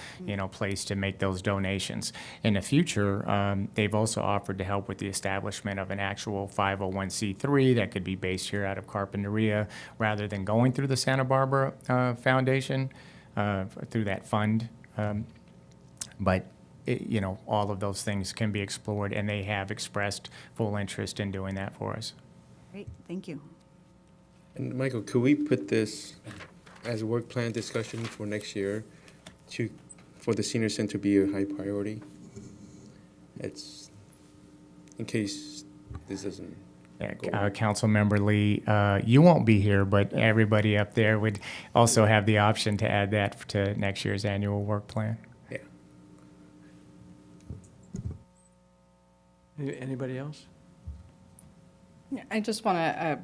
place to make those donations. In the future, they've also offered to help with the establishment of an actual 501c3 that could be based here out of Carpinteria, rather than going through the Santa Barbara Foundation through that fund. But all of those things can be explored, and they have expressed full interest in doing that for us. Great, thank you. And Michael, could we put this as a work plan discussion for next year for the senior center be a high priority? It's in case this doesn't Councilmember Lee, you won't be here, but everybody up there would also have the option to add that to next year's annual work plan. Yeah. Anybody else? Yeah, I just want to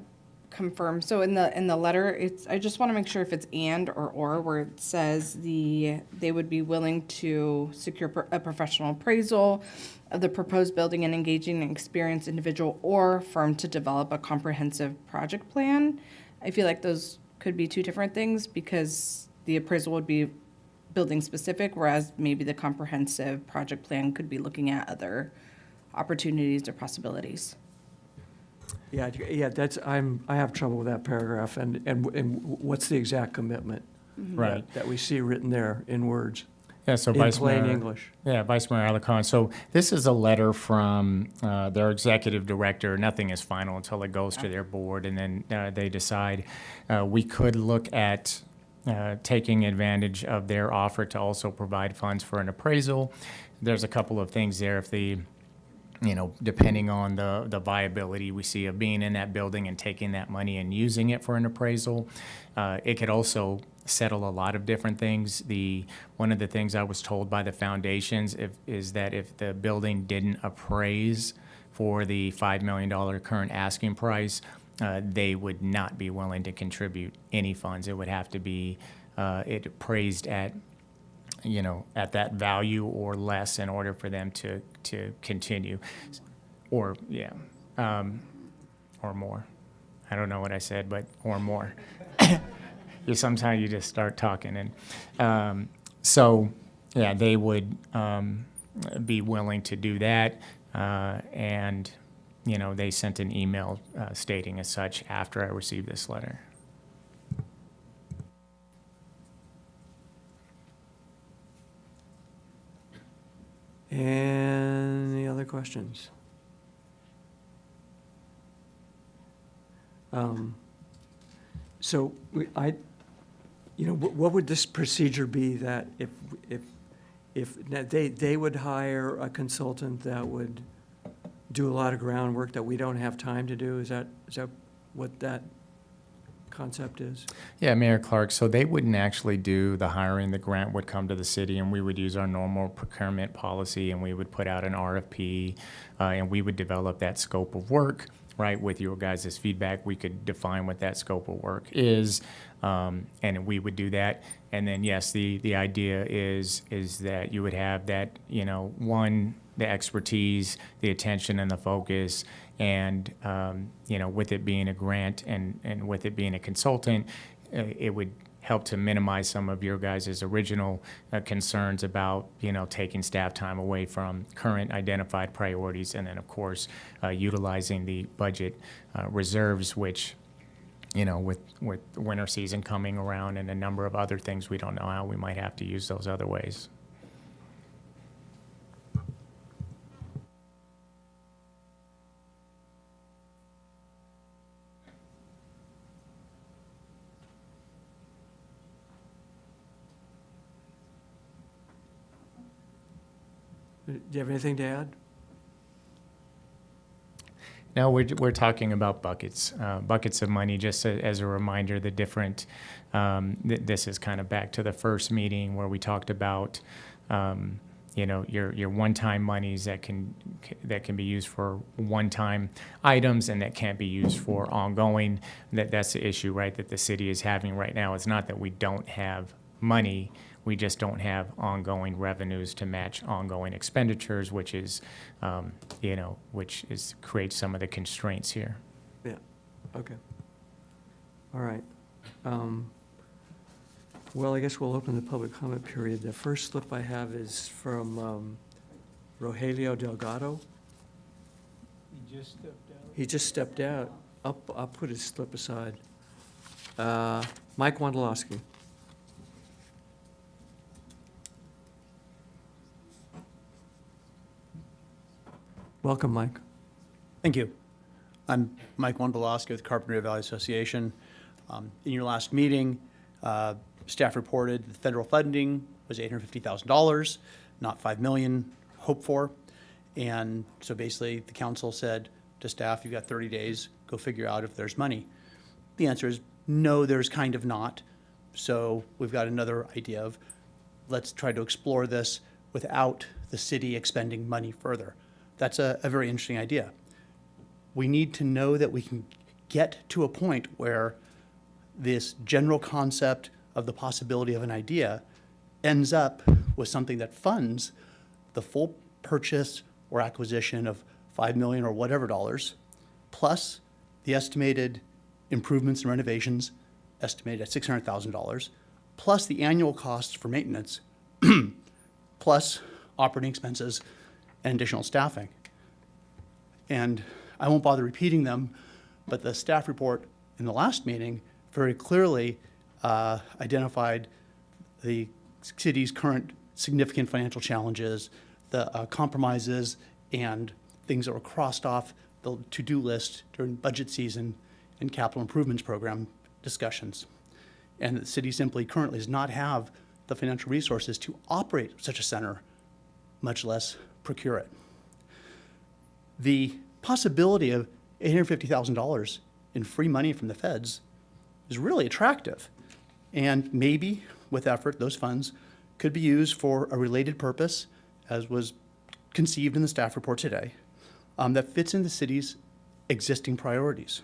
confirm. So in the letter, I just want to make sure if it's and or where it says they would be willing to secure a professional appraisal of the proposed building and engaging an experienced individual or firm to develop a comprehensive project plan. I feel like those could be two different things, because the appraisal would be building specific, whereas maybe the comprehensive project plan could be looking at other opportunities or possibilities. Yeah, I have trouble with that paragraph, and what's the exact commitment? Right. That we see written there in words? Yeah, so in Vice plain Mayor, English. Yeah, Vice Mayor Alarcon. So this is a letter from their executive director. Nothing is final until it goes to their board, and then they decide. We could look at taking advantage of their offer to also provide funds for an appraisal. There's a couple of things there. If depending on the viability we see of being in that building and taking that money and using it for an appraisal, it could also settle a lot of different things. One of the things I was told by the foundations is that if the building didn't appraise for the $5 million current asking price, they would not be willing to contribute any funds. It would have to be it appraised at that value or less in order for them to continue, or more. I don't know what I said, but or more. sometimes you just start talking. And so, yeah, they would be willing to do that. And, you know, they sent an email stating as such after I received this letter. Any other questions? So what would this procedure be that if they would hire a consultant that would do a lot of groundwork that we don't have time to do? Is that what that concept is? Yeah, Mayor Clark, so they wouldn't actually do the hiring. The grant would come to the city, and we would use our normal procurement policy, and we would put out an RFP, and we would develop that scope of work, right? With your guys' feedback, we could define what that scope of work is, and we would do that. And then, yes, the idea is that you would have that, you know, the expertise, the attention and the focus, and, you know, with it being a grant and with it being a consultant, it would help to minimize some of your guys' original concerns about, you know, taking staff time away from current identified priorities, and then, of course, utilizing the budget reserves, which, you know, with winter season coming around and a number of other things, we don't know how we might have to use those other ways. Do you have anything to add? No, we're talking about buckets of money. Just as a reminder, the different. This is kind of back to the first meeting where we talked about, you know, your one-time monies that can be used for one-time items and that can't be used for ongoing. That's the issue, right? That the city is having right now. It's not that we don't have money. We just don't have ongoing revenues to match ongoing expenditures, which is, you know, creates some of the constraints here. Yeah, okay. All right. Well, I guess we'll open the public comment period. The first slip I have is from Rogelio Delgado. He just stepped out. He just stepped out. I'll put his slip aside. Mike Wondolowski. Welcome, Mike. Thank you. I'm Mike Wondolowski with Carpinteria Valley Association. In your last meeting, staff reported the federal funding was $850,000, not $5 million hoped for. And so basically the council said to staff, you've got 30 days, go figure out if there's money. The answer is no, there's kind of not. So we've got another idea of let's try to explore this without the city expending money further. That's a very interesting idea. We need to know that we can get to a point where this general concept of the possibility of an idea ends up with something that funds the full purchase or acquisition of $5 million or whatever dollars, plus the estimated improvements and renovations estimated at $600,000, plus the annual costs for maintenance, plus operating expenses and additional staffing. And I won't bother repeating them, but the staff report in the last meeting very clearly identified the city's current significant financial challenges, the compromises and things that were crossed off the to-do list during budget season and capital improvements program discussions. And the city simply currently does not have the financial resources to operate such a center, much less procure it. The possibility of $850,000 in free money from the feds is really attractive. And maybe, with effort, those funds could be used for a related purpose, as was conceived in the staff report today, that fits in the city's existing priorities.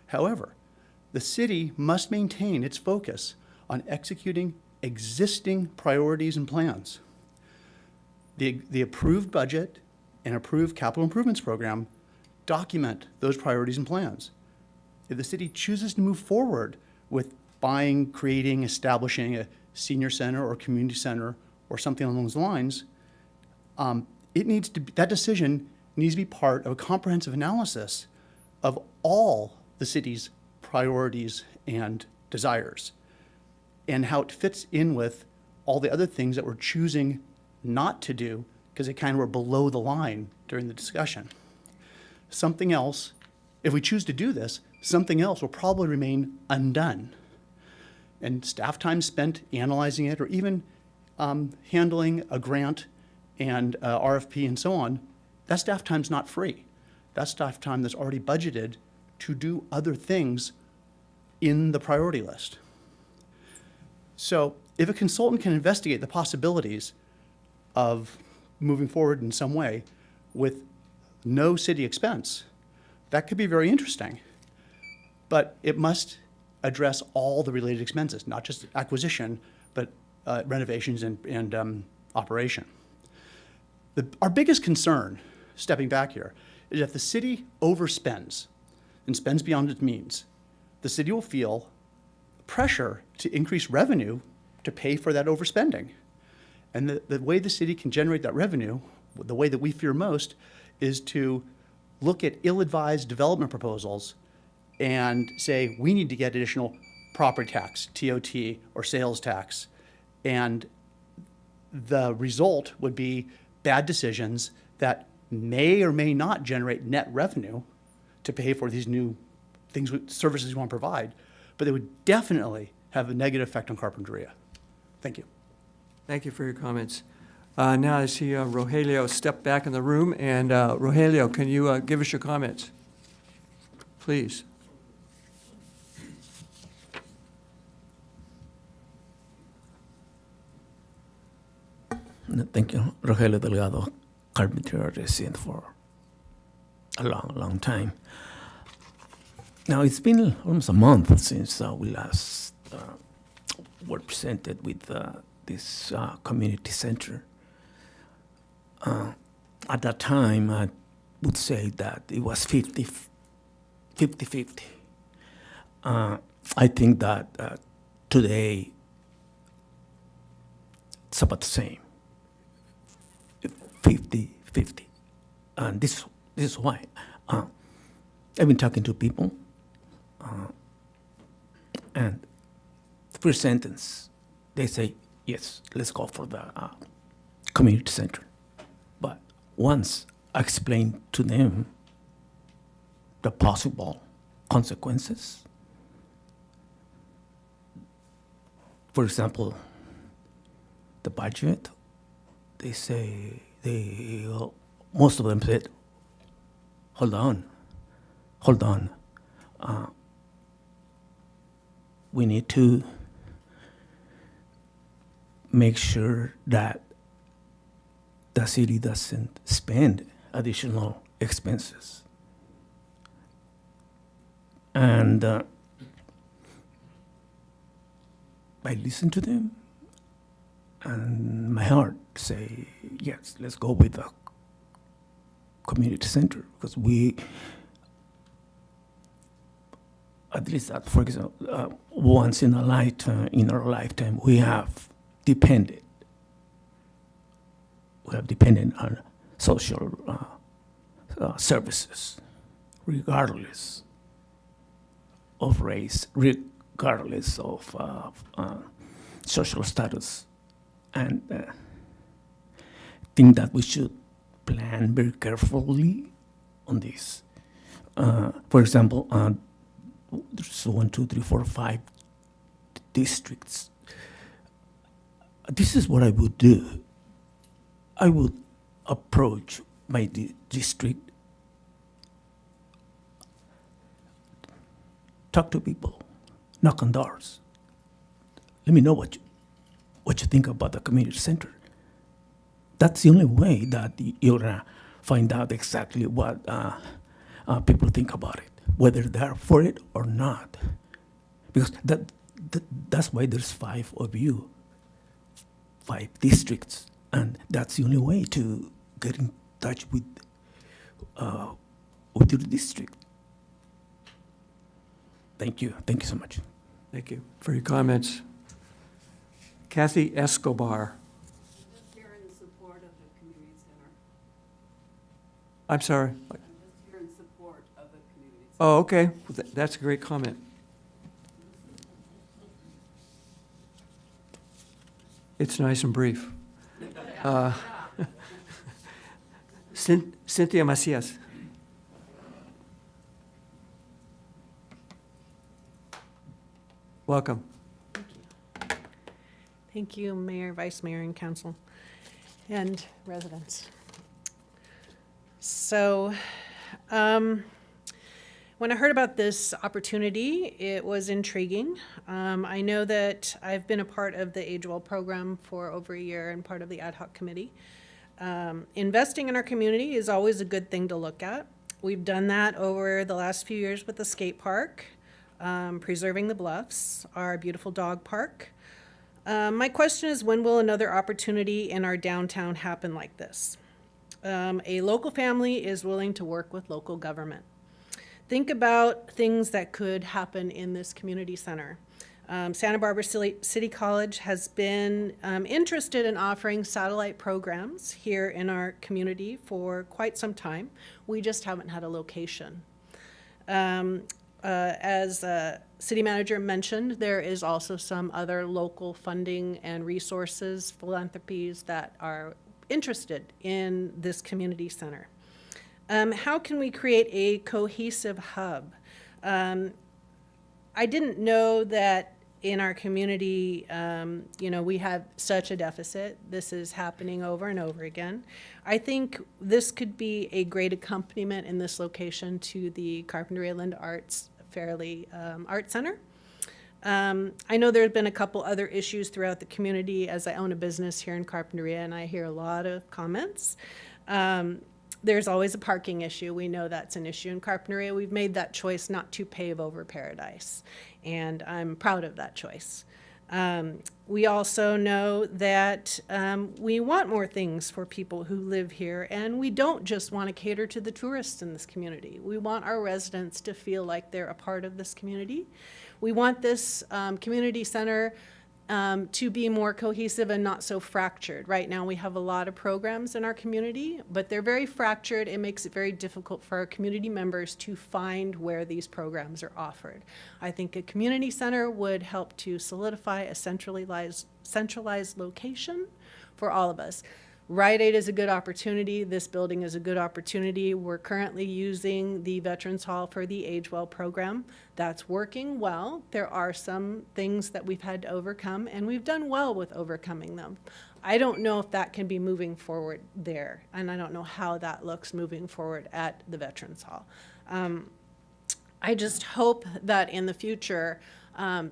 However, the city must maintain its focus on executing existing priorities and plans. The approved budget and approved capital improvements program document those priorities and plans. If the city chooses to move forward with buying, creating, establishing a senior center or community center or something along those lines, that decision needs to be part of a comprehensive analysis of all the city's priorities and desires and how it fits in with all the other things that we're choosing not to do because they kind of were below the line during the discussion. Something else, if we choose to do this, something else will probably remain undone. And staff time spent analyzing it or even handling a grant and RFP and so on, that staff time's not free. That's staff time that's already budgeted to do other things in the priority list. So if a consultant can investigate the possibilities of moving forward in some way with no city expense, that could be very interesting. But it must address all the related expenses, not just acquisition, but renovations and operation. Our biggest concern, stepping back here, is if the city overspends and spends beyond its means, the city will feel pressure to increase revenue to pay for that overspending. And the way the city can generate that revenue, the way that we fear most, is to look at ill-advised development proposals and say, we need to get additional property tax, TOT, or sales tax. And the result would be bad decisions that may or may not generate net revenue to pay for these new things, services we want to provide, but they would definitely have a negative effect on Carpinteria. Thank you. Thank you for your comments. Now I see Rogelio step back in the room, and Rogelio, can you give us your comments, please? Thank you. Rogelio Delgado, Carpinteria resident for a long time. Now, it's been almost a month since we last were presented with this community center. At that time, I would say that it was 50-50. I think that today it's about the same, 50-50. And this is why. I've been talking to people, and the first sentence, they say, yes, let's go for the community center. But once I explain to them the possible consequences, for example, the budget, they say, most of them said, hold on. We need to make sure that the city doesn't spend additional expenses. And I listen to them, and my heart say, yes, let's go with the community center, because we, at least that, for example, once in our lifetime, we have depended on social services, regardless of race, regardless of social status, and think that we should plan very carefully on this. For example, there's 1, 2, 3, 4, 5 districts. This is what I would do. I would approach my district, talk to people, knock on doors. Let me know what you think about the community center. That's the only way that you're gonna find out exactly what people think about it, whether they're for it or not. Because that's why there's 5 of you, 5 districts, and that's the only way to get in touch with your district. Thank you so much. Thank you for your comments. Kathy Escobar. Here in support of the community center. I'm sorry. I'm just here in support of the community center. Oh, okay. Well, that's a great comment. It's nice and brief. Cynthia Macias. Welcome. Thank you, Mayor, Vice Mayor, and Council, and residents. So, when I heard about this opportunity, it was intriguing. I know that I've been a part of the Age Well program for over a year and part of the ad hoc committee. Investing in our community is always a good thing to look at. We've done that over the last few years with the skate park, preserving the bluffs, our beautiful dog park. My question is, when will another opportunity in our downtown happen like this? A local family is willing to work with local government. Think about things that could happen in this community center. Santa Barbara City College has been interested in offering satellite programs here in our community for quite some time. We just haven't had a location. As City Manager mentioned, there is also some other local funding and resources, philanthropies that are interested in this community center. How can we create a cohesive hub? I didn't know that in our community, we have such a deficit. This is happening over and over again. I think this could be a great accompaniment in this location to the Carpinteria Linda Arts Fairleigh Art Center. I know there have been a couple other issues throughout the community as I own a business here in Carpinteria, and I hear a lot of comments. There's always a parking issue. We know that's an issue in Carpinteria. We've made that choice not to pave over Paradise, and I'm proud of that choice. We also know that we want more things for people who live here, and we don't just want to cater to the tourists in this community. We want our residents to feel like they're a part of this community. We want this community center to be more cohesive and not so fractured. Right now we have a lot of programs in our community, but they're very fractured. It makes it very difficult for our community members to find where these programs are offered. I think a community center would help to solidify a centralized location for all of us. Rite Aid is a good opportunity. This building is a good opportunity. We're currently using the Veterans Hall for the Age Well program. That's working well. There are some things that we've had to overcome, and we've done well with overcoming them. I don't know if that can be moving forward there, and I don't know how that looks moving forward at the Veterans Hall. I just hope that in the future,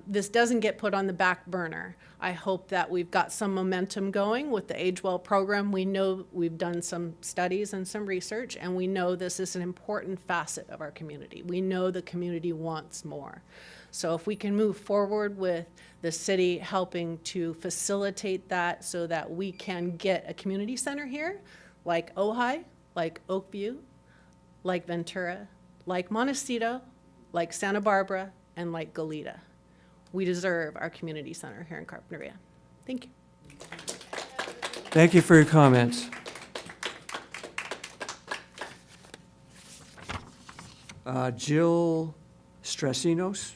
this doesn't get put on the back burner. I hope that we've got some momentum going with the Age Well program. We know we've done some studies and some research, and we know this is an important facet of our community. We know the community wants more. So if we can move forward with the city helping to facilitate that so that we can get a community center here, like Ojai, like Oakview, like Ventura, like Montecito, like Santa Barbara, and like Goleta. We deserve our community center here in Carpinteria. Thank you. Thank you for your comments. Jill Strasinos?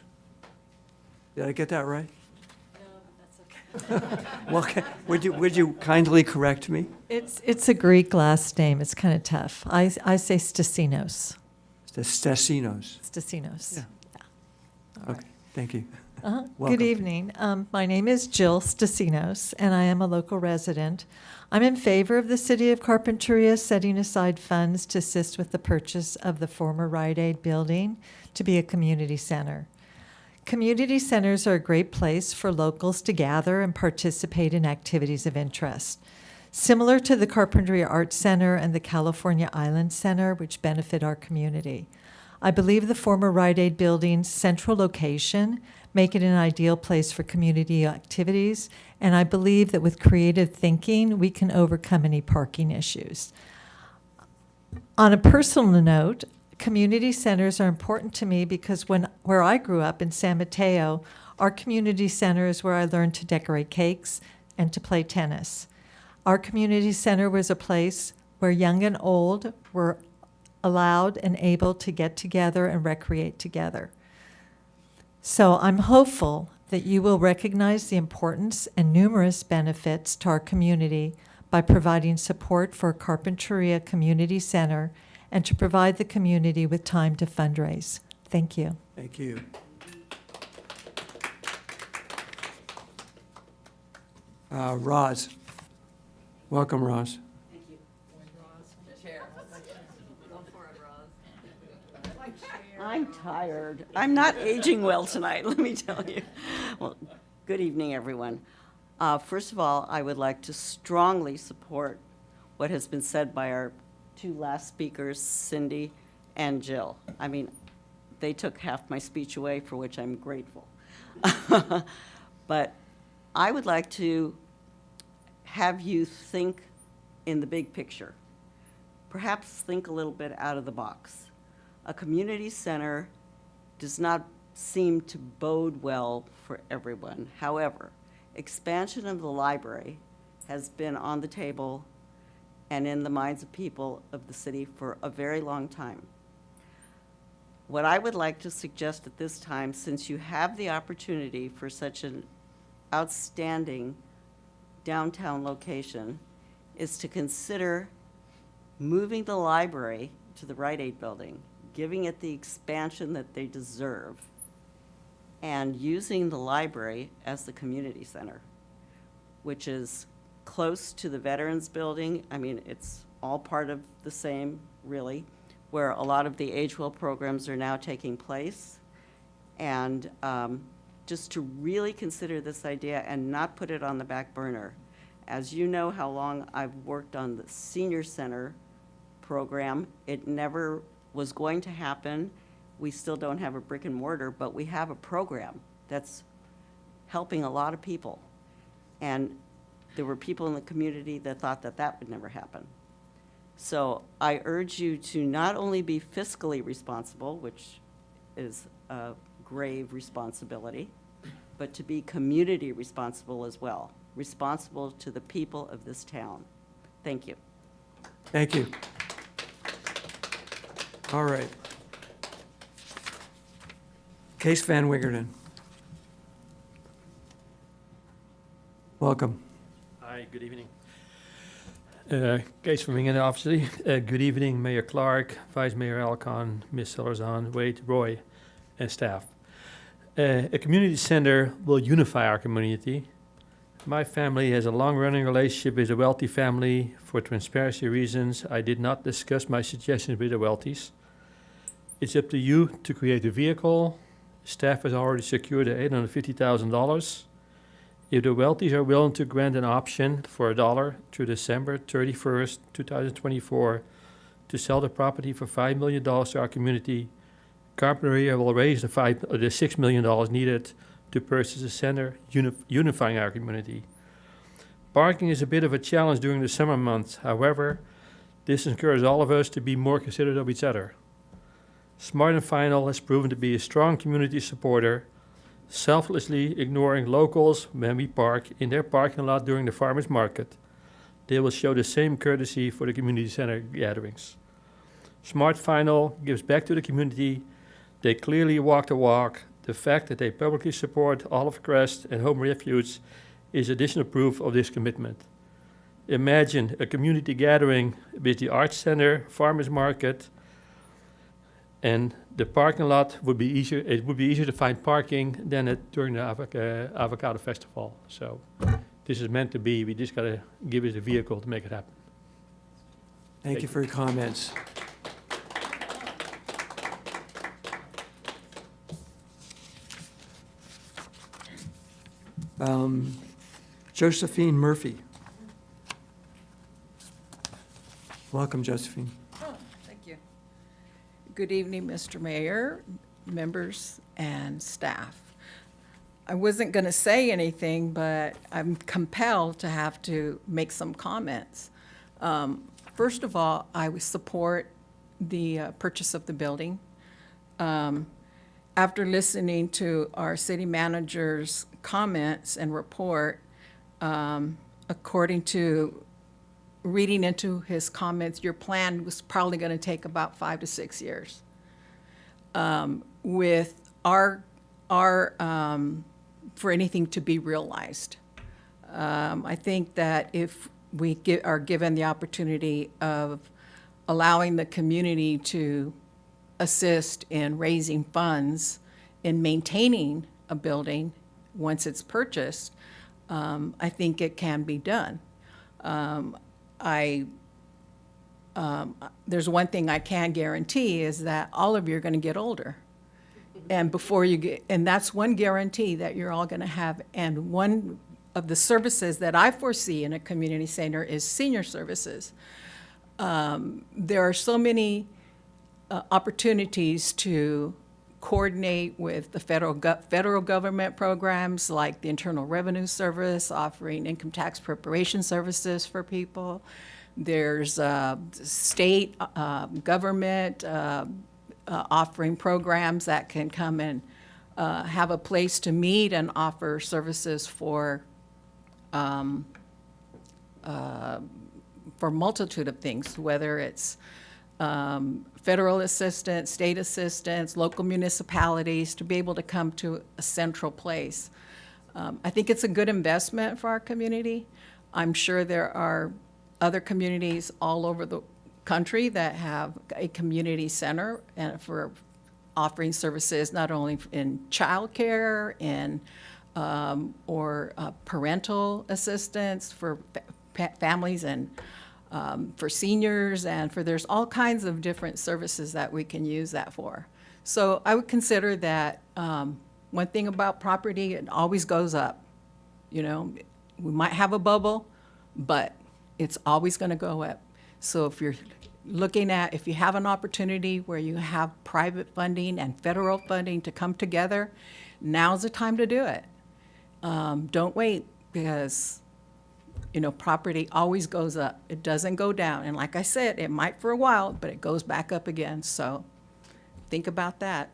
Did I get that right? No, but that's okay. Well, would you kindly correct me? It's a Greek last name. It's kind of tough. I say Stasinos. Stasinos. Stasinos. Yeah. All okay. right. Thank you. Good evening. My name is Jill Stasinos, and I am a local resident. I'm in favor of the City of Carpinteria setting aside funds to assist with the purchase of the former Rite Aid building to be a community center. Community centers are a great place for locals to gather and participate in activities of interest. Similar to the Carpinteria Arts Center and the California Island Center, which benefit our community. I believe the former Rite Aid building's central location make it an ideal place for community activities, and I believe that with creative thinking, we can overcome any parking issues. On a personal note, community centers are important to me because where I grew up in San Mateo, Our community center is where I learned to decorate cakes and to play tennis. Our community center was a place where young and old were allowed and able to get together and recreate together. So I'm hopeful that you will recognize the importance and numerous benefits to our community by providing support for Carpinteria Community Center and to provide the community with time to fundraise. Thank you. Thank you. Roz. Welcome, Roz. I'm tired. I'm not aging well tonight, let me tell you. Well, good evening, everyone. First of all, I would like to strongly support what has been said by our two last speakers, Cindy and Jill. I mean, they took half my speech away, for which I'm grateful. But I would like to have you think in the big picture. Perhaps think a little bit out of the box. A community center does not seem to bode well for everyone. However, expansion of the library has been on the table and in the minds of people of the city for a very long time. What I would like to suggest at this time, since you have the opportunity for such an outstanding downtown location, is to consider moving the library to the Rite Aid building, giving it the expansion that they deserve, and using the library as the community center, which is close to the Veterans Building. I mean, it's all part of the same, really, where a lot of the Age Well programs are now taking place. And just to really consider this idea and not put it on the back burner. As you know how long I've worked on the senior center program, it never was going to happen. We still don't have a brick and mortar, but we have a program that's helping a lot of people. And there were people in the community that thought that that would never happen. So I urge you to not only be fiscally responsible, which is a grave responsibility, but to be community responsible as well, responsible to the people of this town. Thank you. Thank you. All right. Case Van Wingerden. Welcome. Hi, good evening. Kees van Wingen, obviously. Good evening, Mayor Clark, Vice Mayor Alcon, Ms. Sellerzahn, Wade, Roy, and staff. A community center will unify our community. My family has a long-running relationship with a wealthy family. For transparency reasons, I did not discuss my suggestions with the wealthies. It's up to you to create a vehicle. Staff has already secured $850,000. If the wealthies are willing to grant an option for $1 through December 31st, 2024, to sell the property for $5 million to our community, Carpinteria will raise the $6 million needed to purchase a center, unifying our community. Parking is a bit of a challenge during the summer months. However, this encourages all of us to be more considerate of each other. Smart and Final has proven to be a strong community supporter, selflessly ignoring locals when we park in their parking lot during the farmers market. They will show the same courtesy for the community center gatherings. Smart Final gives back to the community. They clearly walk the walk. The fact that they publicly support Olive Crest and Home Refuge is additional proof of this commitment. Imagine a community gathering with the Arts Center, farmers market, and the parking lot would be easier. It would be easier to find parking than during the Avocado Festival. So this is meant to be. We just got to give it a vehicle to make it happen. Thank you for your comments. Josephine Murphy. Welcome, Josephine. Oh, thank you. Good evening, Mr. Mayor, members, and staff. I wasn't going to say anything, but I'm compelled to have to make some comments. First of all, I would support the purchase of the building. after listening to our city manager's comments and report, according to reading into his comments, your plan was probably going to take about 5 to 6 years. With our for anything to be realized. I think that if we are given the opportunity of allowing the community to assist in raising funds in maintaining a building once it's purchased, I think it can be done. There's one thing I can guarantee is that all of you are going to get older. And before you get, and that's one guarantee that you're all going to have. And one of the services that I foresee in a community center is senior services. There are so many opportunities to coordinate with the federal government programs like the Internal Revenue Service offering income tax preparation services for people. There's state government offering programs that can come and have a place to meet and offer services for multitude of things, whether it's federal assistance, state assistance, local municipalities, to be able to come to a central place. I think it's a good investment for our community. I'm sure there are other communities all over the country that have a community center and for offering services not only in childcare and or parental assistance for families and for seniors, and there's all kinds of different services that we can use that for. So I would consider that one thing about property, it always goes up. You know, we might have a bubble, but it's always going to go up. So if you're looking at, if you have an opportunity where you have private funding and federal funding to come together, now's the time to do it. Don't wait, because you know, property always goes up. It doesn't go down. And like I said, it might for a while, but it goes back up again. So think about that.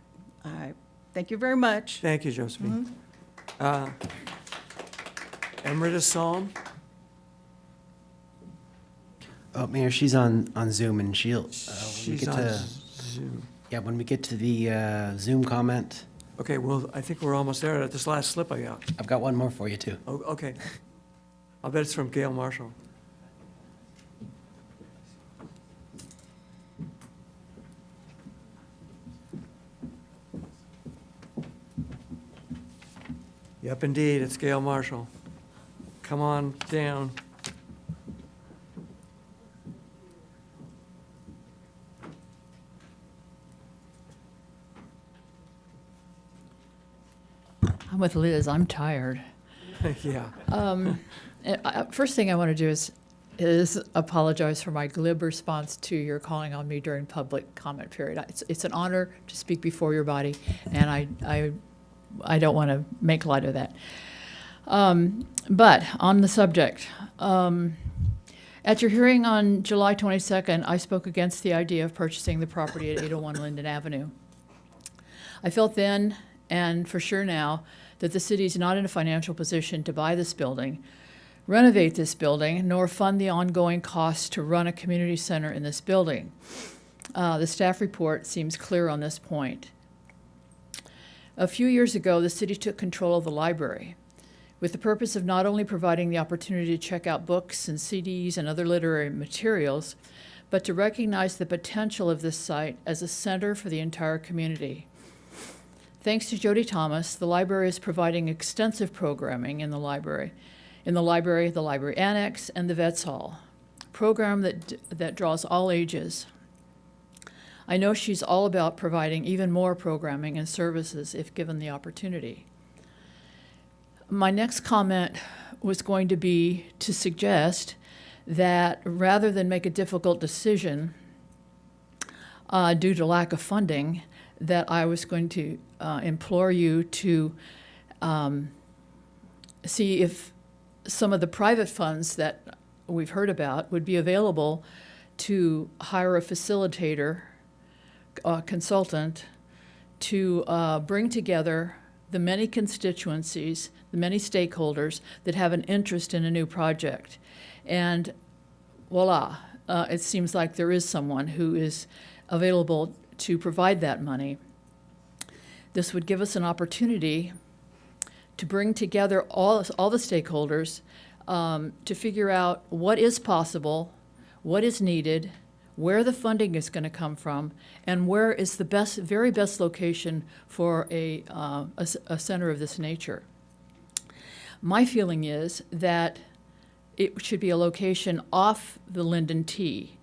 Thank you very much. Thank you, Josephine. Emerita Psalm? Oh, Mayor, she's on Zoom, and she'll, when we She's get on to, Zoom. yeah, when we get to the Zoom comment, Okay, well, I think we're almost there at this last slip I got. I've got one more for you, too. Oh, okay. I'll bet it's from Gail Marshall. Yep, indeed, it's Gail Marshall. Come on down. I'm with Liz. I'm tired. Yeah. First thing I want to do is apologize for my glib response to your calling on me during public comment period. It's an honor to speak before your body, and I don't want to make light of that. But on the subject, at your hearing on July 22nd, I spoke against the idea of purchasing the property at 801 Linden Avenue. I felt then, and for sure now, that the city is not in a financial position to buy this building, renovate this building, nor fund the ongoing costs to run a community center in this building. The staff report seems clear on this point. A few years ago, the city took control of the library with the purpose of not only providing the opportunity to check out books and CDs and other literary materials, but to recognize the potential of this site as a center for the entire community. Thanks to Jody Thomas, the library is providing extensive programming in the library, the library annex, and the Vets Hall, a program that draws all ages. I know she's all about providing even more programming and services if given the opportunity. My next comment was going to be to suggest that rather than make a difficult decision due to lack of funding, that I was going to implore you to see if some of the private funds that we've heard about would be available to hire a facilitator, a consultant, to bring together the many constituencies, the many stakeholders that have an interest in a new project. And voila, it seems like there is someone who is available to provide that money. This would give us an opportunity to bring together all the stakeholders to figure out what is possible, what is needed, where the funding is going to come from, and where is the very best location for a center of this nature. My feeling is that it should be a location off the Linden T.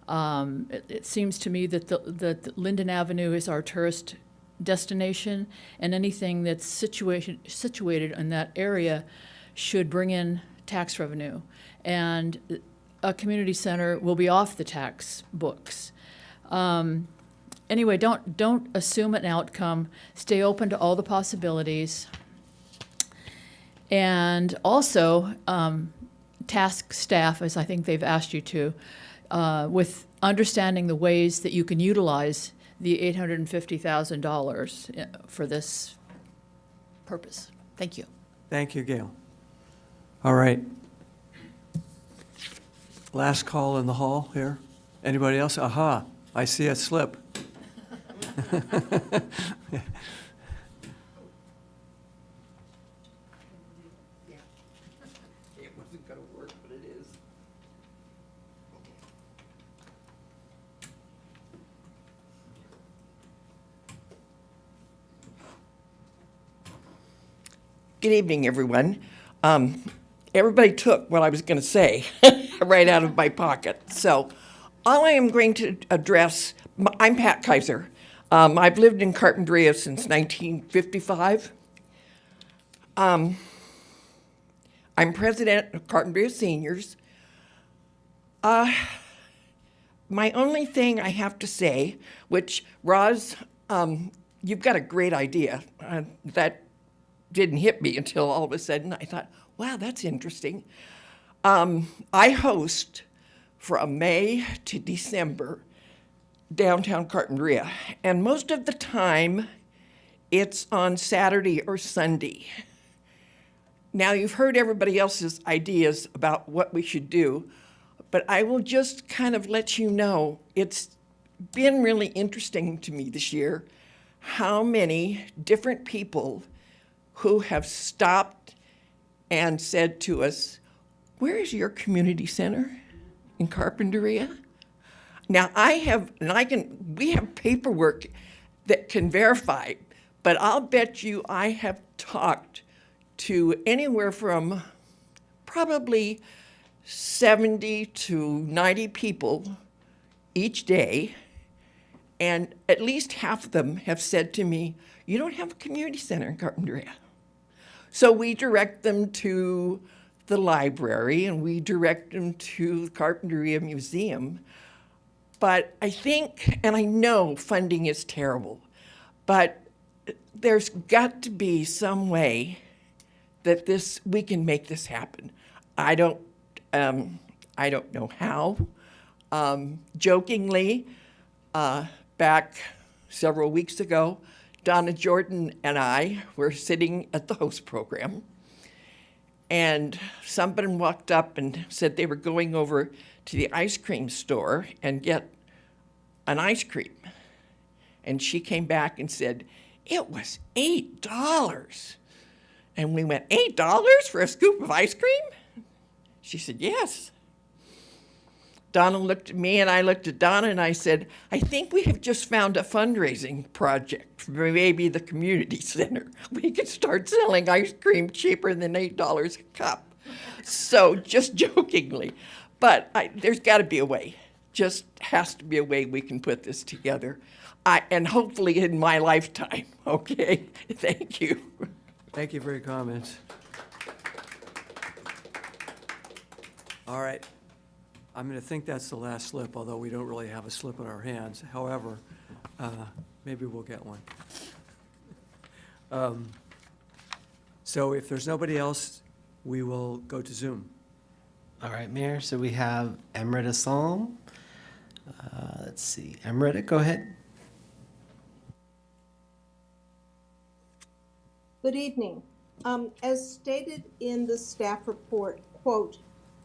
It seems to me that the Linden Avenue is our tourist destination, and anything that's situated in that area should bring in tax revenue. And a community center will be off the tax books. Anyway, don't assume an outcome. Stay open to all the possibilities. And also, task staff, as I think they've asked you to, with understanding the ways that you can utilize the $850,000 for this purpose. Thank you. Thank you, Gail. All right. Last call in the hall here. Anybody else? Aha, I see a slip. It wasn't gonna work, but it is. Good evening, everyone. Everybody took what I was going to say right out of my pocket. So all I am going to address, I'm Pat Kaiser. I've lived in Carpinteria since 1955. I'm president of Carpinteria Seniors. My only thing I have to say, which Roz, you've got a great idea. That didn't hit me until all of a sudden I thought, wow, that's interesting. I host from May to December downtown Carpinteria, and most of the time it's on Saturday or Sunday. Now, you've heard everybody else's ideas about what we should do, but I will just kind of let you know it's been really interesting to me this year how many different people who have stopped and said to us, where is your community center in Carpinteria? Now we have paperwork that can verify, but I'll bet you I have talked to anywhere from probably 70 to 90 people each day, and at least half of them have said to me, you don't have a community center in Carpinteria. So we direct them to the library and we direct them to the Carpinteria Museum. But I think, and I know funding is terrible, but there's got to be some way that we can make this happen. I don't know how. Jokingly, back several weeks ago, Donna Jordan and I were sitting at the host program, and somebody walked up and said they were going over to the ice cream store and get an ice cream. And she came back and said, it was $8. And we went, $8 for a scoop of ice cream? She said, yes. Donna looked at me and I looked at Donna and I said, I think we have just found a fundraising project for maybe the community center. We could start selling ice cream cheaper than $8 a cup. So just jokingly, but there's got to be a way. Just has to be a way we can put this together. And hopefully in my lifetime, okay? Thank you. Thank you for your comments. All right. I'm going to think that's the last slip, although we don't really have a slip in our hands. However, maybe we'll get one. So if there's nobody else, we will go to Zoom. All right, Mayor, so we have Emrita Salm. Let's see, Emrita, go ahead. Good evening. As stated in the staff report, quote,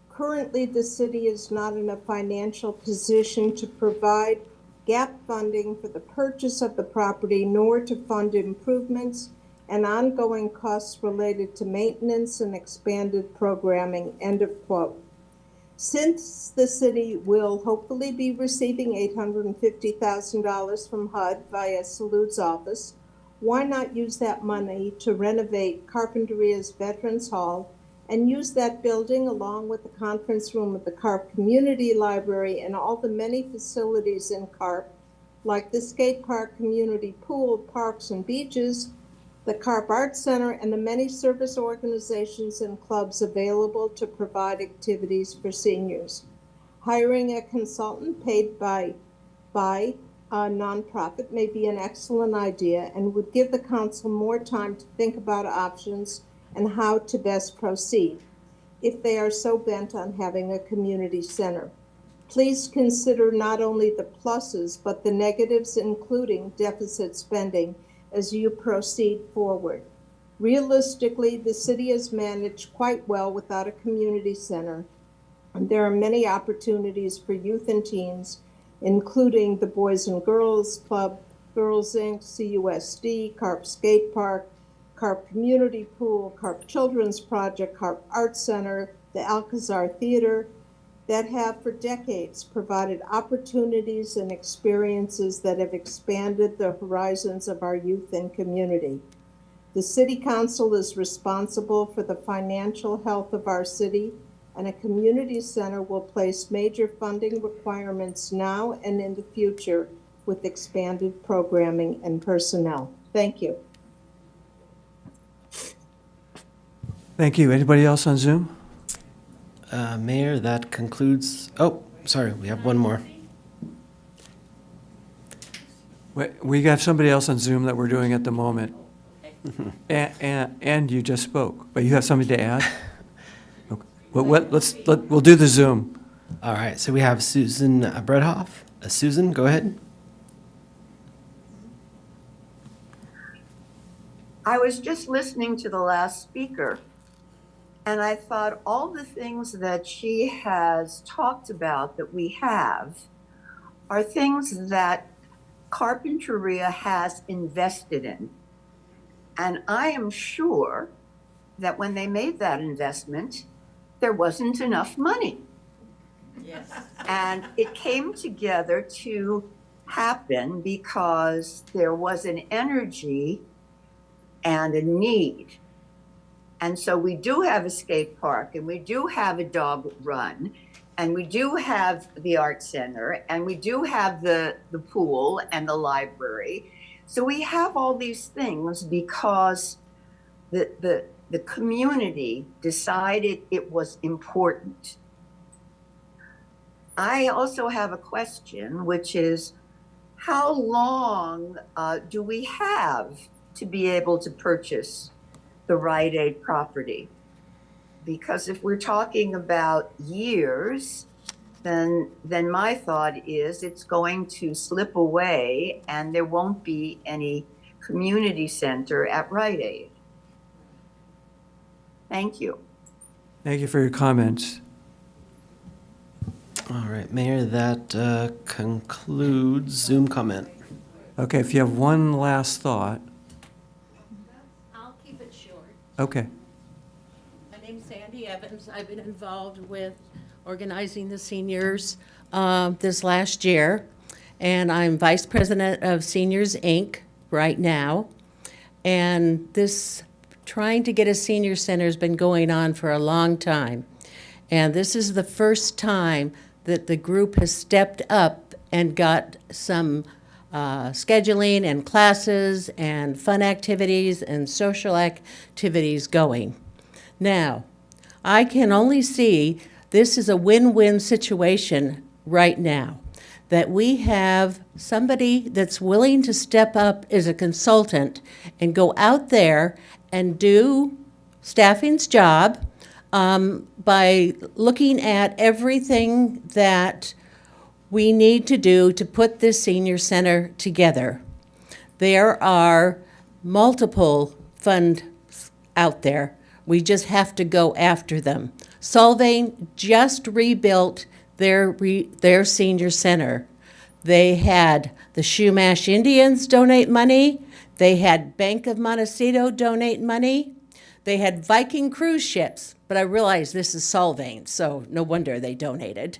currently the city is not in a financial position to provide gap funding for the purchase of the property, nor to fund improvements and ongoing costs related to maintenance and expanded programming, end of quote. Since the city will hopefully be receiving $850,000 from HUD via Salud's office, why not use that money to renovate Carpinteria's Veterans Hall and use that building along with the conference room of the Carp Community Library and all the many facilities in Carp, like the skate park, community pool, parks and beaches, the Carp Arts Center, and the many service organizations and clubs available to provide activities for seniors. Hiring a consultant paid by a nonprofit may be an excellent idea and would give the council more time to think about options and how to best proceed if they are so bent on having a community center. Please consider not only the pluses, but the negatives, including deficit spending, as you proceed forward. Realistically, the city has managed quite well without a community center, and there are many opportunities for youth and teens, including the Boys and Girls Club, Girls Inc., CUSD, Carp Skate Park, Carp Community Pool, Carp Children's Project, Carp Arts Center, the Alcazar Theater, that have for decades provided opportunities and experiences that have expanded the horizons of our youth and community. The City Council is responsible for the financial health of our city, and a community center will place major funding requirements now and in the future with expanded programming and personnel. Thank you. Thank you. Anybody else on Zoom? Mayor, that concludes, oh, sorry, we have one more. We have somebody else on Zoom that we're doing at the moment. And you just spoke, but you have something to add? Okay. Well, we'll do the Zoom. All right, so we have Susan Bredhoff. Susan, go ahead. I was just listening to the last speaker, and I thought all the things that she has talked about that we have are things that Carpinteria has invested in. And I am sure that when they made that investment, there wasn't enough money. Yes. And it came together to happen because there was an energy and a need. And so we do have a skate park, and we do have a dog run, and we do have the art center, and we do have the pool and the library. So we have all these things because the community decided it was important. I also have a question, which is, how long do we have to be able to purchase the Rite Aid property? Because if we're talking about years, then my thought is it's going to slip away and there won't be any community center at Rite Aid. Thank you. Thank you for your comments. All right, Mayor, that concludes Zoom comment. Okay, if you have one last thought. I'll keep it short. Okay. My name's Sandy Evans. I've been involved with organizing the seniors this last year, and I'm Vice President of Seniors, Inc. right now. And this trying to get a senior center has been going on for a long time. And this is the first time that the group has stepped up and got some scheduling and classes and fun activities and social activities going. Now, I can only see this is a win-win situation right now, that we have somebody that's willing to step up as a consultant and go out there and do staffing's job by looking at everything that we need to do to put this senior center together. There are multiple funds out there. We just have to go after them. Solvang just rebuilt their senior center. They had the Shumash Indians donate money. They had Bank of Montecito donate money. They had Viking cruise ships, but I realize this is Solvang, so no wonder they donated.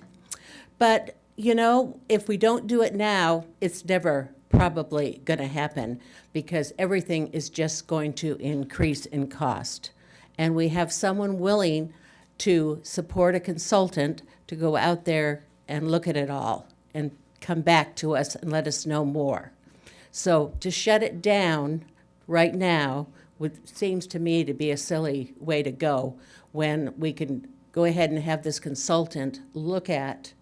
But, you know, if we don't do it now, it's never probably going to happen because everything is just going to increase in cost. And we have someone willing to support a consultant to go out there and look at it all and come back to us and let us know more. So to shut it down right now seems to me to be a silly way to go when we can go ahead and have this consultant look at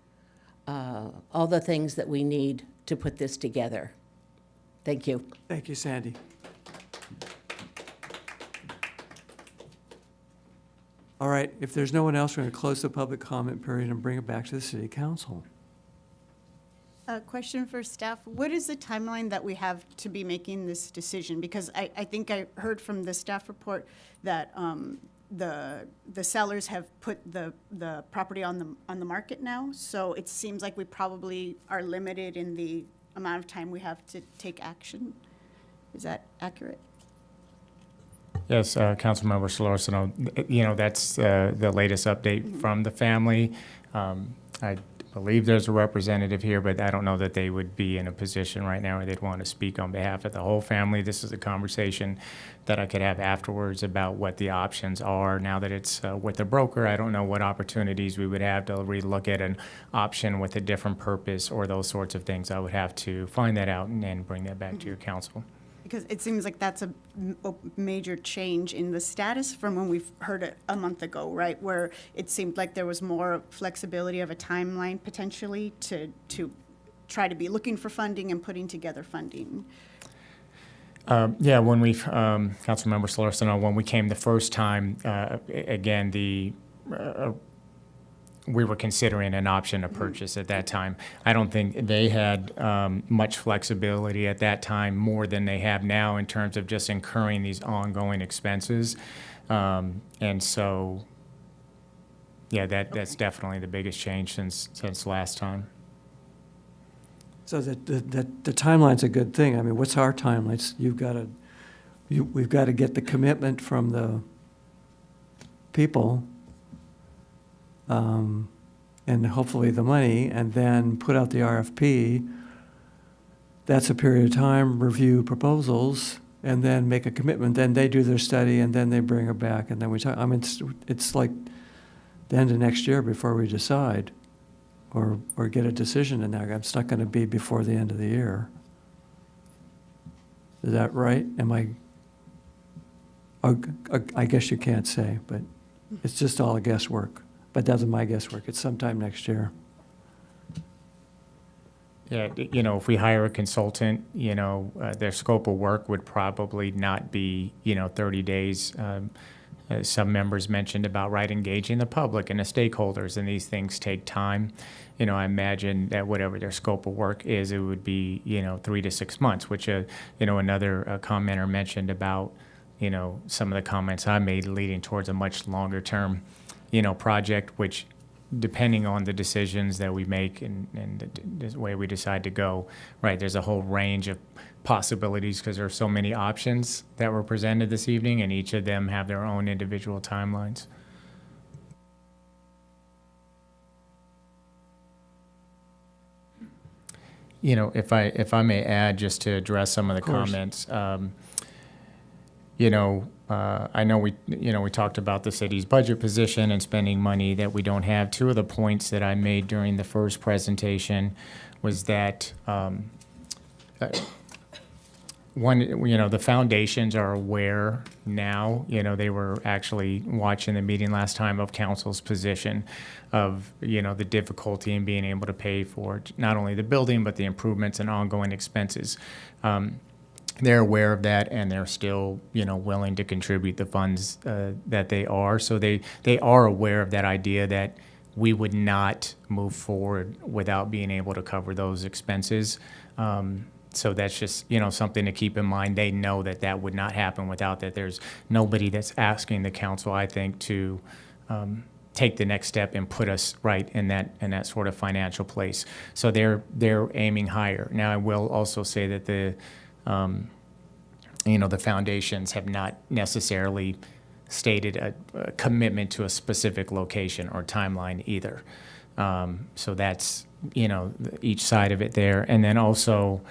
all the things that we need to put this together. Thank you. Thank you, Sandy. All right, if there's no one else, we're going to close the public comment period and bring it back to the city council. A question for staff. What is the timeline that we have to be making this decision? Because I think I heard from the staff report that the sellers have put the property on the market now. So it seems like we probably are limited in the amount of time we have to take action. Is that accurate? Yes, Councilmember Solorzano, you know, that's the latest update from the family. I believe there's a representative here, but I don't know that they would be in a position right now where they'd want to speak on behalf of the whole family. This is a conversation that I could have afterwards about what the options are. Now that it's with the broker, I don't know what opportunities we would have to relook at an option with a different purpose or those sorts of things. I would have to find that out and bring that back to your council. Because it seems like that's a major change in the status from when we've heard it a month ago, right? Where it seemed like there was more flexibility of a timeline potentially to try to be looking for funding and putting together funding. Yeah, when we've, Councilmember Solorzano, when we came the first time, again, we were considering an option to purchase at that time. I don't think they had much flexibility at that time, more than they have now in terms of just incurring these ongoing expenses. And so, yeah, that's definitely the biggest change since last time. So the timeline's a good thing. I mean, what's our timeline? We've got to get the commitment from the people, and hopefully the money, and then put out the RFP. That's a period of time, review proposals, and then make a commitment. Then they do their study, and then they bring it back, and then we talk. I mean, it's like the end of next year before we decide or get a decision in there. It's not going to be before the end of the year. Is that right? I guess you can't say, but it's just all guesswork. But that's my guesswork. It's sometime next year. Yeah, you know, if we hire a consultant, you know, their scope of work would probably not be, 30 days. Some members mentioned about engaging the public and the stakeholders, and these things take time. You know, I imagine that whatever their scope of work is, it would be, 3 to 6 months, which, another commenter mentioned about, some of the comments I made leading towards a much longer term, project, which depending on the decisions that we make and the way we decide to go, right, there's a whole range of possibilities because there are so many options that were presented this evening, and each of them have their own individual timelines. If I may add, just to address some of the comments, I know we talked about the city's budget position and spending money that we don't have. Two of the points that I made during the first presentation was that one, the foundations are aware now. They were actually watching the meeting last time of council's position of, the difficulty in being able to pay for not only the building, but the improvements and ongoing expenses. They're aware of that, and they're still, willing to contribute the funds that they are. So they are aware of that idea that we would not move forward without being able to cover those expenses. So that's just, something to keep in mind. They know that that would not happen without that. There's nobody that's asking the council, I think, to take the next step and put us right in that sort of financial place. So they're aiming higher. Now, I will also say that the foundations have not necessarily stated a commitment to a specific location or timeline either. So that's, each side of it there. And then also,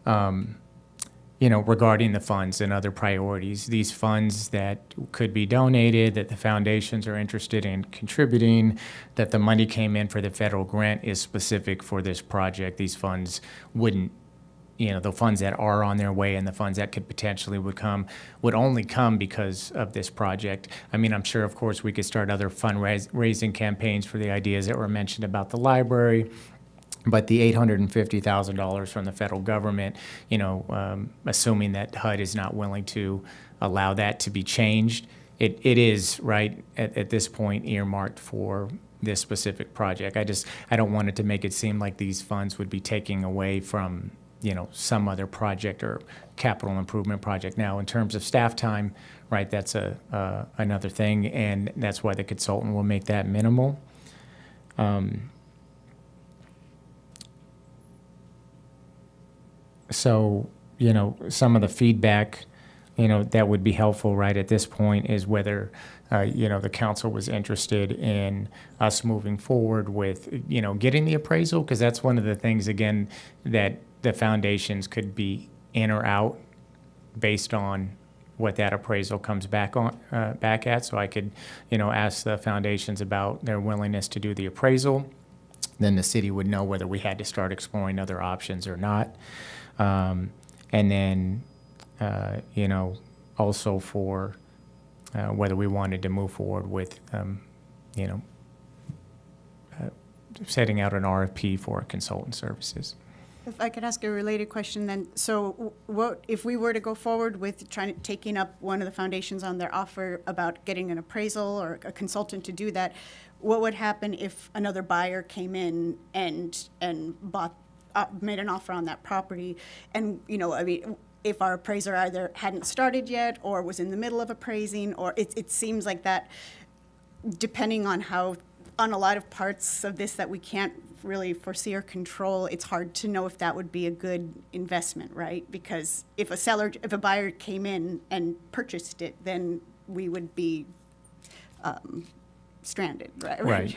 regarding the funds and other priorities, these funds that could be donated, that the foundations are interested in contributing, that the money came in for the federal grant is specific for this project. These funds wouldn't, the funds that are on their way and the funds that could potentially would only come because of this project. I mean, I'm sure, of course, we could start other fundraising campaigns for the ideas that were mentioned about the library. But the $850,000 from the federal government, assuming that HUD is not willing to allow that to be changed, it is, right, at this point earmarked for this specific project. I don't want it to make it seem like these funds would be taking away from, some other project or capital improvement project. Now, in terms of staff time, right, that's another thing, and that's why the consultant will make that minimal. So, some of the feedback, that would be helpful right at this point is whether, the council was interested in us moving forward with, getting the appraisal, because that's one of the things, again, that the foundations could be in or out based on what that appraisal comes back at. So I could, ask the foundations about their willingness to do the appraisal. Then the city would know whether we had to start exploring other options or not. And then, also for whether we wanted to move forward with, setting out an RFP for consultant services. If I could ask a related question then, so what, if we were to go forward with taking up one of the foundations on their offer about getting an appraisal or a consultant to do that, what would happen if another buyer came in and bought, made an offer on that property? And, if our appraiser either hadn't started yet or was in the middle of appraising, or it seems like that, depending on on a lot of parts of this that we can't really foresee or control, it's hard to know if that would be a good investment, right? Because if a buyer came in and purchased it, then we would be stranded, right? Right.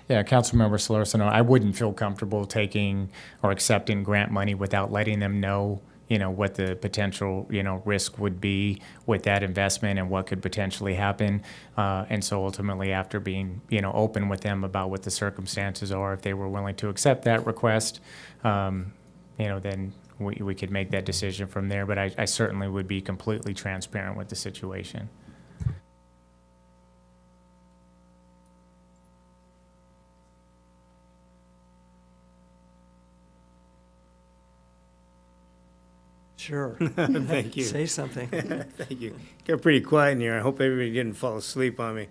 Yeah, Councilmember Solorzano, I wouldn't feel comfortable taking or accepting grant money without letting them know, what the potential, risk would be with that investment and what could potentially happen. And so ultimately, after being, open with them about what the circumstances are, if they were willing to accept that request, then we could make that decision from there. But I certainly would be completely transparent with the situation. Sure. Thank you. Say something. Thank you. Got pretty quiet in here. I hope everybody didn't fall asleep on me.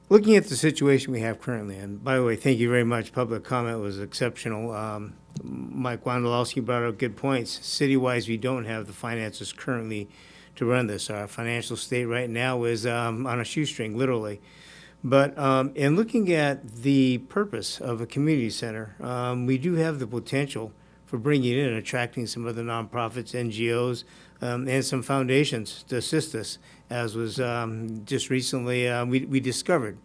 Looking at the situation we have currently, and by the way, thank you very much. Public comment was exceptional. Mike Wondolowski brought up good points. City-wise, we don't have the finances currently to run this. Our financial state right now is on a shoestring, literally. But in looking at the purpose of a community center, we do have the potential for bringing in and attracting some other nonprofits, NGOs, and some foundations to assist us, as was just recently we discovered.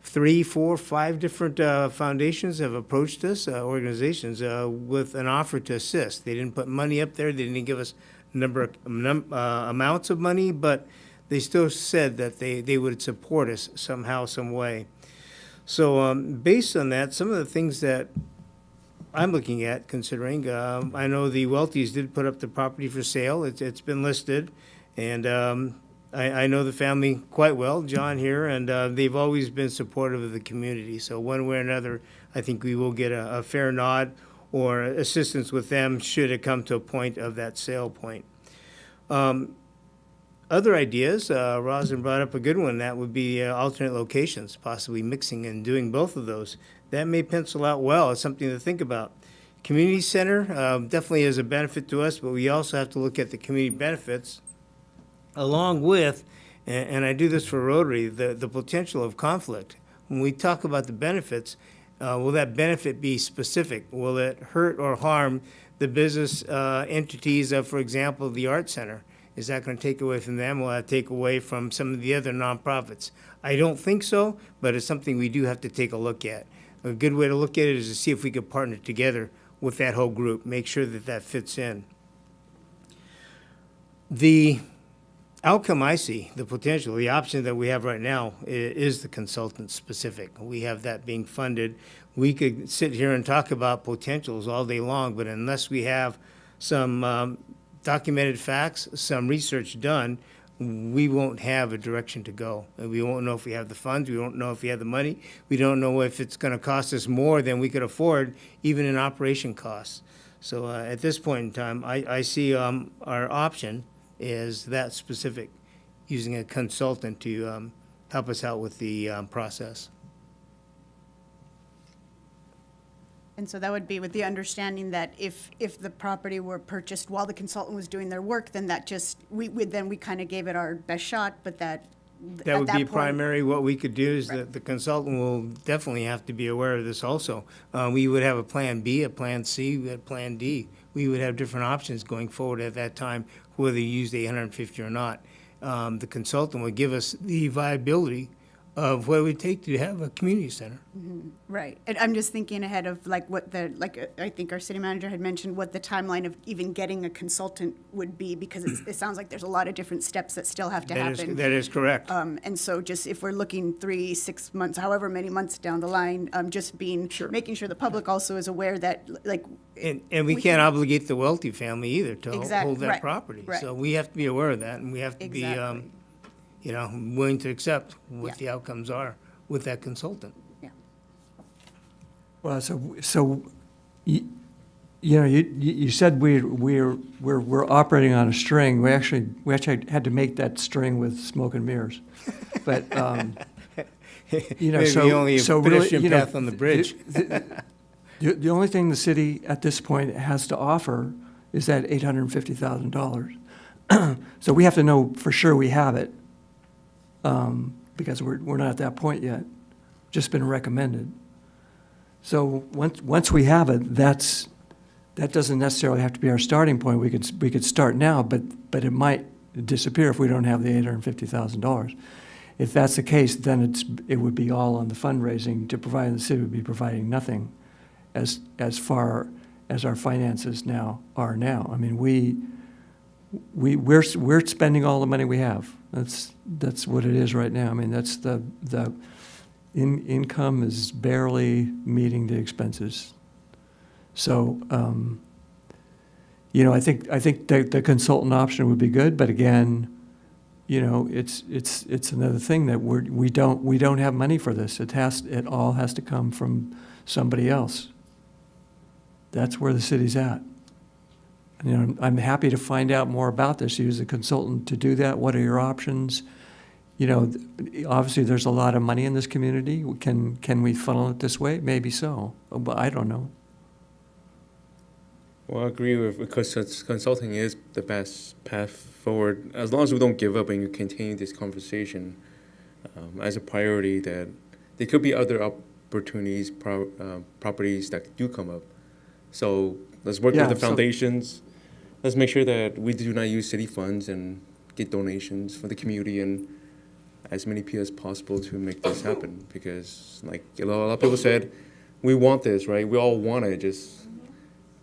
3, 4, 5 different foundations have approached us, organizations, with an offer to assist. They didn't put money up there. They didn't give us amounts of money, but they still said that they would support us somehow, some way. So based on that, some of the things that I'm looking at considering, I know the Welties did put up the property for sale. It's been listed, and I know the family quite well, John here, and they've always been supportive of the community. So one way or another, I think we will get a fair nod or assistance with them should it come to a point of that sale point. Other ideas, Rosin brought up a good one. That would be alternate locations, possibly mixing and doing both of those. That may pencil out well. It's something to think about. Community center definitely is a benefit to us, but we also have to look at the community benefits along with, and I do this for Rotary, the potential of conflict. When we talk about the benefits, will that benefit be specific? Will it hurt or harm the business entities of, for example, the Art Center? Is that going to take away from them? Will that take away from some of the other nonprofits? I don't think so, but it's something we do have to take a look at. A good way to look at it is to see if we could partner together with that whole group, make sure that that fits in. The outcome I see, the potential, the option that we have right now is the consultant specific. We have that being funded. We could sit here and talk about potentials all day long, but unless we have some documented facts, some research done, we won't have a direction to go. And we won't know if we have the funds, we won't know if we have the money, we don't know if it's gonna cost us more than we could afford, even in operation costs. So at this point in time, I see our option is that specific, using a consultant to help us out with the process. And so that would be with the understanding that if the property were purchased while the consultant was doing their work, then that just, we kind of gave it our best shot, but that That would at be point- primary. What we could do is that the consultant will definitely have to be aware of this also. We would have a plan B, a plan C, we had plan D. We would have different options going forward at that time, whether you use the 850 or not. The consultant would give us the viability of what it would take to have a community center. Right. And I'm just thinking ahead of like I think our city manager had mentioned what the timeline of even getting a consultant would be, because it sounds like there's a lot of different steps that still have to happen. That is correct. And so just if we're looking 3, 6 months, however many months down the line, just making sure the public also is aware that like. And we can't obligate the wealthy family either to Exactly, hold that right, property. right. So we have to be aware of that, and we have to be, Exactly. willing to accept what Yeah. the outcomes are with that consultant. Well, you said we're operating on a string. We actually had to make that string with smoke and mirrors. But, Maybe only a pedestrian path on the bridge. The only thing the city at this point has to offer is that $850,000. So we have to know for sure we have it, because we're not at that point yet. Just been recommended. So once we have it, that doesn't necessarily have to be our starting point. We could start now, but it might disappear if we don't have the $850,000. If that's the case, then it would be all on the fundraising to provide. The city would be providing nothing, as far as our finances now are now. I mean, we're spending all the money we have. That's what it is right now. I mean, that's the income is barely meeting the expenses. So, I think the consultant option would be good, but again, it's another thing that we don't have money for this. It all has to come from somebody else. That's where the city's at. I'm happy to find out more about this. Use a consultant to do that. What are your options? Obviously, there's a lot of money in this community. Can we funnel it this way? Maybe so, but I don't know. Well, I agree with, because consulting is the best path forward. As long as we don't give up and you continue this conversation as a priority, that there could be other opportunities, properties that do come up. So let's work with the foundations. Let's make sure that we do not use city funds and get donations from the community and as many people as possible to make this happen. Because like a lot of people said, we want this, right? We all want it,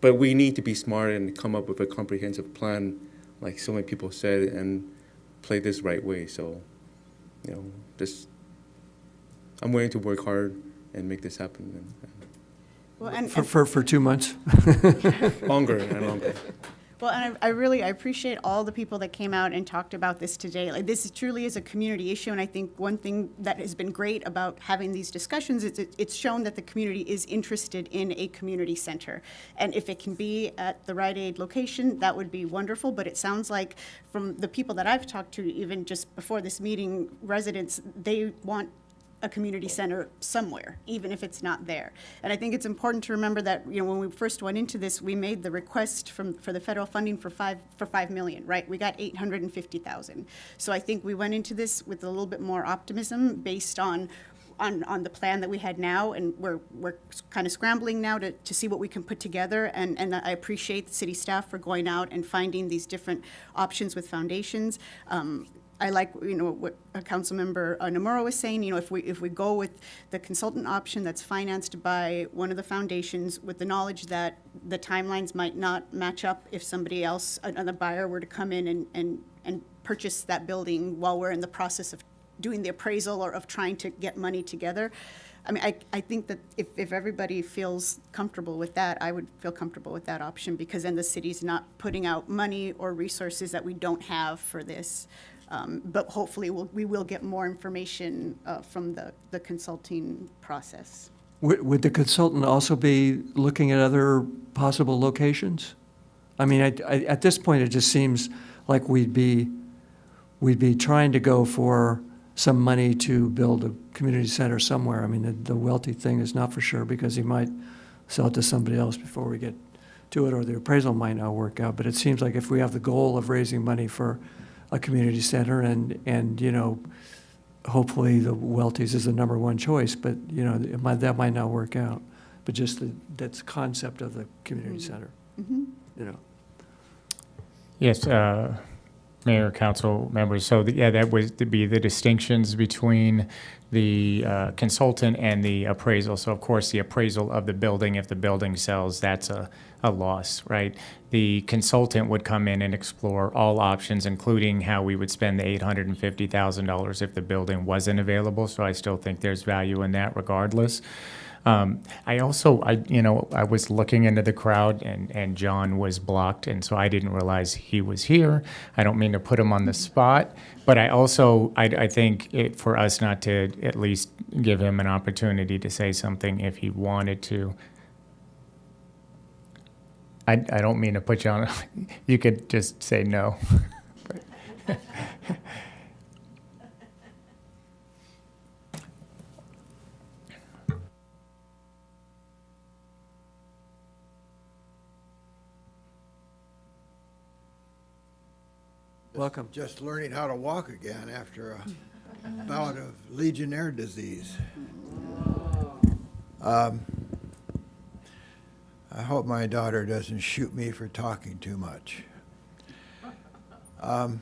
but we need to be smart and come up with a comprehensive plan, like so many people said, and play this right way. So, I'm willing to work hard and make this happen. Well, and for 2 months. Longer and longer. Well, and I really appreciate all the people that came out and talked about this today. Like, this truly is a community issue, and I think one thing that has been great about having these discussions is it's shown that the community is interested in a community center. And if it can be at the Rite Aid location, that would be wonderful, but it sounds like from the people that I've talked to, even just before this meeting, residents, they want a community center somewhere, even if it's not there. And I think it's important to remember that, you know, when we first went into this, we made the request for the federal funding for 5 million, right? We got 850,000. So I think we went into this with a little bit more optimism based on the plan that we had now, and we're kind of scrambling now to see what we can put together. And I appreciate the city staff for going out and finding these different options with foundations. I like, you know, what Councilmember Nomura was saying. You know, if we go with the consultant option that's financed by one of the foundations, with the knowledge that the timelines might not match up if somebody else, another buyer, were to come in and purchase that building while we're in the process of doing the appraisal or of trying to get money together. I mean, I think that if everybody feels comfortable with that, I would feel comfortable with that option, because then the city's not putting out money or resources that we don't have for this. But hopefully we will get more information from the consulting process. Would the consultant also be looking at other possible locations? I mean, at this point, it just seems like we'd be trying to go for some money to build a community center somewhere. I mean, the Welty thing is not for sure, because he might sell it to somebody else before we get to it, or the appraisal might not work out. But it seems like if we have the goal of raising money for a community center, and you know, hopefully the Welty's is the number one choice, but you know, that might not work out. But just that's concept of the community center, Mm-hmm. you know. Yes, Mayor, council members, so that was to be the distinctions between the consultant and the appraisal. So of course, the appraisal of the building, if the building sells, that's a loss, right? The consultant would come in and explore all options, including how we would spend the $850,000 if the building wasn't available. So I still think there's value in that regardless. I was looking into the crowd, and John was blocked, and so I didn't realize he was here. I don't mean to put him on the spot, but I think for us not to at least give him an opportunity to say something if he wanted to. I don't mean to put you on. You could just say no. Welcome. Just learning how to walk again after a bout of Legionnaire disease. I hope my daughter doesn't shoot me for talking too much. One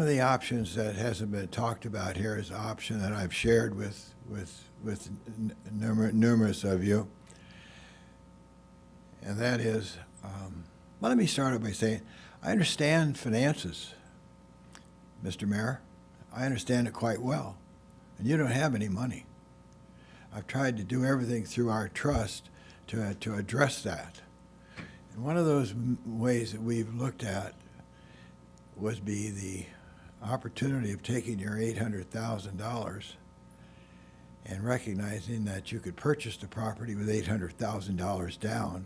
of the options that hasn't been talked about here is an option that I've shared with numerous of you. And that is, well, let me start by saying, I understand finances, Mr. Mayor. I understand it quite well. And you don't have any money. I've tried to do everything through our trust to address that. And one of those ways that we've looked at would be the opportunity of taking your $800,000 and recognizing that you could purchase the property with $800,000 down,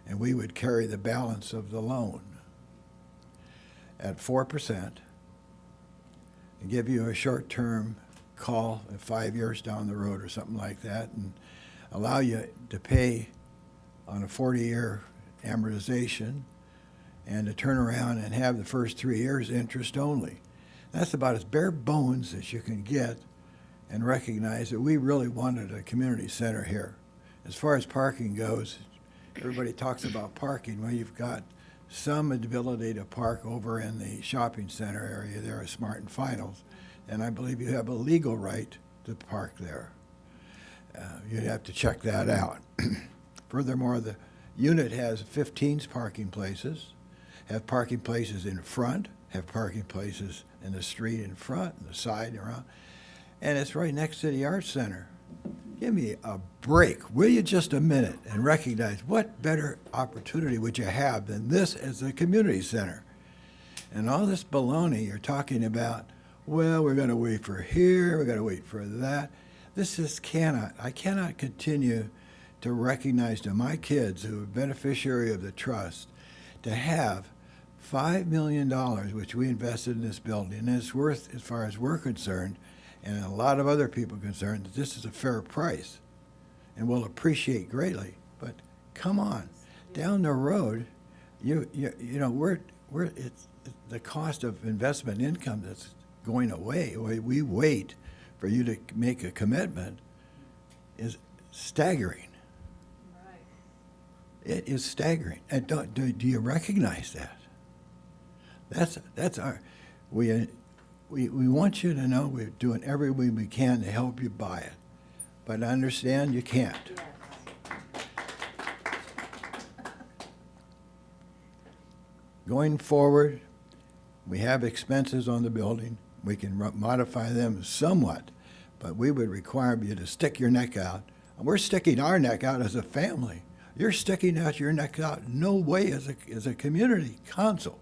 and we would carry the balance of the loan at 4% and give you a short-term call at 5 years down the road or something like that, and allow you to pay on a 40-year amortization and to turn around and have the first 3 years interest only. That's about as bare bones as you can get, and recognize that we really wanted a community center here. As far as parking goes, everybody talks about parking. Well, you've got some ability to park over in the shopping center area there at Smart and Finals, and I believe you have a legal right to park there. You'd have to check that out. Furthermore, the unit has 15 parking places, have parking places in front, have parking places in the street in front, and the side and around, and it's right next to the Arts Center. Give me a break, will you, just a minute, and recognize what better opportunity would you have than this as a community center? And all this baloney you're talking about, well, we're going to wait for here, we're going to wait for that. This is I cannot continue to recognize to my kids who are beneficiary of the trust to have $5 million, which we invested in this building, and it's worth, as far as we're concerned, and a lot of other people concerned, that this is a fair price, and we'll appreciate greatly. But come on, down the road, you know, it's the cost of investment income that's going away. We wait for you to make a commitment is staggering. It is staggering. And do you recognize that? That's our, we want you to know we're doing every way we can to help you buy it. But I understand you can't. Going forward, we have expenses on the building. We can modify them somewhat, but we would require you to stick your neck out. We're sticking our neck out as a family. You're sticking out your neck out no way as a community council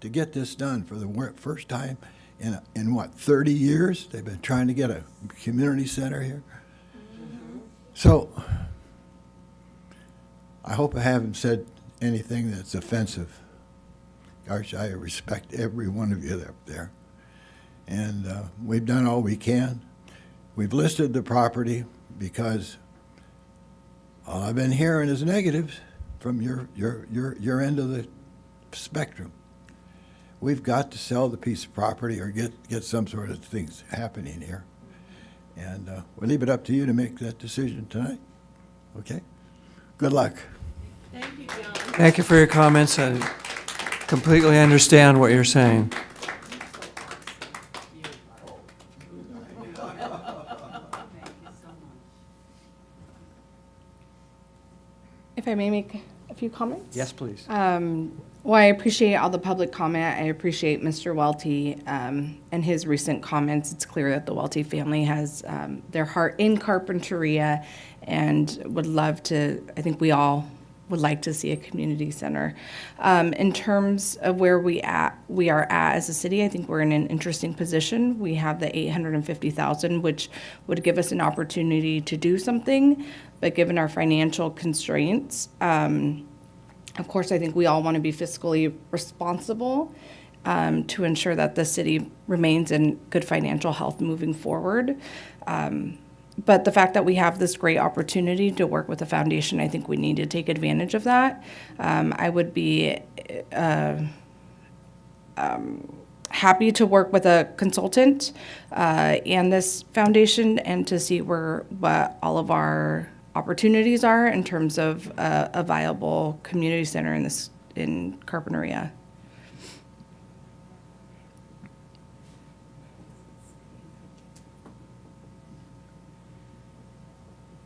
to get this done for the first time in what, 30 years? They've been trying to get a community center here. So I hope I haven't said anything that's offensive. Gosh, I respect every one of you up there. And we've done all we can. We've listed the property because all I've been hearing is negatives from your end of the spectrum. We've got to sell the piece of property or get some sort of things happening here. And we'll leave it up to you to make that decision tonight. Okay? Good luck. Thank you, John. Thank you for your comments. I completely understand what you're saying. If I may make a few comments? Yes, please. Well, I appreciate all the public comment. I appreciate Mr. Welty and his recent comments. It's clear that the Welty family has their heart in Carpinteria and would love to, I think we all would like to see a community center. In terms of where we are at as a city, I think we're in an interesting position. We have the $850,000, which would give us an opportunity to do something, but given our financial constraints, of course, I think we all want to be fiscally responsible to ensure that the city remains in good financial health moving forward. But the fact that we have this great opportunity to work with the foundation, I think we need to take advantage of that. I would be happy to work with a consultant and this foundation and to see what all of our opportunities are in terms of a viable community center in Carpinteria.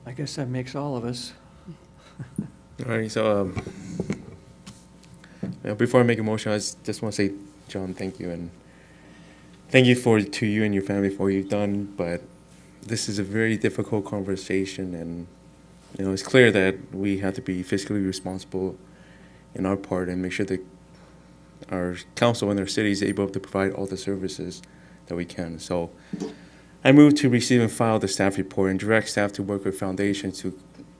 I guess that makes all of us. All right, so before I make a motion, I just want to say, John, thank you, and thank you to you and your family for what you've done. But this is a very difficult conversation, and it's clear that we have to be fiscally responsible in our part and make sure that our council and our city is able to provide all the services that we can. So I move to receive and file the staff report and direct staff to work with foundation to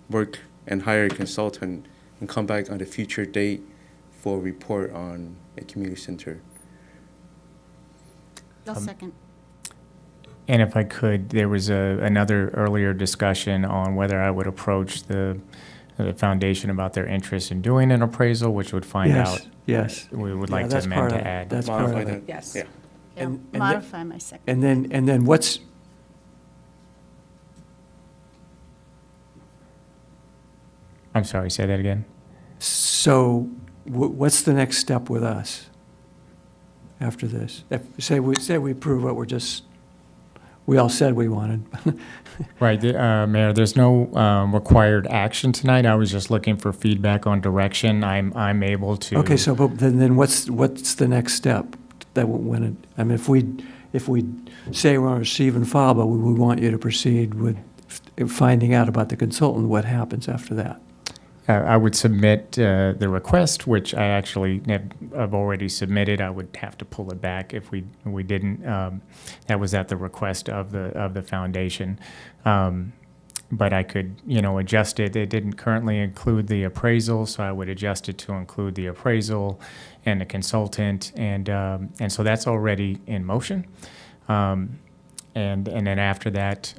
work and hire a consultant and come back on a future date for a report on a community center. I'll second. And if I could, there was another earlier discussion on whether I would approach the foundation about their interest in doing an appraisal, which would find out. Yes. We would Yeah, like to that's amend part to of it. add. That's part of Modify it. that. Yes. Yeah. And Modify my second. And then what's, I'm sorry, say that again. so what's the next step with us after this? Say we approve what we all said we wanted. Right, Mayor, there's no required action tonight. I was just looking for feedback on direction. I'm able to. Okay, so but then what's the next step? I mean, if we say we're on receive and file, but we want you to proceed with finding out about the consultant, what happens after that? I would submit the request, which I actually have already submitted. I would have to pull it back if we didn't. That was at the request of the foundation. but I could, adjust it. It didn't currently include the appraisal, so I would adjust it to include the appraisal and the consultant, and so that's already in motion. And then after that,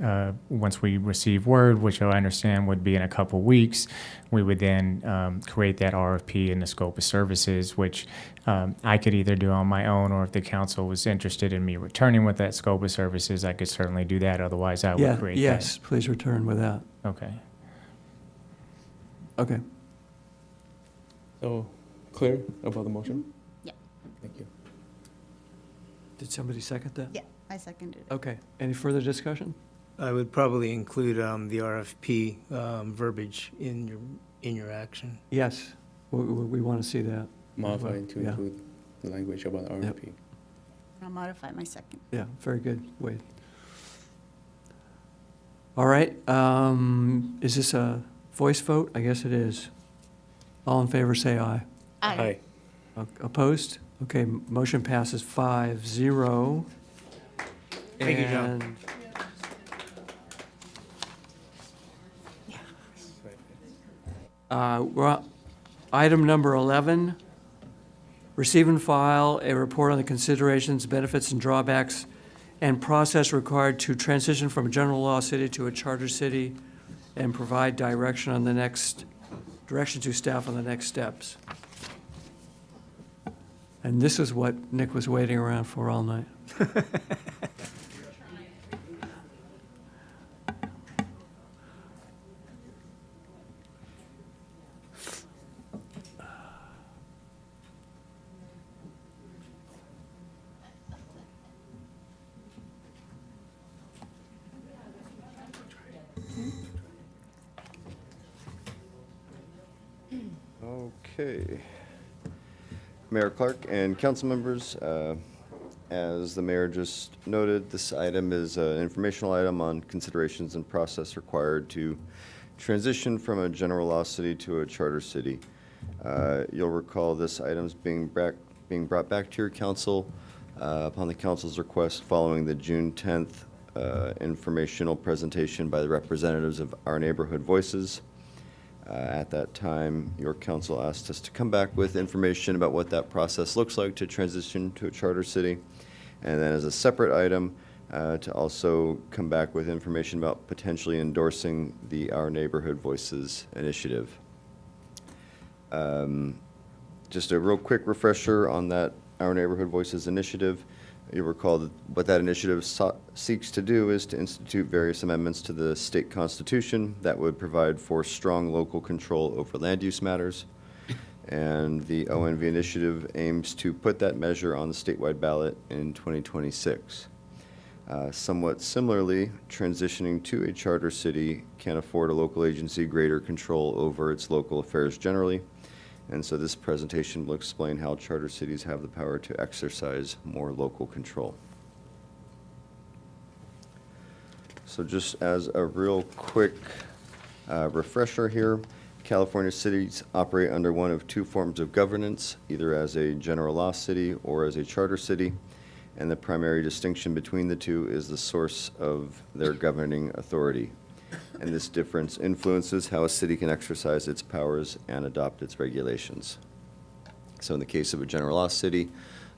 once we receive word, which I understand would be in a couple weeks, we would then create that RFP and the scope of services, which I could either do on my own, or if the council was interested in me returning with that scope of services, I could certainly do that. Otherwise, I would create that. Yes, please return with that. Okay. Okay. So, clear about the motion? Yeah. Thank you. Did somebody second that? Yeah, I seconded it. Okay. Any further discussion? I would probably include the RFP verbiage in your action. Yes, we want to see that. Modify to Yeah. include the language about the RFP. I'll modify my second. Yeah, very good, Wade. All right, is this a voice vote? I guess it is. All in favor, say aye. Aye. Opposed? Okay, motion passes 5-0. Thank you, John. And we're on item number 11, receive and file a report on the considerations, benefits, and drawbacks and process required to transition from a general law city to a charter city, and provide direction to staff on the next steps. And this is what Nick was waiting around for all night. Okay. Mayor Clark and council members, as the mayor just noted, this item is an informational item on considerations and process required to transition from a general law city to a charter city. You'll recall this item's being brought back to your council upon the council's request following the June 10th informational presentation by the representatives of Our Neighborhood Voices. At that time, your council asked us to come back with information about what that process looks like to transition to a charter city. And then as a separate item, to also come back with information about potentially endorsing the Our Neighborhood Voices initiative. Just a real quick refresher on that Our Neighborhood Voices initiative. You recall that what that initiative seeks to do is to institute various amendments to the state constitution that would provide for strong local control over land use matters. And the ONV initiative aims to put that measure on the statewide ballot in 2026. Somewhat similarly, transitioning to a charter city can afford a local agency greater control over its local affairs generally. And so this presentation will explain how charter cities have the power to exercise more local control. So just as a real quick refresher here, California cities operate under one of two forms of governance, either as a general law city or as a charter city. And the primary distinction between the two is the source of their governing authority. And this difference influences how a city can exercise its powers and adopt its regulations. So in the case of a general law city,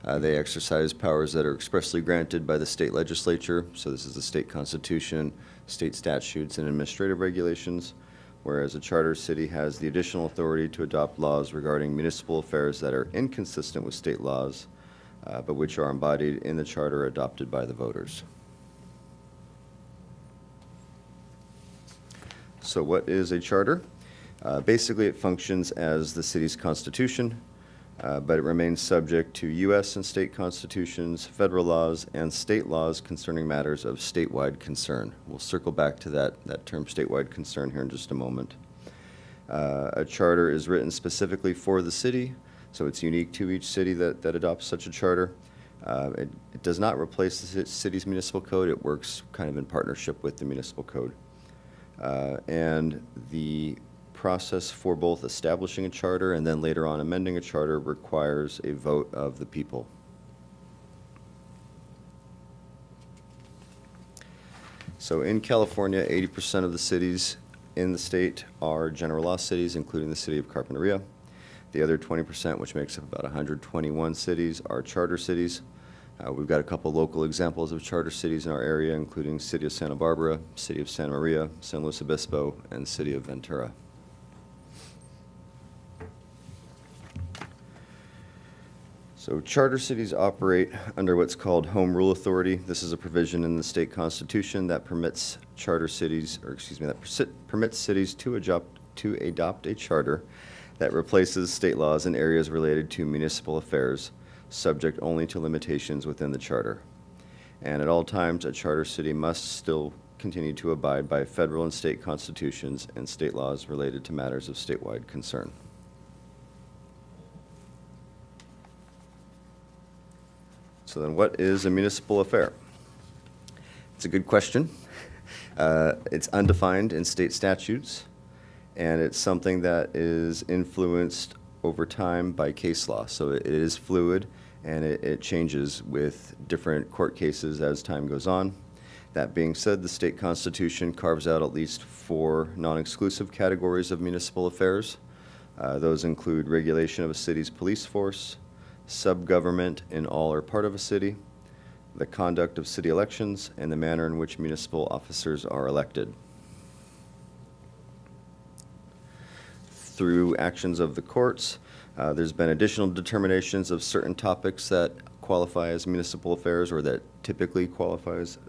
they exercise powers that are expressly granted by the state legislature. So this is the state constitution, state statutes, and administrative regulations, whereas a charter city has the additional authority to adopt laws regarding municipal affairs that are inconsistent with state laws, but which are embodied in the charter adopted by the voters. So what is a charter? Basically, it functions as the city's constitution, but it remains subject to U.S. and state constitutions, federal laws, and state laws concerning matters of statewide concern. We'll circle back to that term statewide concern here in just a moment. A charter is written specifically for the city, so it's unique to each city that adopts such a charter. It does not replace the city's municipal code. It works kind of in partnership with the municipal code. And the process for both establishing a charter and then later on amending a charter requires a vote of the people. So So in California, 80% of the cities in the state are general law cities, including the city of Carpinteria. The other 20%, which makes up about 121 cities, are charter cities. We've got a couple local examples of charter cities in our area, including City of Santa Barbara, City of Santa Maria, San Luis Obispo, and City of Ventura. So charter cities operate under what's called Home Rule Authority. This is a provision in the state constitution that permits charter cities, permits cities to adopt a charter that replaces state laws in areas related to municipal affairs, subject only to limitations within the charter. And at all times, a charter city must still continue to abide by federal and state constitutions and state laws related to matters of statewide concern. So then what is a municipal affair? It's a good question. It's undefined in state statutes, and it's something that is influenced over time by case law. So it is fluid, and it changes with different court cases as time goes on. That being said, the state constitution carves out at least 4 non-exclusive categories of municipal affairs. Those include regulation of a city's police force, sub-government in all or part of a city, the conduct of city elections, and the manner in which municipal officers are elected. Through actions of the courts, there's been additional determinations of certain topics that qualify as municipal affairs, or that typically qualify as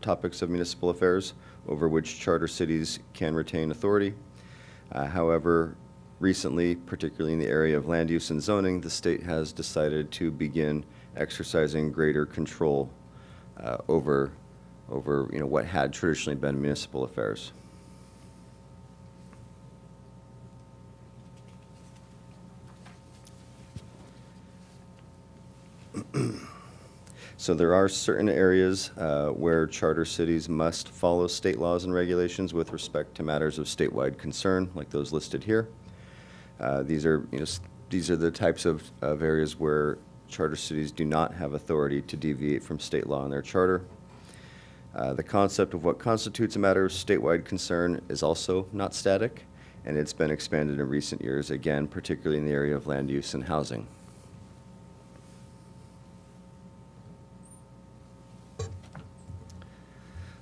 topics of municipal affairs, over which charter cities can retain authority. However, recently, particularly in the area of land use and zoning, the state has decided to begin exercising greater control over what had traditionally been municipal affairs. So there are certain areas where charter cities must follow state laws and regulations with respect to matters of statewide concern, like those listed here. These are the types of areas where charter cities do not have authority to deviate from state law in their charter. The concept of what constitutes a matter of statewide concern is also not static, and it's been expanded in recent years, again, particularly in the area of land use and housing.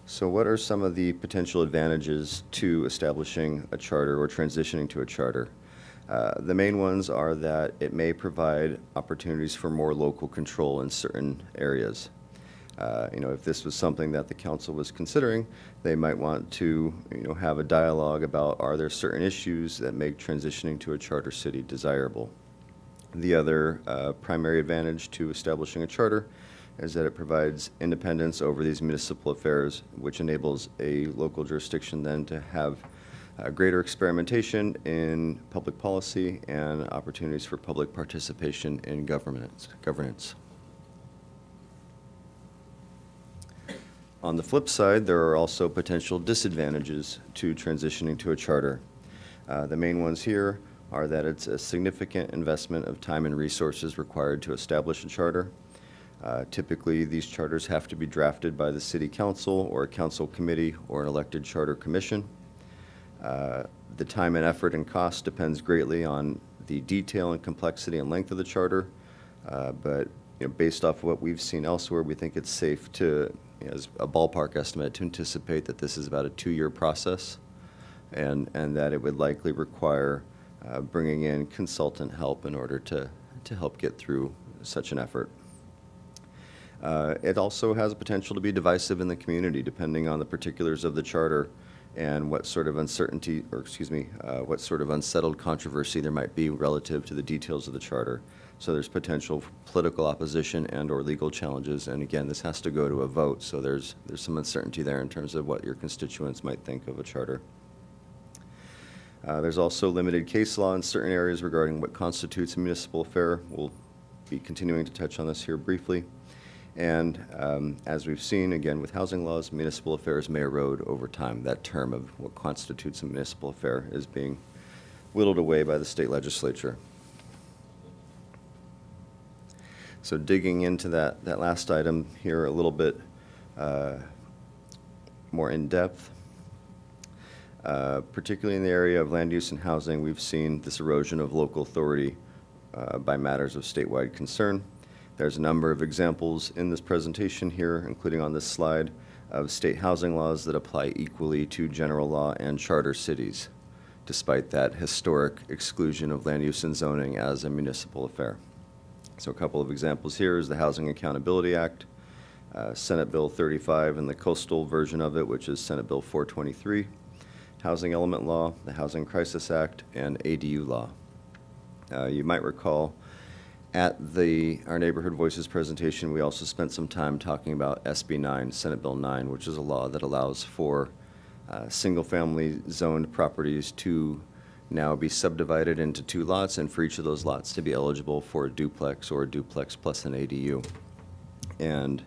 So what are some of the potential advantages to establishing a charter or transitioning to a charter? The main ones are that it may provide opportunities for more local control in certain areas. If this was something that the council was considering, they might want to have a dialogue about, are there certain issues that make transitioning to a charter city desirable? The other primary advantage to establishing a charter is that it provides independence over these municipal affairs, which enables a local jurisdiction then to have greater experimentation in public policy and opportunities for public participation in governance. On the flip side, there are also potential disadvantages to transitioning to a charter. The main ones here are that it's a significant investment of time and resources required to establish a charter. Typically, these charters have to be drafted by the city council or a council committee or an elected charter commission. The time and effort and cost depends greatly on the detail and complexity and length of the charter, but based off of what we've seen elsewhere, we think it's safe to, as a ballpark estimate, to anticipate that this is about a 2-year process, and that it would likely require bringing in consultant help in order to help get through such an effort. It also has a potential to be divisive in the community, depending on the particulars of the charter and what sort of what sort of unsettled controversy there might be relative to the details of the charter. So there's potential for political opposition and or legal challenges, and again, this has to go to a vote, so there's some uncertainty there in terms of what your constituents might think of a charter. There's also limited case law in certain areas regarding what constitutes a municipal affair. We'll be continuing to touch on this here briefly. And as we've seen, again, with housing laws, municipal affairs may erode over time. That term of what constitutes a municipal affair is being whittled away by the state legislature. So digging into that last item here a little bit more in depth. Particularly in the area of land use and housing, we've seen this erosion of local authority by matters of statewide concern. There's a number of examples in this presentation here, including on this slide, of state housing laws that apply equally to general law and charter cities, despite that historic exclusion of land use and zoning as a municipal affair. So a couple of examples here is the Housing Accountability Act, Senate Bill 35 and the coastal version of it, which is Senate Bill 423, Housing Element Law, the Housing Crisis Act, and ADU law. You might recall at our Neighborhood Voices presentation, we also spent some time talking about SB 9, Senate Bill 9, which is a law that allows for single-family zoned properties to now be subdivided into 2 lots, and for each of those lots to be eligible for a duplex or a duplex plus an ADU. And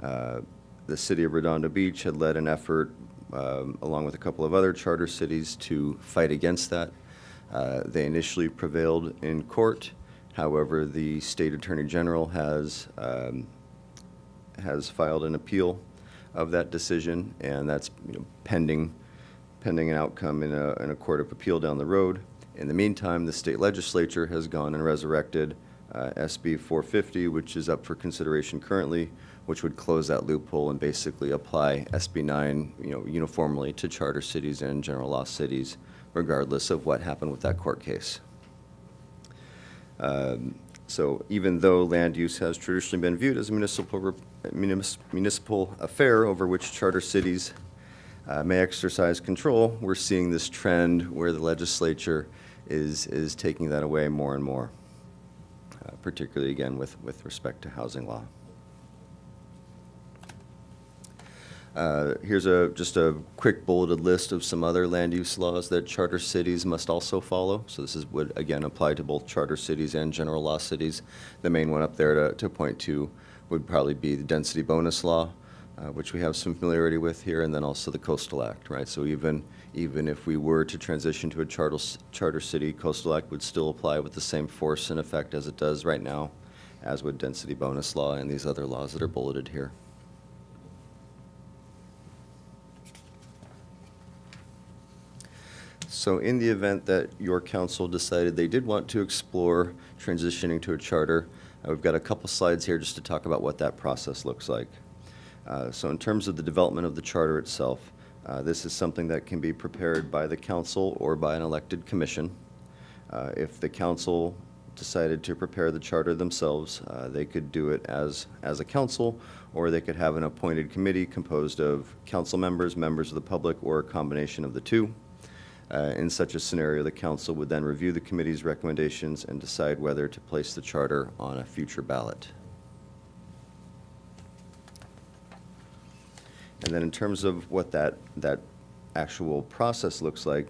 the city of Redondo Beach had led an effort, along with a couple of other charter cities, to fight against that. They initially prevailed in court. However, the state attorney general has filed an appeal of that decision, and that's pending an outcome in a court of appeal down the road. In the meantime, the state legislature has gone and resurrected SB 450, which is up for consideration currently, which would close that loophole and basically apply SB 9 uniformly to charter cities and general law cities, regardless of what happened with that court case. So even though land use has traditionally been viewed as a municipal affair over which charter cities may exercise control, we're seeing this trend where the legislature is taking that away more and more, particularly again with respect to housing law. Here's just a quick bulleted list of some other land use laws that charter cities must also follow. So this would again apply to both charter cities and general law cities. The main one up there to point to would probably be the density bonus law, which we have some familiarity with here, and then also the Coastal Act, right? So even if we were to transition to a charter city, Coastal Act would still apply with the same force and effect as it does right now, as would density bonus law and these other laws that are bulleted here. So in the event that your council decided they did want to explore transitioning to a charter, we've got a couple slides here just to talk about what that process looks like. So in terms of the development of the charter itself, this is something that can be prepared by the council or by an elected commission. If the council decided to prepare the charter themselves, they could do it as a council, or they could have an appointed committee composed of council members, members of the public, or a combination of the two. In such a scenario, the council would then review the committee's recommendations and decide whether to place the charter on a future ballot. And then in terms of what that actual process looks like,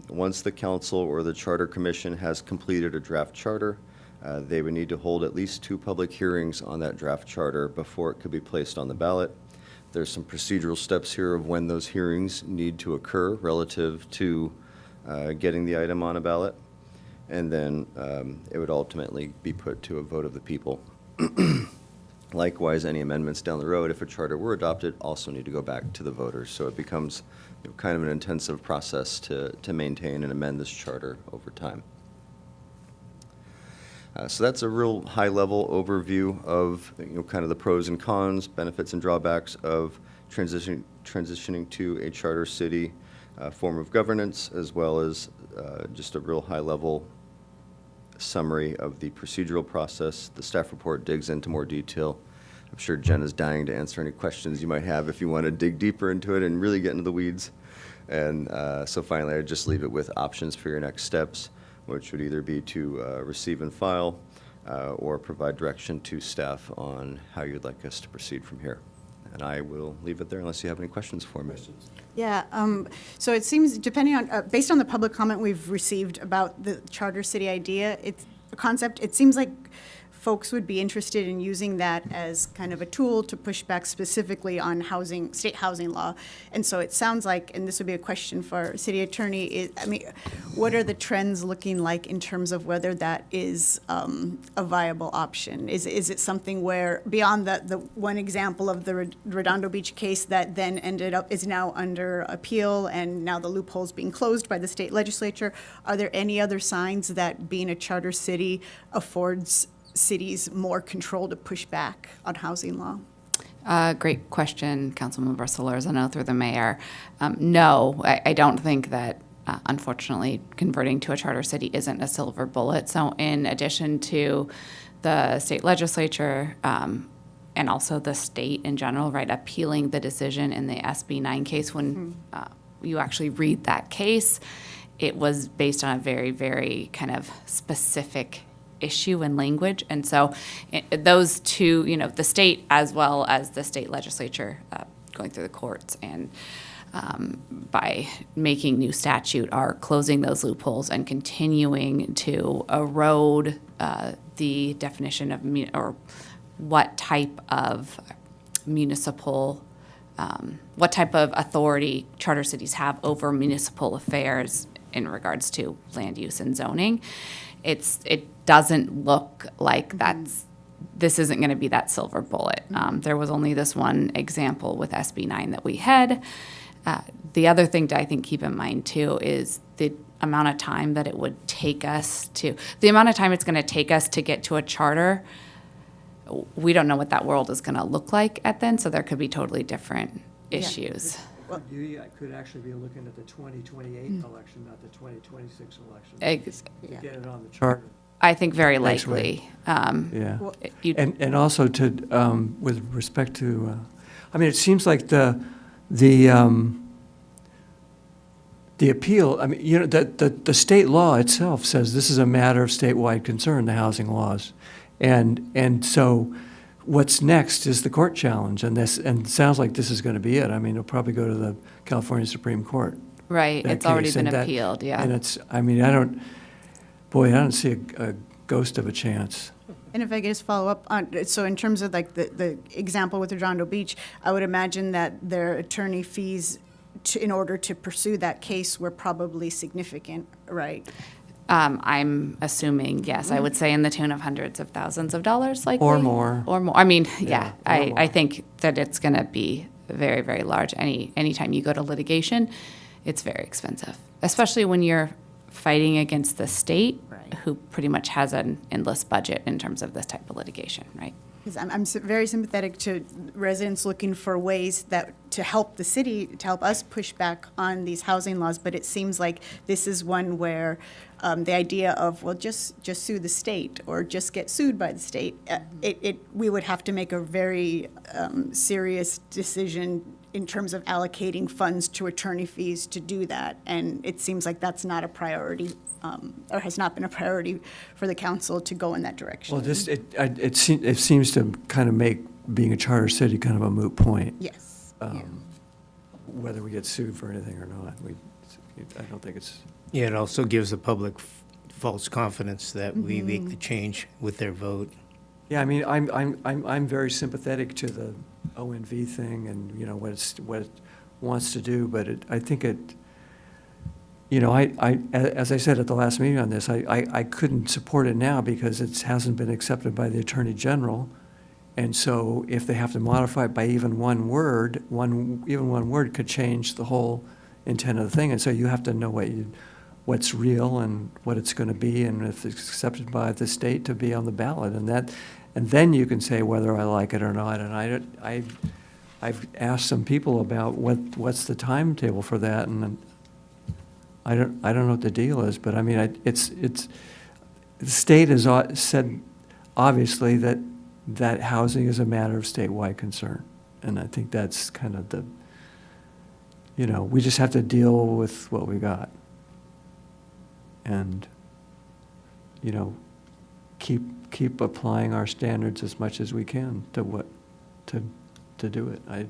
once the council or the charter commission has completed a draft charter, they would need to hold at least 2 public hearings on that draft charter before it could be placed on the ballot. There's some procedural steps here of when those hearings need to occur relative to getting the item on a ballot. And then it would ultimately be put to a vote of the people. Likewise, any amendments down the road, if a charter were adopted, also need to go back to the voters. So it becomes kind of an intensive process to maintain and amend this charter over time. So that's a real high-level overview of kind of the pros and cons, benefits and drawbacks of transitioning to a charter city form of governance, as well as just a real high-level summary of the procedural process. The staff report digs into more detail. I'm sure Jen is dying to answer any questions you might have if you want to dig deeper into it and really get into the weeds. And so finally, I'd just leave it with options for your next steps, which would either be to receive and file or provide direction to staff on how you'd like us to proceed from here. And I will leave it there unless you have any questions for me. Yeah, so it seems, depending on, based on the public comment we've received about the charter city idea, it's a concept, it seems like folks would be interested in using that as kind of a tool to push back specifically on housing, state housing law. And so it sounds like, and this would be a question for city attorney, I mean, what are the trends looking like in terms of whether that is a viable option? Is it something where, beyond the one example of the Redondo Beach case that then is now under appeal, and now the loophole's being closed by the state legislature, are there any other signs that being a charter city affords cities more control to push back on housing law? Great question, Councilmember Solorzano, through the mayor. No, I don't think that, unfortunately, converting to a charter city isn't a silver bullet. So in addition to the state legislature and also the state in general, right, appealing the decision in the SB 9 case, when you actually read that case, it was based on a very, very kind of specific issue and language. And so those two, you know, the state as well as the state legislature going through the courts and by making new statute are closing those loopholes and continuing to erode the definition of or what type of municipal, what type of authority charter cities have over municipal affairs in regards to land use and zoning. It doesn't look like this isn't going to be that silver bullet. There was only this one example with SB 9 that we had. The other thing to, I think, keep in mind, too, is the amount of time that it would take us to, the amount of time it's going to take us to get to a charter. We don't know what that world is going to look like at then, so there could be totally different issues. I could actually be looking at the 2028 election, not the 2026 election. To get it on the charter. I think very Next likely. Yeah. And also to, with respect to, I mean, it seems like the appeal, I mean, you know, the state law itself says this is a matter of statewide concern, the housing laws. And so what's next is the court challenge, and it sounds like this is going to be it. I mean, it'll probably go to the California Supreme Court. Right, it's already been appealed, yeah. And it's, I mean, I don't see a ghost of a chance. And if I could just follow up on, so in terms of like the example with Redondo Beach, I would imagine that their attorney fees in order to pursue that case were probably significant, right? I'm assuming, yes, I would say in the tune of hundreds of thousands of dollars, likely. Or more. Or more. I mean, yeah, more. I think that it's going to be very, very large. Anytime you go to litigation, it's very expensive, especially when you're fighting against the state, who pretty much has an endless budget in terms of this type of litigation, right? Because I'm very sympathetic to residents looking for ways to help the city, to help us push back on these housing laws, but it seems like this is one where the idea of, well, just sue the state or just get sued by the state, we would have to make a very serious decision in terms of allocating funds to attorney fees to do that. And it seems like that's not a priority, or has not been a priority for the council to go in that direction. Well, it seems to kind of make being a charter city kind of a moot point. Yes. Whether we get sued for anything or not, I don't think it's. Yeah, it also gives the public false confidence that we make the change with their vote. Yeah, I mean, I'm very sympathetic to the ONV thing and, you know, what it wants to do, but I think it, you know, as I said at the last meeting on this, I couldn't support it now because it hasn't been accepted by the Attorney General. And so if they have to modify it by even one word, even one word could change the whole intent of the thing. And so you have to know what's real and what it's going to be, and if it's accepted by the state to be on the ballot, and then you can say whether I like it or not. And I've asked some people about what's the timetable for that, and I don't know what the deal is, but I mean, it's the state has said obviously that housing is a matter of statewide concern, and I think that's kind of the, you know, we just have to deal with what we got. And, you know, keep applying our standards as much as we can to do it. I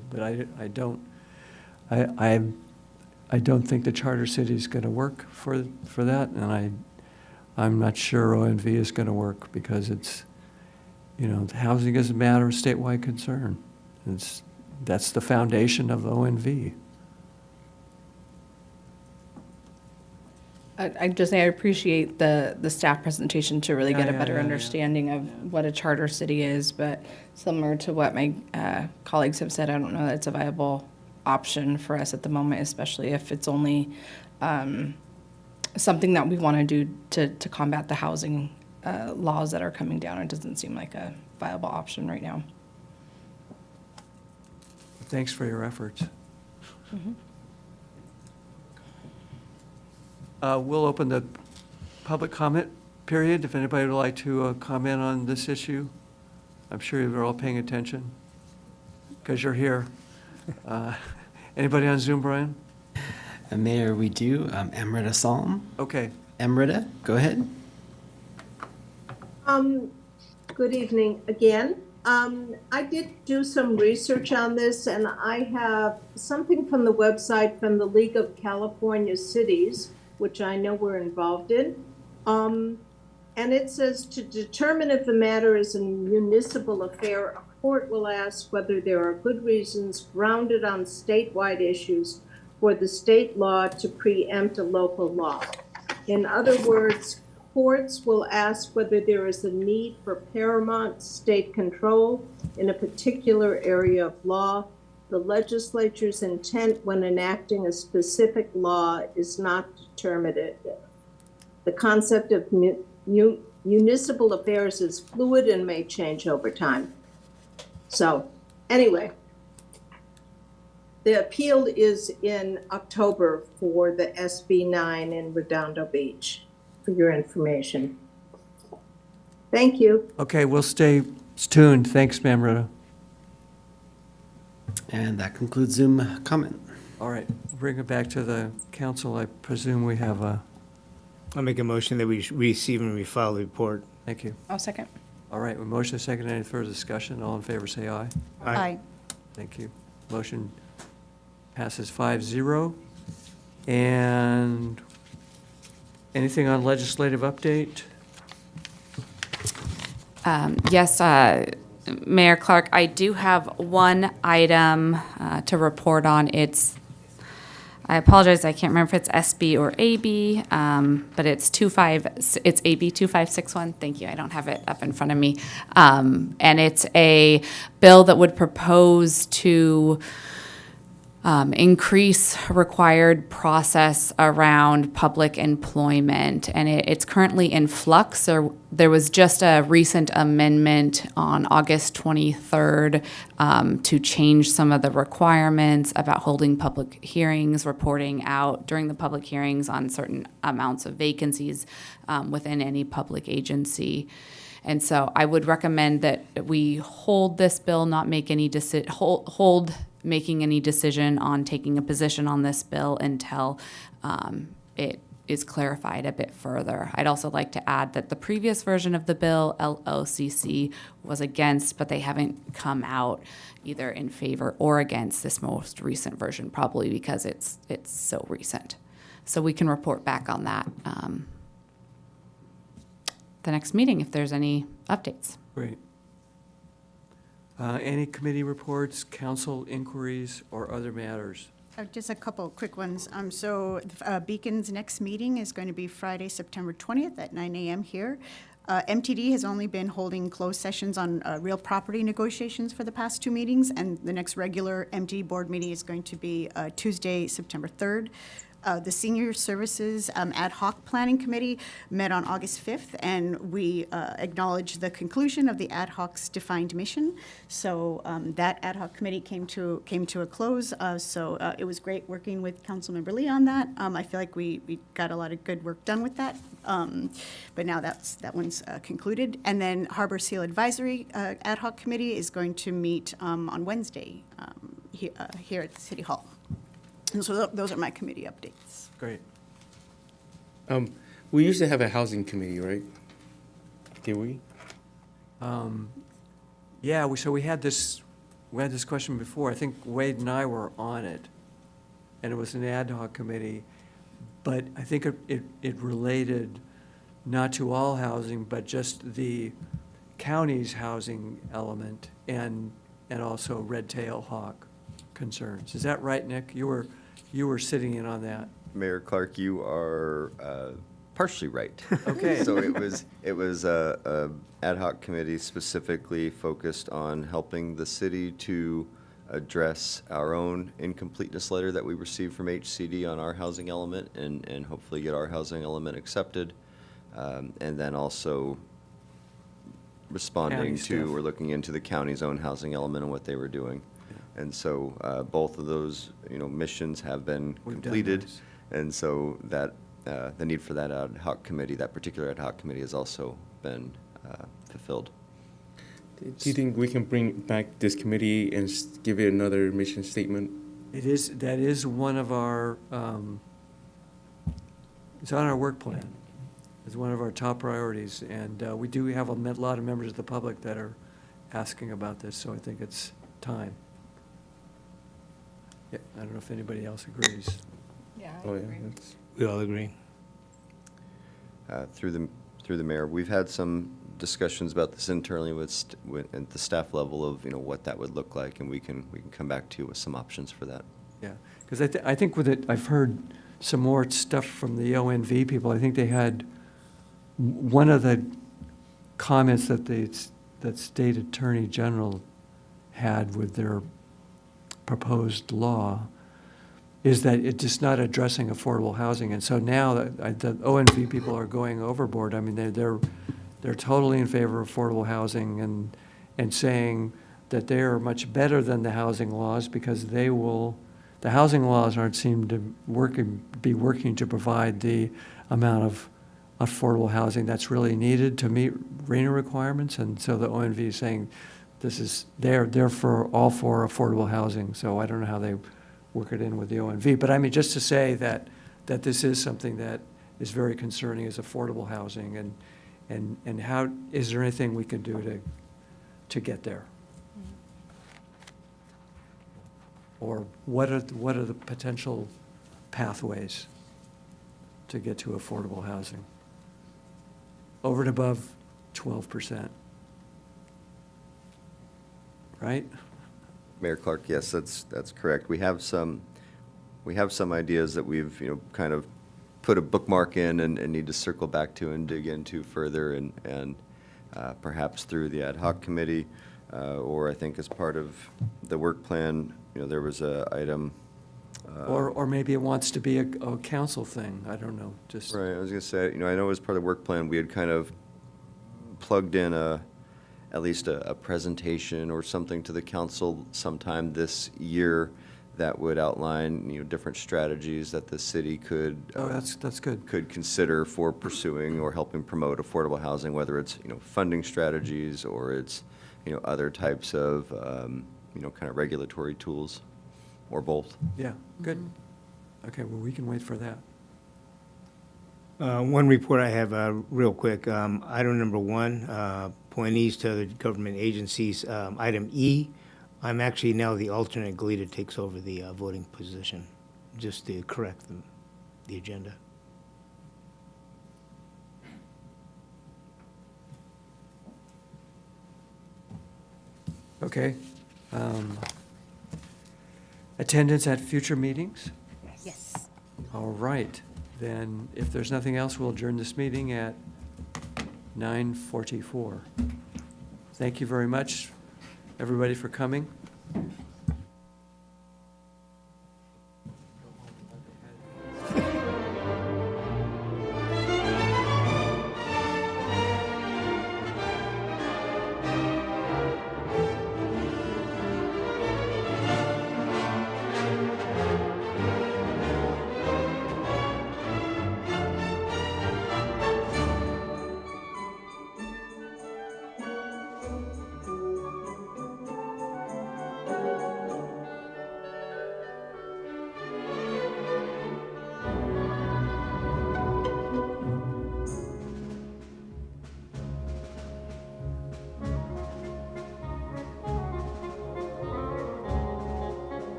don't think the charter city is going to work for that, and I'm not sure ONV is going to work because you know, housing is a matter of statewide concern. That's the foundation of ONV. I appreciate the staff presentation to really get a better understanding of what a charter city is, but similar to what my colleagues have said, I don't know that it's a viable option for us at the moment, especially if it's only something that we want to do to combat the housing laws that are coming down. It doesn't seem like a viable option right now. Thanks for your efforts. We'll open the public comment period. If anybody would like to comment on this issue, I'm sure you're all paying attention because you're here. Anybody on Zoom, Brian? Mayor, we do. Emrita Salm. Okay. Emrita, go ahead. Good evening again. I did do some research on this, and I have something from the website from the League of California Cities, which I know we're involved in. And it says, to determine if the matter is a municipal affair, a court will ask whether there are good reasons grounded on statewide issues for the state law to preempt a local law. In other words, courts will ask whether there is a need for paramount state control in a particular area of law. The legislature's intent when enacting a specific law is not determinative. The concept of municipal affairs is fluid and may change over time. So, anyway, the appeal is in October for the SB 9 in Redondo Beach, for your information. Thank you. Okay, we'll stay tuned. Thanks, Ma'am Rita. And that concludes Zoom comment. All right, bring it back to the council. I presume we have a, I'll make a motion that we receive and refile the report. thank you. I'll second. All right, with motion second, any further discussion? All in favor, say aye. Aye. Thank you. Motion passes 5-0. And anything on legislative update? Yes, Mayor Clark, I do have one item to report on. I apologize, I can't remember if it's SB or AB, but it's AB 2561. Thank you, I don't have it up in front of me. And it's a bill that would propose to increase required process around public employment, and it's currently in flux. There was just a recent amendment on August 23rd to change some of the requirements about holding public hearings, reporting out during the public hearings on certain amounts of vacancies within any public agency. And so I would recommend that we hold this bill, not make any hold making any decision on taking a position on this bill until it is clarified a bit further. I'd also like to add that the previous version of the bill, LOCC, was against, but they haven't come out either in favor or against this most recent version, probably because it's so recent. So we can report back on that the next meeting if there's any updates. Great. Any committee reports, council inquiries, or other matters? Just a couple quick ones. So Beacon's next meeting is going to be Friday, September 20th at 9 a.m. here. MTD has only been holding closed sessions on real property negotiations for the past two meetings, and the next regular MTD board meeting is going to be Tuesday, September 3rd. The Senior Services Ad Hoc Planning Committee met on August 5th, and we acknowledged the conclusion of the ad hoc's defined mission. So that ad hoc committee came to a close. So it was great working with Councilmember Lee on that. I feel like we got a lot of good work done with that. But now that one's concluded. And then Harbor Seal Advisory Ad Hoc Committee is going to meet on Wednesday here at City Hall. And so those are my committee updates. Great. We used to have a housing committee, right? Did we? Yeah, we had this question before. I think Wade and I were on it, and it was an ad hoc committee, but I think it related not to all housing, but just the county's housing element and also red tail hawk concerns. Is that right, Nick? You were sitting in on that. Mayor Clark, you are partially right. Okay. So it was a ad hoc committee specifically focused on helping the city to address our own incompleteness letter that we received from HCD on our housing element and hopefully get our housing element accepted. And then also responding County to stuff. or looking into the county's own housing element and what they were doing. And so both of those, missions have been We've done completed. those. And so that, the need for that ad hoc committee, that particular ad hoc committee has also been fulfilled. Do you think we can bring back this committee and give it another mission statement? That is one of our, it's on our work plan. It's one of our top priorities, and we do have a lot of members of the public that are asking about this, so I think it's time. Yeah, I don't know if anybody else agrees. Yeah, Oh, yeah, that's. We all agree. Through the mayor, we've had some discussions about this internally at the staff level of, what that would look like, and we can come back to you with some options for that. Yeah, because I think with it, I've heard some more stuff from the ONV people. I think they had, one of the comments that state attorney general had with their proposed law is that it's just not addressing affordable housing. And so now the ONV people are going overboard. I mean, they're totally in favor of affordable housing and saying that they are much better than the housing laws because the housing laws aren't seem to be working to provide the amount of affordable housing that's really needed to meet RENA requirements. And so the ONV is saying they're all for affordable housing. So I don't know how they work it in with the ONV. But I mean, just to say that this is something that is very concerning, is affordable housing, and how, is there anything we can do to get there? Or what are the potential pathways to get to affordable housing? Over and above 12%. Right? Mayor Clark, yes, that's correct. We have some ideas that we've, kind of put a bookmark in and need to circle back to and dig into further and perhaps through the ad hoc committee, or I think as part of the work plan, there was a item. Or maybe it wants to be a council thing, I don't know, just. Right, I was gonna say, I know as part of the work plan, we had kind of plugged in at least a presentation or something to the council sometime this year that would outline, different strategies that the city could. Oh, that's good. Could consider for pursuing or helping promote affordable housing, whether it's, funding strategies or it's, other types of, kind of regulatory tools or both. Yeah, good. Okay, well, we can wait for that. One report I have real quick. Item number 1, appointees to the government agencies. Item E, I'm actually now the alternate. Galita takes over the voting position, just to correct the agenda. Okay. Attendance at future meetings? Yes. All right, then if there's nothing else, we'll adjourn this meeting at 9:44. Thank you very much, everybody, for coming.